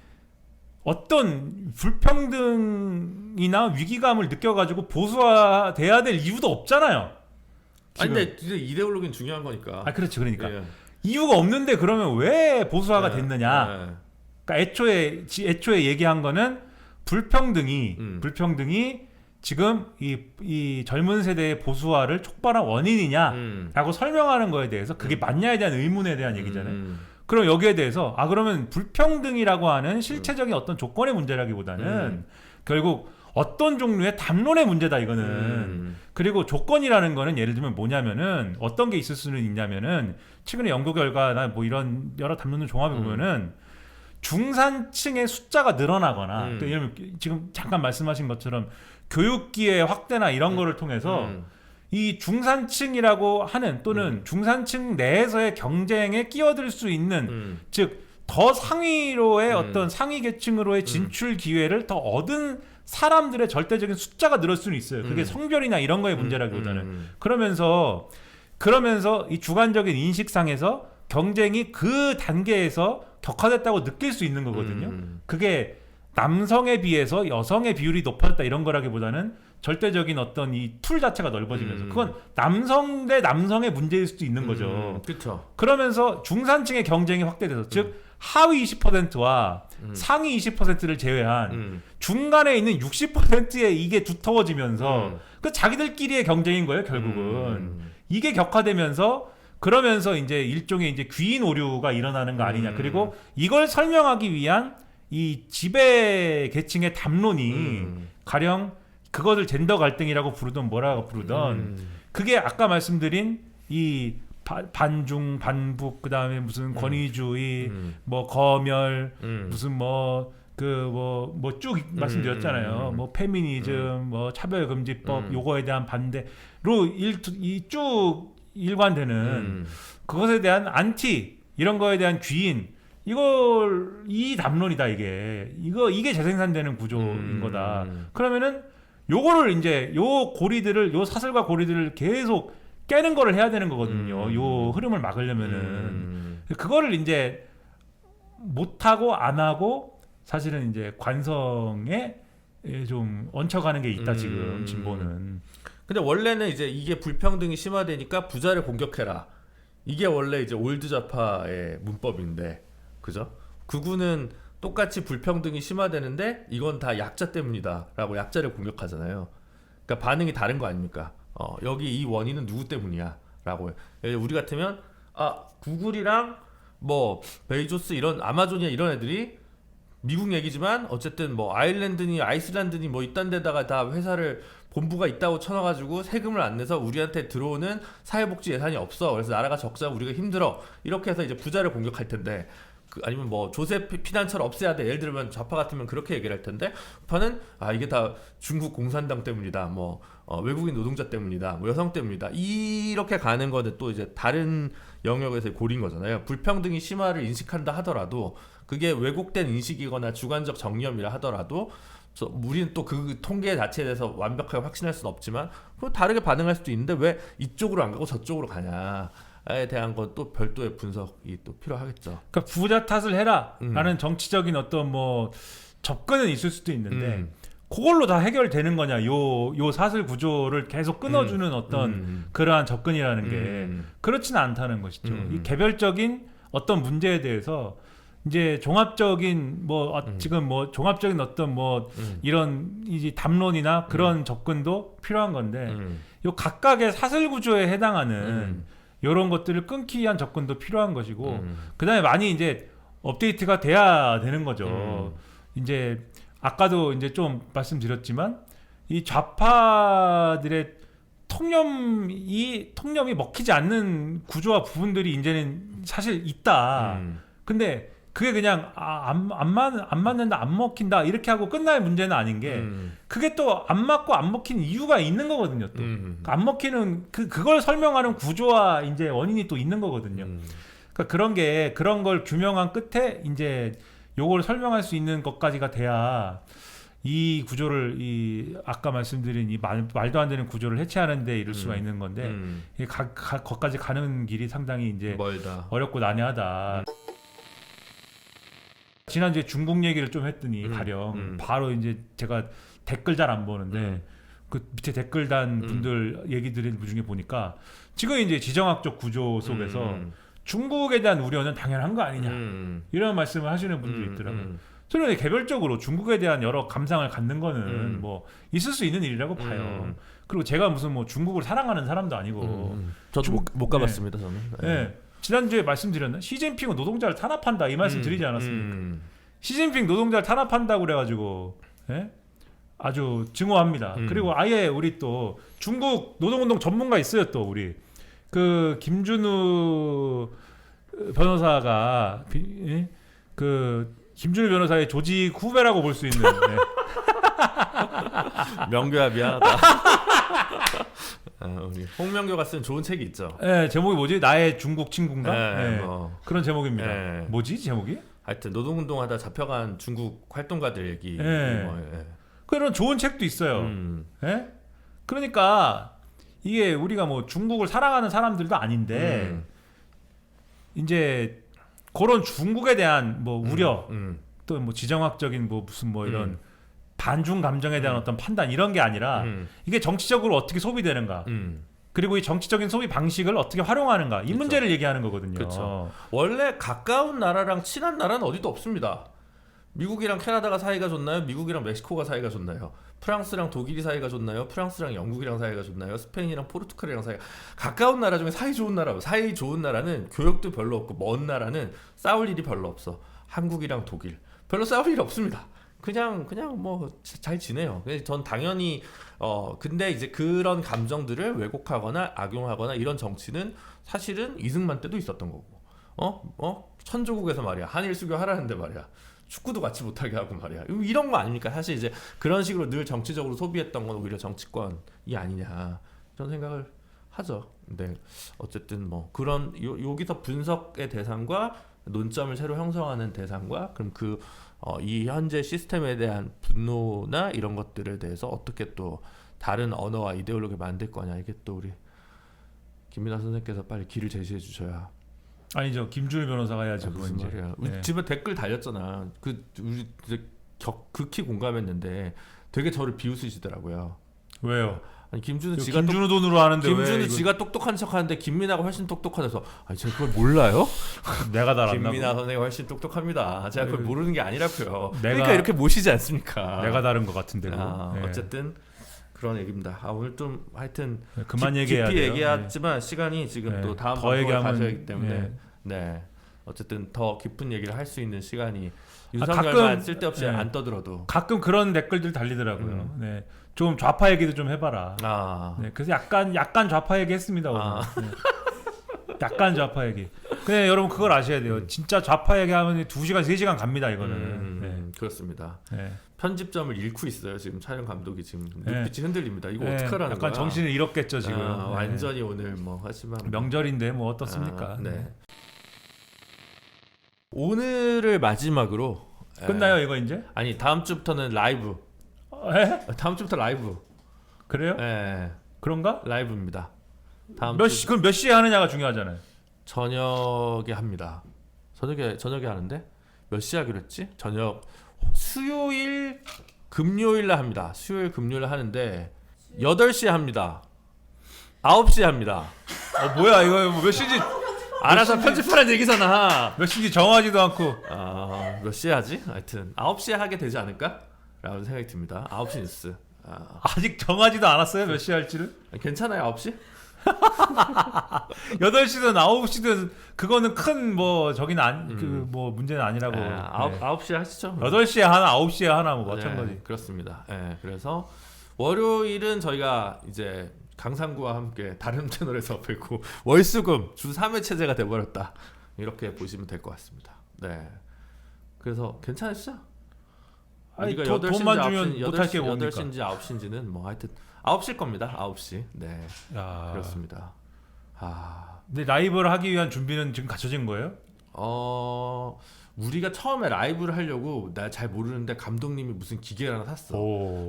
어떤 불평등이나 위기감을 느껴가지고 보수화돼야 될 이유도 없잖아요. 아니 근데 이데올로기는 중요한 거니까. 아 그렇죠. 그러니까 예. 이유가 없는데 그러면 왜 보수화가 됐느냐? 예. 그러니까 애초에 얘기한 거는 불평등이 지금 이 젊은 세대의 보수화를 촉발한 원인이냐라고 설명하는 거에 대해서 그게 맞냐에 대한 의문에 대한 얘기잖아요. 그럼 여기에 대해서 그러면 불평등이라고 하는 실체적인 어떤 조건의 문제라기보다는 결국 어떤 종류의 담론의 문제다 이거는. 그리고 조건이라는 거는 예를 들면 뭐냐면은 어떤 게 있을 수는 있냐면은 최근에 연구 결과나 뭐 이런 여러 담론을 종합해 보면은 중산층의 숫자가 늘어나거나 또 예를 들면 지금 잠깐 말씀하신 것처럼 교육기회 확대나 이런 거를 통해서 이 중산층이라고 하는 또는 중산층 내에서의 경쟁에 끼어들 수 있는 즉 더 상위로의 어떤 상위 계층으로의 진출 기회를 더 얻은 사람들의 절대적인 숫자가 늘을 수는 있어요. 그게 성별이나 이런 거의 문제라기보다는 그러면서 이 주관적인 인식상에서 경쟁이 그 단계에서 격화됐다고 느낄 수 있는 거거든요. 그게 남성에 비해서 여성의 비율이 높아졌다 이런 거라기보다는 절대적인 어떤 이 툴 자체가 넓어지면서 그건 남성 대 남성의 문제일 수도 있는 거죠. 그렇죠. 그러면서 중산층의 경쟁이 확대돼서 즉 하위 20%와 상위 20%를 제외한 중간에 있는 60%의 이게 두터워지면서 그 자기들끼리의 경쟁인 거예요 결국은. 이게 격화되면서 그러면서 이제 일종의 이제 귀인 오류가 일어나는 거 아니냐. 그리고 이걸 설명하기 위한 이 지배 계층의 담론이 가령 그것을 젠더 갈등이라고 부르던 뭐라고 부르던 그게 아까 말씀드린 이 반중 반북 그다음에 무슨 권위주의 뭐 검열 무슨 뭐 그 뭐 쭉 말씀드렸잖아요. 뭐 페미니즘 뭐 차별금지법 요거에 대한 반대로 이 쭉 일관되는 그것에 대한 안티 이런 거에 대한 귀인 이 담론이다 이게 재생산되는 구조인 거다. 그러면은 요거를 이제 요 사슬과 고리들을 계속 깨는 거를 해야 되는 거거든요. 요 흐름을 막으려면은 그거를 이제 못 하고 안 하고 사실은 이제 관성에 좀 얹혀가는 게 있다 지금 진보는. 근데 원래는 이제 이게 불평등이 심화되니까 부자를 공격해라. 이게 원래 이제 올드 좌파의 문법인데, 그죠? 극우는 똑같이 불평등이 심화되는데 이건 다 약자 때문이다라고 약자를 공격하잖아요. 그러니까 반응이 다른 거 아닙니까? 여기 이 원인은 누구 때문이야라고. 우리 같으면 구글이랑 뭐 베이조스 이런 아마존이나 이런 애들이 미국 얘기지만 어쨌든 뭐 아일랜드니 아이슬란드니 뭐 이딴 데다가 다 회사를 본부가 있다고 쳐놔가지고 세금을 안 내서 우리한테 들어오는 사회복지 예산이 없어. 그래서 나라가 적자 우리가 힘들어. 이렇게 해서 이제 부자를 공격할 텐데 아니면 뭐 조세 피난처를 없애야 돼. 예를 들면 좌파 같으면 그렇게 얘기를 할 텐데 우파는 이게 다 중국 공산당 때문이다. 뭐 외국인 노동자 때문이다. 뭐 여성 때문이다. 이렇게 가는 거는 또 이제 다른 영역에서의 고리인 거잖아요. 불평등이 심화를 인식한다 하더라도 그게 왜곡된 인식이거나 주관적 정념이라 하더라도 우리는 또 그 통계 자체에 대해서 완벽하게 확신할 수는 없지만 다르게 반응할 수도 있는데 왜 이쪽으로 안 가고 저쪽으로 가냐에 대한 건 또 별도의 분석이 또 필요하겠죠. 그러니까 부자 탓을 해라라는 정치적인 어떤 뭐 접근은 있을 수도 있는데 그걸로 다 해결되는 거냐? 요 사슬 구조를 계속 끊어주는 어떤 그러한 접근이라는 게 그렇지는 않다는 것이죠. 이 개별적인 어떤 문제에 대해서 이제 종합적인 지금 뭐 종합적인 어떤 뭐 이런 이제 담론이나 그런 접근도 필요한 건데 요 각각의 사슬 구조에 해당하는 이런 것들을 끊기 위한 접근도 필요한 것이고 그다음에 많이 이제 업데이트가 돼야 되는 거죠. 이제 아까도 이제 좀 말씀드렸지만 이 좌파들의 통념이 먹히지 않는 구조와 부분들이 이제는 사실 있다. 근데 그게 그냥 안 맞는다, 안 먹힌다 이렇게 하고 끝날 문제는 아닌 게 그게 또 안 맞고 안 먹힌 이유가 있는 거거든요. 또 안 먹히는 그걸 설명하는 구조와 이제 원인이 또 있는 거거든요. 그러니까 그런 걸 규명한 끝에 이제 요걸 설명할 수 있는 것까지가 돼야 이 구조를 아까 말씀드린 이 말도 안 되는 구조를 해체하는 데 이룰 수가 있는 건데 거기까지 가는 길이 상당히 이제 멀다. 어렵고 난해하다. 지난주에 중국 얘기를 좀 했더니 가령 바로 이제 제가 댓글 잘 안 보는데 그 밑에 댓글 단 분들 얘기들 중에 보니까 지금 이제 지정학적 구조 속에서 중국에 대한 우려는 당연한 거 아니냐 이런 말씀을 하시는 분들이 있더라고요. 저는 개별적으로 중국에 대한 여러 감상을 갖는 거는 뭐 있을 수 있는 일이라고 봐요. 그리고 제가 무슨 뭐 중국을 사랑하는 사람도 아니고 저도 못 가봤습니다. 저는. 네. 지난주에 말씀드렸나? 시진핑은 노동자를 탄압한다 이 말씀 드리지 않았습니까? 시진핑 노동자를 탄압한다고 그래가지고 아주 증오합니다. 그리고 아예 우리 또 중국 노동운동 전문가 있어요. 또 우리 그 김준우 변호사가 김준우 변호사의 조직 후배라고 볼 수 있는 명교야 미안하다. 우리 홍명교가 쓴 좋은 책이 있죠. 네, 제목이 뭐지? 나의 중국 친구인가? 네, 그런 제목입니다. 네. 뭐지 제목이? 하여튼 노동운동하다 잡혀간 중국 활동가들 얘기. 그런 좋은 책도 있어요. 그러니까 이게 우리가 뭐 중국을 사랑하는 사람들도 아닌데 이제 그런 중국에 대한 뭐 우려 또 뭐 지정학적인 뭐 무슨 뭐 이런 반중 감정에 대한 어떤 판단 이런 게 아니라 이게 정치적으로 어떻게 소비되는가 그리고 이 정치적인 소비 방식을 어떻게 활용하는가 이 그쵸. 문제를 얘기하는 거거든요. 그렇죠. 원래 가까운 나라랑 친한 나라는 어디도 없습니다. 미국이랑 캐나다가 사이가 좋나요? 미국이랑 멕시코가 사이가 좋나요? 프랑스랑 독일이 사이가 좋나요? 프랑스랑 영국이랑 사이가 좋나요? 스페인이랑 포르투갈이랑 사이가 가까운 나라 중에 사이 좋은 나라고 사이 좋은 나라는 교역도 별로 없고 먼 나라는 싸울 일이 별로 없어. 한국이랑 독일 별로 싸울 일이 없습니다. 그냥 뭐 잘 지내요. 전 당연히 근데 이제 그런 감정들을 왜곡하거나 악용하거나 이런 정치는 사실은 이승만 때도 있었던 거고 천조국에서 말이야 한일 수교 하라는데 말이야 축구도 같이 못하게 하고 말이야 이런 거 아닙니까? 사실 이제 그런 식으로 늘 정치적으로 소비했던 건 오히려 정치권이 아니냐 저는 생각을 하죠. 근데 어쨌든 뭐 그런 여기서 분석의 대상과 논점을 새로 형성하는 대상과 그럼 이 현재 시스템에 대한 분노나 이런 것들에 대해서 어떻게 또 다른 언어와 이데올로기를 만들 거냐 이게 또 우리 김민아 선생님께서 빨리 길을 제시해 주셔야. 아니죠. 김준우 변호사가 해야죠. 무슨 말이야. 우리 집에 댓글 달렸잖아. 우리 극히 공감했는데 되게 저를 비웃으시더라고요. 왜요? 아니 김준우 돈으로 하는데 김준우 지가 똑똑한 척하는데 김민아가 훨씬 똑똑하다서 아니 제가 그걸 몰라요? 내가 달았나? 김민아 선생이 훨씬 똑똑합니다. 제가 그걸 모르는 게 아니라고요. 내가, 그러니까 이렇게 모시지 않습니까? 내가 다른 것 같은데. 어쨌든 그런 얘기입니다. 오늘 좀 하여튼 그만 얘기해야 깊이 돼요. 얘기했지만 시간이 지금 또 다음 방송을 가셔야 하기 때문에 어쨌든 더 깊은 얘기를 할 수 있는 시간이 윤석열만 쓸데없이 안 떠들어도 가끔 그런 댓글들 달리더라고요. 좀 좌파 얘기도 좀 해봐라. 그래서 약간 좌파 얘기 했습니다. 오늘. 약간 좌파 얘기. 근데 여러분 그걸 아셔야 돼요. 진짜 좌파 얘기하면 2시간 3시간 갑니다. 이거는. 그렇습니다. 편집점을 잃고 있어요. 지금 촬영 감독이 지금 눈빛이 흔들립니다. 이거 어떡하라는 거야? 약간 정신을 잃었겠죠 지금. 완전히 오늘 뭐 하지만 명절인데 뭐 어떻습니까? 오늘을 마지막으로 끝나요 이거 이제? 아니 다음 주부터는 라이브. 다음 주부터 라이브. 그래요? 그런가? 라이브입니다. 그럼 몇 시에 하느냐가 중요하잖아요. 저녁에 합니다. 저녁에 하는데 몇 시에 하기로 했지? 저녁 수요일 금요일날 합니다. 수요일 금요일 하는데 8시에 합니다. 9시에 합니다. 뭐야 이거 몇 시인지 알아서 편집하라는 얘기잖아. 몇 시인지 정하지도 않고. 몇 시에 하지? 하여튼 9시에 하게 되지 않을까? 라는 생각이 듭니다. 9시 뉴스. 아직 정하지도 않았어요? 몇 시에 할지를? 괜찮아요 9시? 8시든 9시든 그거는 큰 뭐 저기는 그 뭐 문제는 아니라고. 네, 9시에 하시죠. 8시에 하나 9시에 하나 뭐 마찬가지. 네, 그렇습니다. 네, 그래서 월요일은 저희가 이제 강상구와 함께 다른 채널에서 뵙고 월수금 주 3회 체제가 돼버렸다. 이렇게 보시면 될 것 같습니다. 네. 그래서 괜찮으시죠? 아니, 우리가 돈만 주면 못할 게 뭡니까? 8시인지 9시인지는 뭐 하여튼 9시일 겁니다. 9시. 네. 야. 그렇습니다. 근데 라이브를 하기 위한 준비는 지금 갖춰진 거예요? 우리가 처음에 라이브를 하려고 나 잘 모르는데 감독님이 무슨 기계를 하나 샀어.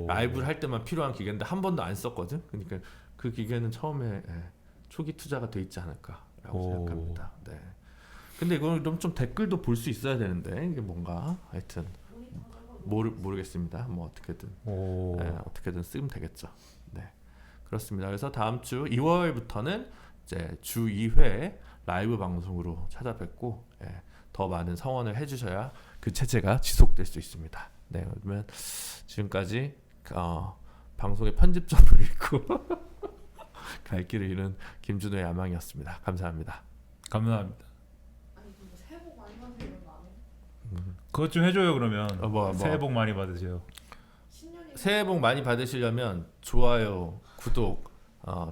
라이브를 할 때만 필요한 기계인데 한 번도 안 썼거든. 그러니까 그 기계는 처음에 초기 투자가 돼 있지 않을까라고 생각합니다. 네. 근데 이건 좀 댓글도 볼 수 있어야 되는데 이게 뭔가 하여튼 모르겠습니다. 뭐 어떻게든 쓰면 되겠죠. 네. 그렇습니다. 그래서 다음 주 2월부터는 이제 주 2회 라이브 방송으로 찾아뵙고 더 많은 성원을 해주셔야 그 체제가 지속될 수 있습니다. 네, 그러면 지금까지 방송의 편집점을 읽고 갈 길을 잃은 김준호의 야망이었습니다. 감사합니다. 감사합니다. 아니 그거 새해 복 많이 받으세요 이런 거 안 해요? 그것 좀 해줘요 그러면. 새해 복 많이 받으세요. 신년이 새해 복 많이 받으시려면 좋아요, 구독,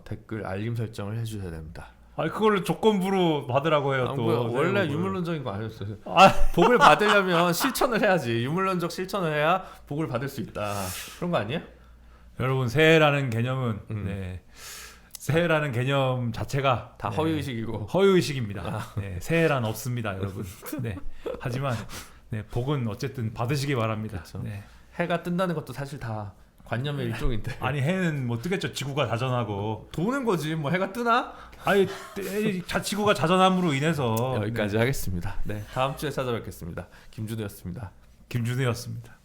댓글, 알림 설정을 해주셔야 됩니다. 아니 그걸로 조건부로 받으라고 해요 또. 원래 유물론적인 거 아니었어요. 아. 복을 받으려면 실천을 해야지. 유물론적 실천을 해야 복을 받을 수 있다. 그런 거 아니에요? 여러분 새해라는 개념은 네. 새해라는 개념 자체가 다 허위의식이고 허위의식입니다. 네, 새해란 없습니다, 여러분. 네. 하지만 복은 어쨌든 받으시기 바랍니다. 그렇죠. 네. 해가 뜬다는 것도 사실 다 관념의 일종인데. 아니 해는 뭐 뜨겠죠. 지구가 자전하고. 도는 거지. 뭐 해가 뜨나? 아니 지구가 자전함으로 인해서 여기까지 하겠습니다. 네, 다음 주에 찾아뵙겠습니다. 김준호였습니다. 김준우였습니다.